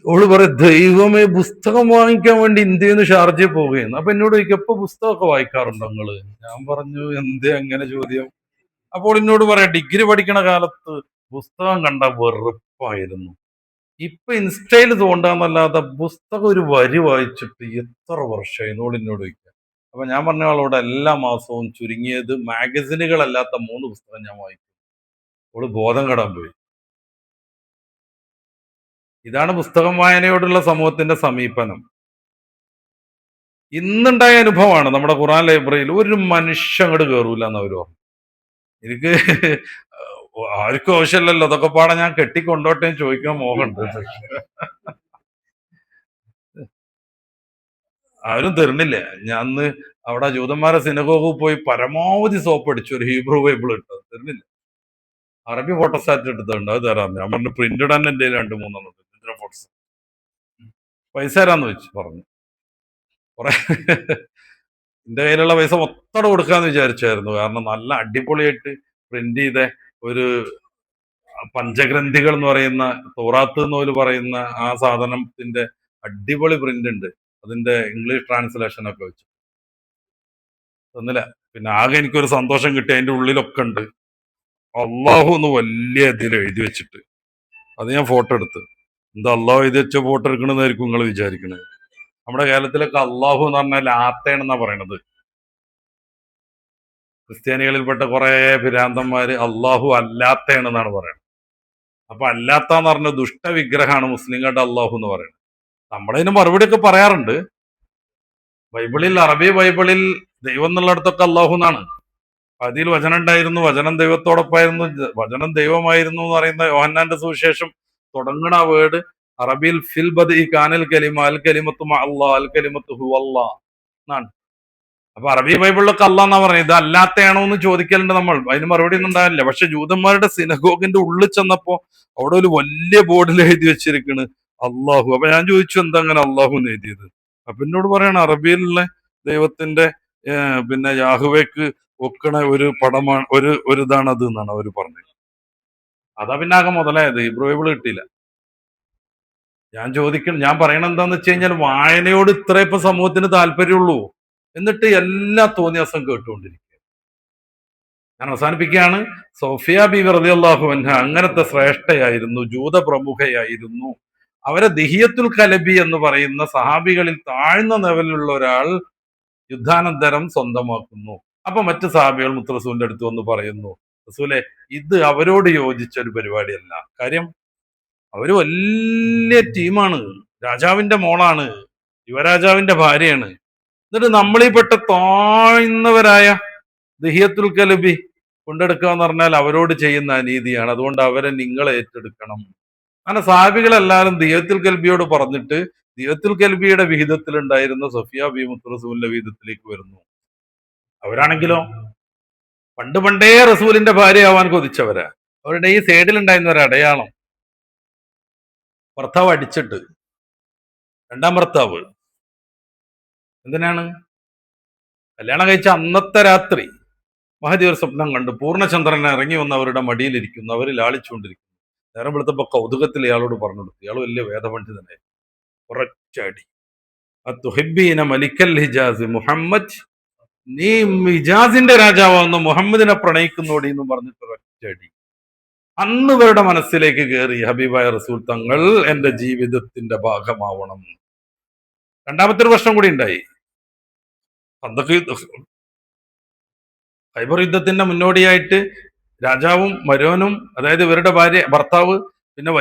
ഓള് പറയും, ദൈവമേ, പുസ്തകം വാങ്ങിക്കാൻ വേണ്ടി ഇന്ത്യയിൽ നിന്ന് ഷാർജയിൽ പോവുകയാണ്. അപ്പൊ എന്നോട് ചോദിക്കും, എപ്പോ പുസ്തകമൊക്കെ വായിക്കാറുണ്ടോ നിങ്ങള്? ഞാൻ പറഞ്ഞു, എന്തേ അങ്ങനെ ചോദ്യം? അപ്പോൾ എന്നോട് പറയാം, ഡിഗ്രി പഠിക്കണ കാലത്ത് പുസ്തകം കണ്ട വെറുപ്പായിരുന്നു, ഇപ്പൊ ഇൻസ്റ്റയിൽ തോണ്ടാന്നല്ലാതെ പുസ്തകം ഒരു വരി വായിച്ചിട്ട് എത്ര വർഷമായി എന്നോട് ചോദിക്കാം. അപ്പൊ ഞാൻ പറഞ്ഞ അവളോട് എല്ലാ മാസവും ചുരുങ്ങിയത് മാഗസിനുകളല്ലാത്ത 3 പുസ്തകം ഞാൻ വായിക്കും. അവള് ബോധം കെടാൻ പോയി. ഇതാണ് പുസ്തകം വായനയോടുള്ള സമൂഹത്തിന്റെ സമീപനം. ഇന്നുണ്ടായ അനുഭവമാണ്. നമ്മുടെ ഖുർആൻ ലൈബ്രറിയിൽ ഒരു മനുഷ്യൻ അങ്ങോട്ട് കയറൂല എന്ന് അവര് പറഞ്ഞു. എനിക്ക് ആർക്കും ആവശ്യമില്ലല്ലോ, അതൊക്കെ പാടെ ഞാൻ കെട്ടിക്കൊണ്ടോട്ടെ എന്ന് ചോദിക്കാൻ മോഹമുണ്ട്. ആരും തരുന്നില്ല. ഞാൻ അന്ന് അവിടെ ജൂതന്മാരെ സിനഗോഗിൽ പോയി പരമാവധി സോപ്പ് അടിച്ചു, ഒരു ഹീബ്രു ബൈബിൾ ഇട്ടത് തരുന്നില്ല. അറബി ഫോട്ടോസ്റ്റാറ്റ് എടുത്തിട്ടുണ്ട്, അത് തരാം. ഞാൻ പറഞ്ഞു പ്രിന്റഡ് തന്നെ എന്റെ 2-3 ഫോട്ടോസ്. പൈസ തരാന്ന് വെച്ചു പറഞ്ഞു. കുറെ എന്റെ കയ്യിലുള്ള പൈസ മൊത്തം കൊടുക്കാന്ന് വിചാരിച്ചായിരുന്നു. കാരണം നല്ല അടിപൊളിയായിട്ട് പ്രിന്റ് ചെയ്ത ഒരു പഞ്ചഗ്രന്ഥികൾ എന്ന് പറയുന്ന തൗറാത്ത് എന്ന് പറയുന്ന ആ സാധനത്തിന്റെ അടിപൊളി പ്രിന്റ് ഉണ്ട്. അതിന്റെ ഇംഗ്ലീഷ് ട്രാൻസ്ലേഷൻ ഒക്കെ വെച്ചു തന്നില്ല. പിന്നെ ആകെ എനിക്കൊരു സന്തോഷം കിട്ടി, അതിന്റെ ഉള്ളിലൊക്കെ ഉണ്ട് അള്ളാഹു എന്ന് വലിയ ഇതിൽ എഴുതി വെച്ചിട്ട്. അത് ഞാൻ ഫോട്ടോ എടുത്ത്. എന്താ അള്ളാഹു എഴുതി വെച്ച ഫോട്ടോ എടുക്കണമെന്നായിരിക്കും നിങ്ങൾ വിചാരിക്കണത്. നമ്മുടെ കേരളത്തിലൊക്കെ അള്ളാഹു എന്ന് പറഞ്ഞാൽ ആത്തേണെന്നാ പറയണത്. ക്രിസ്ത്യാനികളിൽപ്പെട്ട കുറെ ഭ്രാന്തന്മാര് അള്ളാഹു അല്ലാത്തേണെന്നാണ് പറയുന്നത്. അപ്പൊ അല്ലാത്ത എന്ന് പറഞ്ഞ ദുഷ്ടവിഗ്രഹമാണ് മുസ്ലിങ്ങളുടെ അള്ളാഹു എന്ന് പറയുന്നത്. നമ്മളതിന് മറുപടി ഒക്കെ പറയാറുണ്ട്. ബൈബിളിൽ, അറബി ബൈബിളിൽ ദൈവം എന്നുള്ളിടത്തൊക്കെ അള്ളാഹു എന്നാണ്. അതിൽ വചനം ഉണ്ടായിരുന്നു, വചനം ദൈവത്തോടൊപ്പമായിരുന്നു, വചനം ദൈവമായിരുന്നു എന്ന് പറയുന്ന യോഹന്നാന്റെ സുവിശേഷം തുടങ്ങണ ആ വേർഡ് അറബിയിൽ ഫിൽ ബദഇ കാനൽ കലിമ അൽ കലിമത്തു മഅ അല്ലാഹ് അൽ കലിമത്തു ഹുവ അല്ലാഹ് എന്നാണ്. അപ്പൊ അറബി ബൈബിളിലൊക്കെ അല്ലാഹ് എന്നാ പറയുന്നത്. ഇത് അല്ലാത്തയാണോ എന്ന് ചോദിക്കലുണ്ട് നമ്മൾ, അതിന് മറുപടി ഒന്നും ഉണ്ടാവില്ല. പക്ഷെ ജൂതന്മാരുടെ സിനഗോഗിന്റെ ഉള്ളിൽ ചെന്നപ്പോ അവിടെ ഒരു വലിയ ബോർഡിൽ എഴുതി വെച്ചിരിക്കണ് അള്ളാഹു. അപ്പൊ ഞാൻ ചോദിച്ചു എന്താ അങ്ങനെ അള്ളാഹു എന്ന് എഴുതിയത്. അപ്പൊ എന്നോട് പറയണ അറബിയിലുള്ള ദൈവത്തിന്റെ പിന്നെ യാഹുവേക്ക് ഒക്കണ ഒരു പടമാണ്, ഒരു ഇതാണ് അത് എന്നാണ് അവര് പറഞ്ഞത്. അതാ പിന്നെ ആകെ മുതലായത്. ഹീബ്രു ബൈബിൾ കിട്ടിയില്ല. ഞാൻ പറയണ എന്താന്ന് വെച്ച് കഴിഞ്ഞാൽ വായനയോട് ഇത്ര ഇപ്പൊ സമൂഹത്തിന് താല്പര്യമുള്ളൂ, എന്നിട്ട് എല്ലാ തോന്നിയാസം കേട്ടുകൊണ്ടിരിക്കുക. ഞാൻ അവസാനിപ്പിക്കുകയാണ്. സോഫിയ ബീവി റളിയല്ലാഹു അൻഹ അങ്ങനത്തെ ശ്രേഷ്ഠയായിരുന്നു, ജൂത പ്രമുഖയായിരുന്നു. അവരെ ദിഹിയത്തുൽ കലബി എന്ന് പറയുന്ന സഹാബികളിൽ താഴ്ന്ന ലെവലിലുള്ള ഒരാൾ യുദ്ധാനന്തരം സ്വന്തമാക്കുന്നു. അപ്പൊ മറ്റു സഹാബികൾ മുത്തറസൂലിന്റെ അടുത്ത് വന്ന് പറയുന്നു, റസൂലെ ഇത് അവരോട് യോജിച്ച ഒരു പരിപാടിയല്ല. കാര്യം അവര് വലിയ ടീമാണ്, രാജാവിന്റെ മോളാണ്, യുവരാജാവിന്റെ ഭാര്യയാണ്. എന്നിട്ട് നമ്മളീപ്പെട്ട താഴ്ന്നവരായ ദഹിയത്തുൽ കലബി കൊണ്ടെടുക്കുക എന്ന് പറഞ്ഞാൽ അവരോട് ചെയ്യുന്ന അനീതിയാണ്. അതുകൊണ്ട് അവരെ നിങ്ങൾ ഏറ്റെടുക്കണം. അങ്ങനെ സാഹിബികളെല്ലാവരും ദിയത്തുൽ കൽബിയോട് പറഞ്ഞിട്ട് ദിയത്തുൽ കൽബിയുടെ വിഹിതത്തിൽ ഉണ്ടായിരുന്ന സഫിയ ബി മുത്തറസൂലിന്റെ വിഹിതത്തിലേക്ക് വരുന്നു. അവരാണെങ്കിലോ പണ്ട് പണ്ടേ റസൂലിന്റെ ഭാര്യയാവാൻ കൊതിച്ചവരാ. അവരുടെ ഈ സൈഡിൽ ഉണ്ടായിരുന്ന ഒരു അടയാളം, ഭർത്താവ് അടിച്ചിട്ട്, രണ്ടാം ഭർത്താവ് എന്തിനാണ് കല്യാണം കഴിച്ച അന്നത്തെ രാത്രി മഹദി ഒരു സ്വപ്നം കണ്ടു. പൂർണ്ണചന്ദ്രൻ ഇറങ്ങി വന്ന് അവരുടെ മടിയിലിരിക്കുന്നു, അവർ ലാളിച്ചുകൊണ്ടിരിക്കുന്നു. നേരം വെളുത്തപ്പോ കൗതുകത്തിൽ ഇയാളോട് പറഞ്ഞു കൊടുത്തു. ഇയാൾ വലിയ വേദപണ്ഡിതനെ. ഉറച്ചടി അത്തുഹിബ്ബീന മലിക്കൽ ഹിജാസ് മുഹമ്മദ്, നീ ഹിജാസിന്റെ രാജാവാകുന്ന മുഹമ്മദിനെ പ്രണയിക്കുന്നോടി എന്ന് പറഞ്ഞിട്ട് ഒരച്ചടി. അന്ന് ഇവരുടെ മനസ്സിലേക്ക് കയറി ഹബീബായ റസൂൽ തങ്ങൾ എന്റെ ജീവിതത്തിന്റെ ഭാഗമാവണം. രണ്ടാമത്തെ ഒരു പ്രശ്നം കൂടി ഉണ്ടായി. ഖൈബർ യുദ്ധത്തിന്റെ മുന്നോടിയായിട്ട് രാജാവും മരോനും, അതായത് ഇവരുടെ ഭർത്താവ് പിന്നെ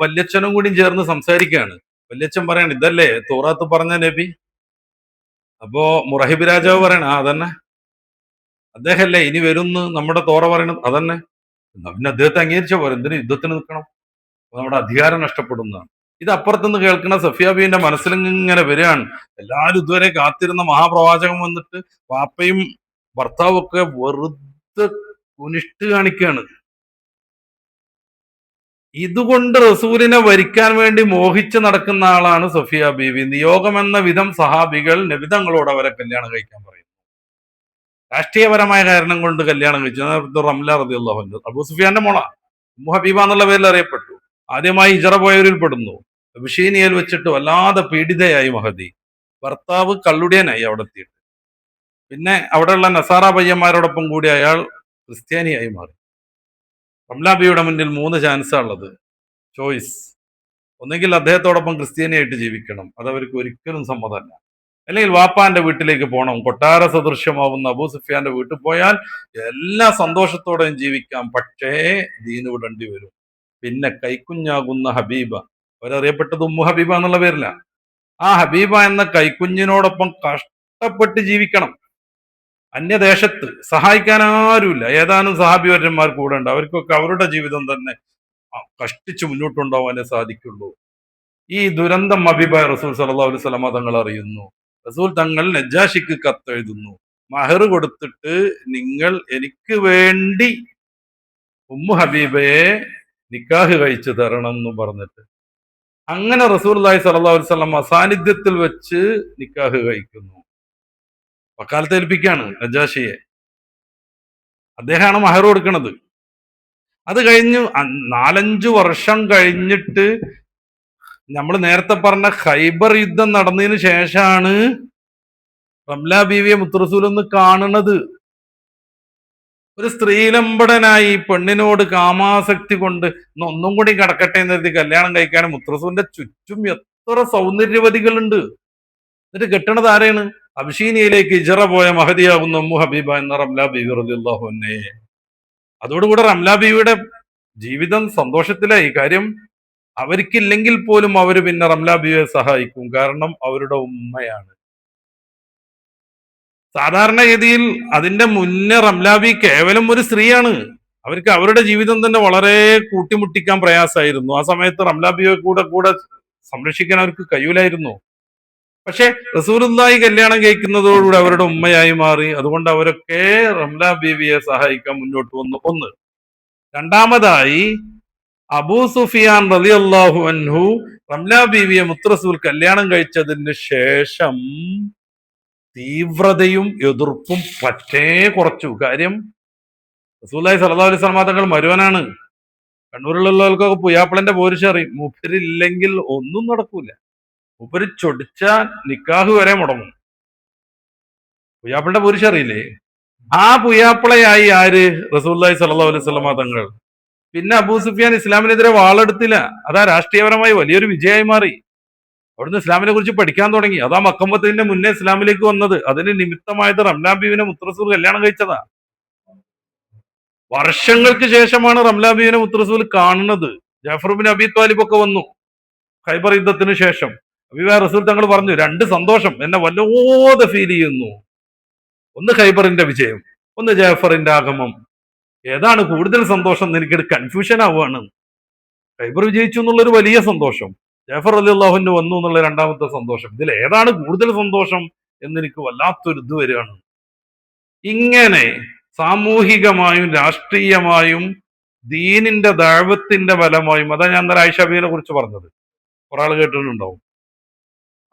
വല്യച്ഛനും കൂടി ചേർന്ന് സംസാരിക്കുകയാണ്. വല്യച്ഛൻ പറയാണ്, ഇതല്ലേ തൗറാത്ത് പറഞ്ഞ നബി? അപ്പോ മുറഹിബ് രാജാവ് പറയണ അതന്നെ, അദ്ദേഹല്ലേ ഇനി വരുന്ന് നമ്മുടെ തോറ പറയണത് അതന്നെ. എന്നാ പിന്നെ അദ്ദേഹത്തെ അംഗീകരിച്ച പോലെ എന്തിനു യുദ്ധത്തിന് നിൽക്കണം? നമ്മുടെ അധികാരം നഷ്ടപ്പെടുന്നതാണ്. ഇത് അപ്പുറത്തുനിന്ന് കേൾക്കുന്ന സഫിയ ബീന്റെ മനസ്സിലിങ്ങനെ വരികയാണ്. എല്ലാവരും ഇതുവരെ കാത്തിരുന്ന മഹാപ്രവാചകൻ വന്നിട്ട് വാപ്പയും ഭർത്താവും ഒക്കെ വെറുതെ കുനിഷ്ട് കാണിക്കുകയാണ്. ഇതുകൊണ്ട് റസൂലിനെ വരിക്കാൻ വേണ്ടി മോഹിച്ച് നടക്കുന്ന ആളാണ് സഫിയ ബീവി. നിയോഗമെന്ന വിധം സഹാബികൾ നബിതങ്ങളോട് അവരെ കല്യാണം കഴിക്കാൻ പറയുന്നു. രാഷ്ട്രീയപരമായ കാരണം കൊണ്ട് കല്യാണം കഴിച്ചു. റംല റളിയല്ലാഹു അൻഹ അബൂ സുഫിയാന്റെ മോള, ഉമ്മു ഹബീബ എന്നുള്ള പേരിൽ അറിയപ്പെട്ടു. ആദ്യമായി ഹിജറ പോയവരിൽ പെടുന്നു. അബിഷീനിയയിൽ വെച്ചിട്ട് വല്ലാതെ പീഡിതയായി മഹദി. ഭർത്താവ് കള്ളുടിയനായി അവിടെ എത്തിയിട്ട്. പിന്നെ അവിടെയുള്ള നസാറ പയ്യന്മാരോടൊപ്പം കൂടി അയാൾ ക്രിസ്ത്യാനിയായി മാറി. റംലാബിയുടെ മുന്നിൽ 3 ചാൻസാ ഉള്ളത്, ചോയ്സ്. ഒന്നെങ്കിൽ അദ്ദേഹത്തോടൊപ്പം ക്രിസ്ത്യാനിയായിട്ട് ജീവിക്കണം, അതവർക്ക് ഒരിക്കലും സമ്മതമല്ല. അല്ലെങ്കിൽ വാപ്പാന്റെ വീട്ടിലേക്ക് പോകണം. കൊട്ടാര സദൃശ്യമാവുന്ന അബൂ സുഫിയാന്റെ വീട്ടിൽ പോയാൽ എല്ലാ സന്തോഷത്തോടെയും ജീവിക്കാം. പക്ഷേ ദീന് വിടേണ്ടി വരും. പിന്നെ കൈക്കുഞ്ഞാകുന്ന ഹബീബ, അവരറിയപ്പെട്ടത് ഉമ്മു ഹബീബ എന്നുള്ള പേരില. ആ ഹബീബ എന്ന കൈക്കുഞ്ഞിനോടൊപ്പം കഷ്ടപ്പെട്ട് ജീവിക്കണം. അന്യദേശത്ത് സഹായിക്കാൻ ആരുമില്ല. ഏതാനും സഹാബിവര്യന്മാർ കൂടെ ഉണ്ട്. അവർക്കൊക്കെ അവരുടെ ജീവിതം തന്നെ കഷ്ടിച്ച് മുന്നോട്ട് കൊണ്ടുപോകാനേ സാധിക്കുള്ളൂ. ഈ ദുരന്തം ഹബീബായ റസൂൽ സല്ലല്ലാഹു അലൈഹി വസല്ലമ തങ്ങൾ അറിയുന്നു. റസൂൽ തങ്ങൾ നജ്ജാഷിക്ക് കത്തെഴുതുന്നു, മഹർ കൊടുത്തിട്ട് നിങ്ങൾ എനിക്ക് വേണ്ടി ഉമ്മു ഹബീബയെ നിക്കാഹ് കഴിച്ചു തരണം എന്ന് പറഞ്ഞിട്ട്. അങ്ങനെ റസൂലുള്ളാഹി സ്വല്ലല്ലാഹു അലൈഹി വസല്ലം അസാന്നിധ്യത്തിൽ വെച്ച് നിക്കാഹ് കഴിക്കുന്നു. വക്കാലത്ത് ഏൽപ്പിക്കാണ് നജ്ജാഷിയെ. അദ്ദേഹമാണ് മഹർ കൊടുക്കുന്നത്. അത് കഴിഞ്ഞു 4-5 വർഷം കഴിഞ്ഞിട്ട് നമ്മൾ നേരത്തെ പറഞ്ഞ ഖൈബർ യുദ്ധം നടന്നതിന് ശേഷമാണ് റംല ബീവിയെ മുത്തുറസൂൽ ഒന്ന് കാണുന്നത്. ഒരു സ്ത്രീലമ്പടനായി പെണ്ണിനോട് കാമാസക്തി കൊണ്ട് ഒന്നും കൂടി കിടക്കട്ടെ എന്ന് കരുതി കല്യാണം കഴിക്കാൻ മുത്തുറസൂലിന്റെ ചുറ്റും എത്ര സൗന്ദര്യവതികളുണ്ട്. എന്നിട്ട് കെട്ടണത് ആരെയാണ്? അബ്ശീനിയയിലേക്ക് ഇജറ പോയ മഹദിയാകുന്ന ഉമ്മു ഹബീബ എന്ന റംല ബീവി റളിയല്ലാഹു അൻഹയെ. അതോടുകൂടെ റംല ബീവിയുടെ ജീവിതം സന്തോഷത്തിലായി. കാര്യം അവർക്കില്ലെങ്കിൽ പോലും അവർ പിന്നെ റംല ബീവിയെ സഹായിക്കും. കാരണം അവരുടെ ഉമ്മയാണ്. സാധാരണഗതിയിൽ അതിന്റെ മുന്നേ റംല ബീവി കേവലം ഒരു സ്ത്രീയാണ്. അവർക്ക് അവരുടെ ജീവിതം തന്നെ വളരെ കൂട്ടിമുട്ടിക്കാൻ പ്രയാസമായിരുന്നു. ആ സമയത്ത് റംല ബീവിയെ കൂടെ സംരക്ഷിക്കാൻ അവർക്ക് കഴിയൂലായിരുന്നു. പക്ഷെ റസൂലുള്ളാഹി കല്യാണം കഴിക്കുന്നതോടുകൂടി അവരുടെ ഉമ്മയായി മാറി. അതുകൊണ്ട് അവരൊക്കെ റംല ബീവിയെ സഹായിക്കാൻ മുന്നോട്ട് വന്നു. ഒന്ന്. രണ്ടാമതായി അബൂ സുഫിയാൻ റളിയല്ലാഹു അൻഹു റംല ബീവിയെ മുത്തുറസൂൽ കല്യാണം കഴിച്ചതിന് ശേഷം തീവ്രതയും എതിർപ്പും പറ്റേ കുറച്ചു. കാര്യം റസൂലുള്ളാഹി സ്വല്ലല്ലാഹു അലൈഹി വസല്ലം തങ്ങൾ മരുവനാണ്. കണ്ണൂരിലുള്ളവർക്കൊക്കെ പുയ്യാപ്പിളന്റെ പോരിശ അറിയും. മൂപ്പരില്ലെങ്കിൽ ഒന്നും നടക്കൂല. മൂപ്പര് ചൊടിച്ചാൽ നിക്കാഹ് വരെ മുടങ്ങും. പുയ്യാപ്പിളന്റെ പോരിശ അറിയില്ലേ? ആ പുയ്യാപ്പിളയായി ആര്? റസൂലുള്ളാഹി സ്വല്ലല്ലാഹു അലൈഹി വസല്ലം തങ്ങൾ. പിന്നെ അബൂ സുഫിയാൻ ഇസ്ലാമിനെതിരെ വാളെടുത്തില്ല. അതാ രാഷ്ട്രീയപരമായി വലിയൊരു വിജയമായി മാറി. അവിടുന്ന് ഇസ്ലാമിനെ കുറിച്ച് പഠിക്കാൻ തുടങ്ങി. അതാ മക്കമ്പത്തിന്റെ മുന്നേ ഇസ്ലാമിലേക്ക് വന്നത്. അതിന് നിമിത്തമായത് റംല ബീവിനെ മുത്തുറസൂൽ കല്യാണം കഴിച്ചതാ. വർഷങ്ങൾക്ക് ശേഷമാണ് റംല ബീവിനെ മുത്തുറസൂൽ കാണുന്നത്. ജാഫർ ബിൻ അബി ത്വാലിബ് ഒക്കെ വന്നു ഖൈബർ യുദ്ധത്തിന് ശേഷം. ഹബീബായ റസൂൽ തങ്ങൾ പറഞ്ഞു, 2 സന്തോഷം എന്നെ വല്ലാതെ ഫീൽ ചെയ്യുന്നു. ഒന്ന് ഖൈബറിന്റെ വിജയം, ഒന്ന് ജാഫറിന്റെ ആഗമം. ഏതാണ് കൂടുതൽ സന്തോഷം എന്ന് എനിക്കൊരു കൺഫ്യൂഷൻ ആവുകയാണ്. ഖൈബർ വിജയിച്ചു എന്നുള്ളൊരു വലിയ സന്തോഷം, ജാഫർ റളിയല്ലാഹു അൻഹു വന്നു എന്നുള്ള രണ്ടാമത്തെ സന്തോഷം. ഇതിൽ ഏതാണ് കൂടുതൽ സന്തോഷം എന്ന് എനിക്ക് വല്ലാത്തൊരു ഇത് വരികയാണ്. ഇങ്ങനെ സാമൂഹികമായും രാഷ്ട്രീയമായും ദീനിന്റെ ദഅവത്തിന്റെ ഫലമായും, അതാ ഞാൻ ഇന്നലെ ആയിഷ ബീവിനെ കുറിച്ച് പറഞ്ഞത്, കുറെ ആൾ കേട്ടിട്ടുണ്ടാവും,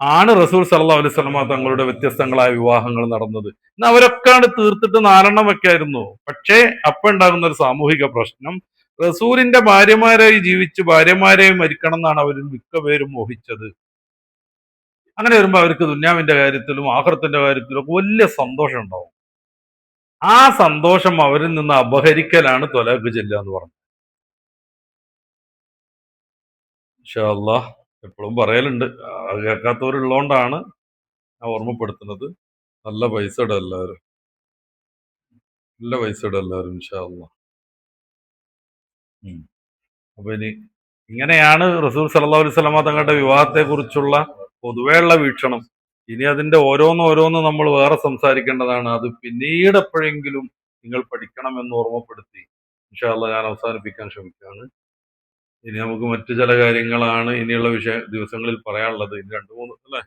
ആണ് റസൂൽ സല്ലല്ലാഹു അലൈഹി വസല്ലമ തങ്ങളുടെ വ്യത്യസ്തങ്ങളായ വിവാഹങ്ങൾ നടന്നത്. എന്നാൽ അവരൊക്കെ തീർത്തിട്ട് 4 വെക്കായിരുന്നു. പക്ഷേ അപ്പൊ ഉണ്ടാകുന്ന ഒരു സാമൂഹിക പ്രശ്നം, റസൂലിന്റെ ഭാര്യമാരായി ജീവിച്ച് ഭാര്യമാരെയും മരിക്കണം എന്നാണ് അവരിൽ മിക്ക പേരും മോഹിച്ചത്. അങ്ങനെ വരുമ്പോ അവർക്ക് ദുന്യാവിന്റെ കാര്യത്തിലും ആഖിറത്തിന്റെ കാര്യത്തിലും ഒക്കെ വലിയ സന്തോഷം ഉണ്ടാവും. ആ സന്തോഷം അവരിൽ നിന്ന് അപഹരിക്കലാണ് ത്വലാഖ് ചെല്ലുക എന്ന് പറഞ്ഞത്. ഇൻഷാ അല്ലാഹ് എപ്പോഴും പറയലുണ്ട്, കേൾക്കാത്തവരുള്ളതുകൊണ്ടാണ് ഞാൻ ഓർമ്മപ്പെടുത്തുന്നത്. നല്ല പൈസ ഇടുക എല്ലാവരും, നല്ല പൈസ ഇടുക എല്ലാവരും ഇൻഷാ അല്ലാഹ്. അപ്പൊ ഇനി ഇങ്ങനെയാണ് റസൂൽ സല്ലല്ലാഹു അലൈഹി വസല്ലമ തങ്ങളുടെ വിവാഹത്തെ കുറിച്ചുള്ള പൊതുവെയുള്ള വീക്ഷണം. ഇനി അതിന്റെ ഓരോന്ന് നമ്മൾ വേറെ സംസാരിക്കേണ്ടതാണ്. അത് പിന്നീട് എപ്പോഴെങ്കിലും നിങ്ങൾ പഠിക്കണമെന്ന് ഓർമ്മപ്പെടുത്തി ഇൻഷാ അല്ലാഹ് ഞാൻ അവസാനിപ്പിക്കാൻ ശ്രമിക്കുകയാണ്. ഇനി നമുക്ക് മറ്റു ചില കാര്യങ്ങളാണ് ഇനിയുള്ള ദിവസങ്ങളിൽ പറയാനുള്ളത്. ഇനി 2-3 അല്ലെ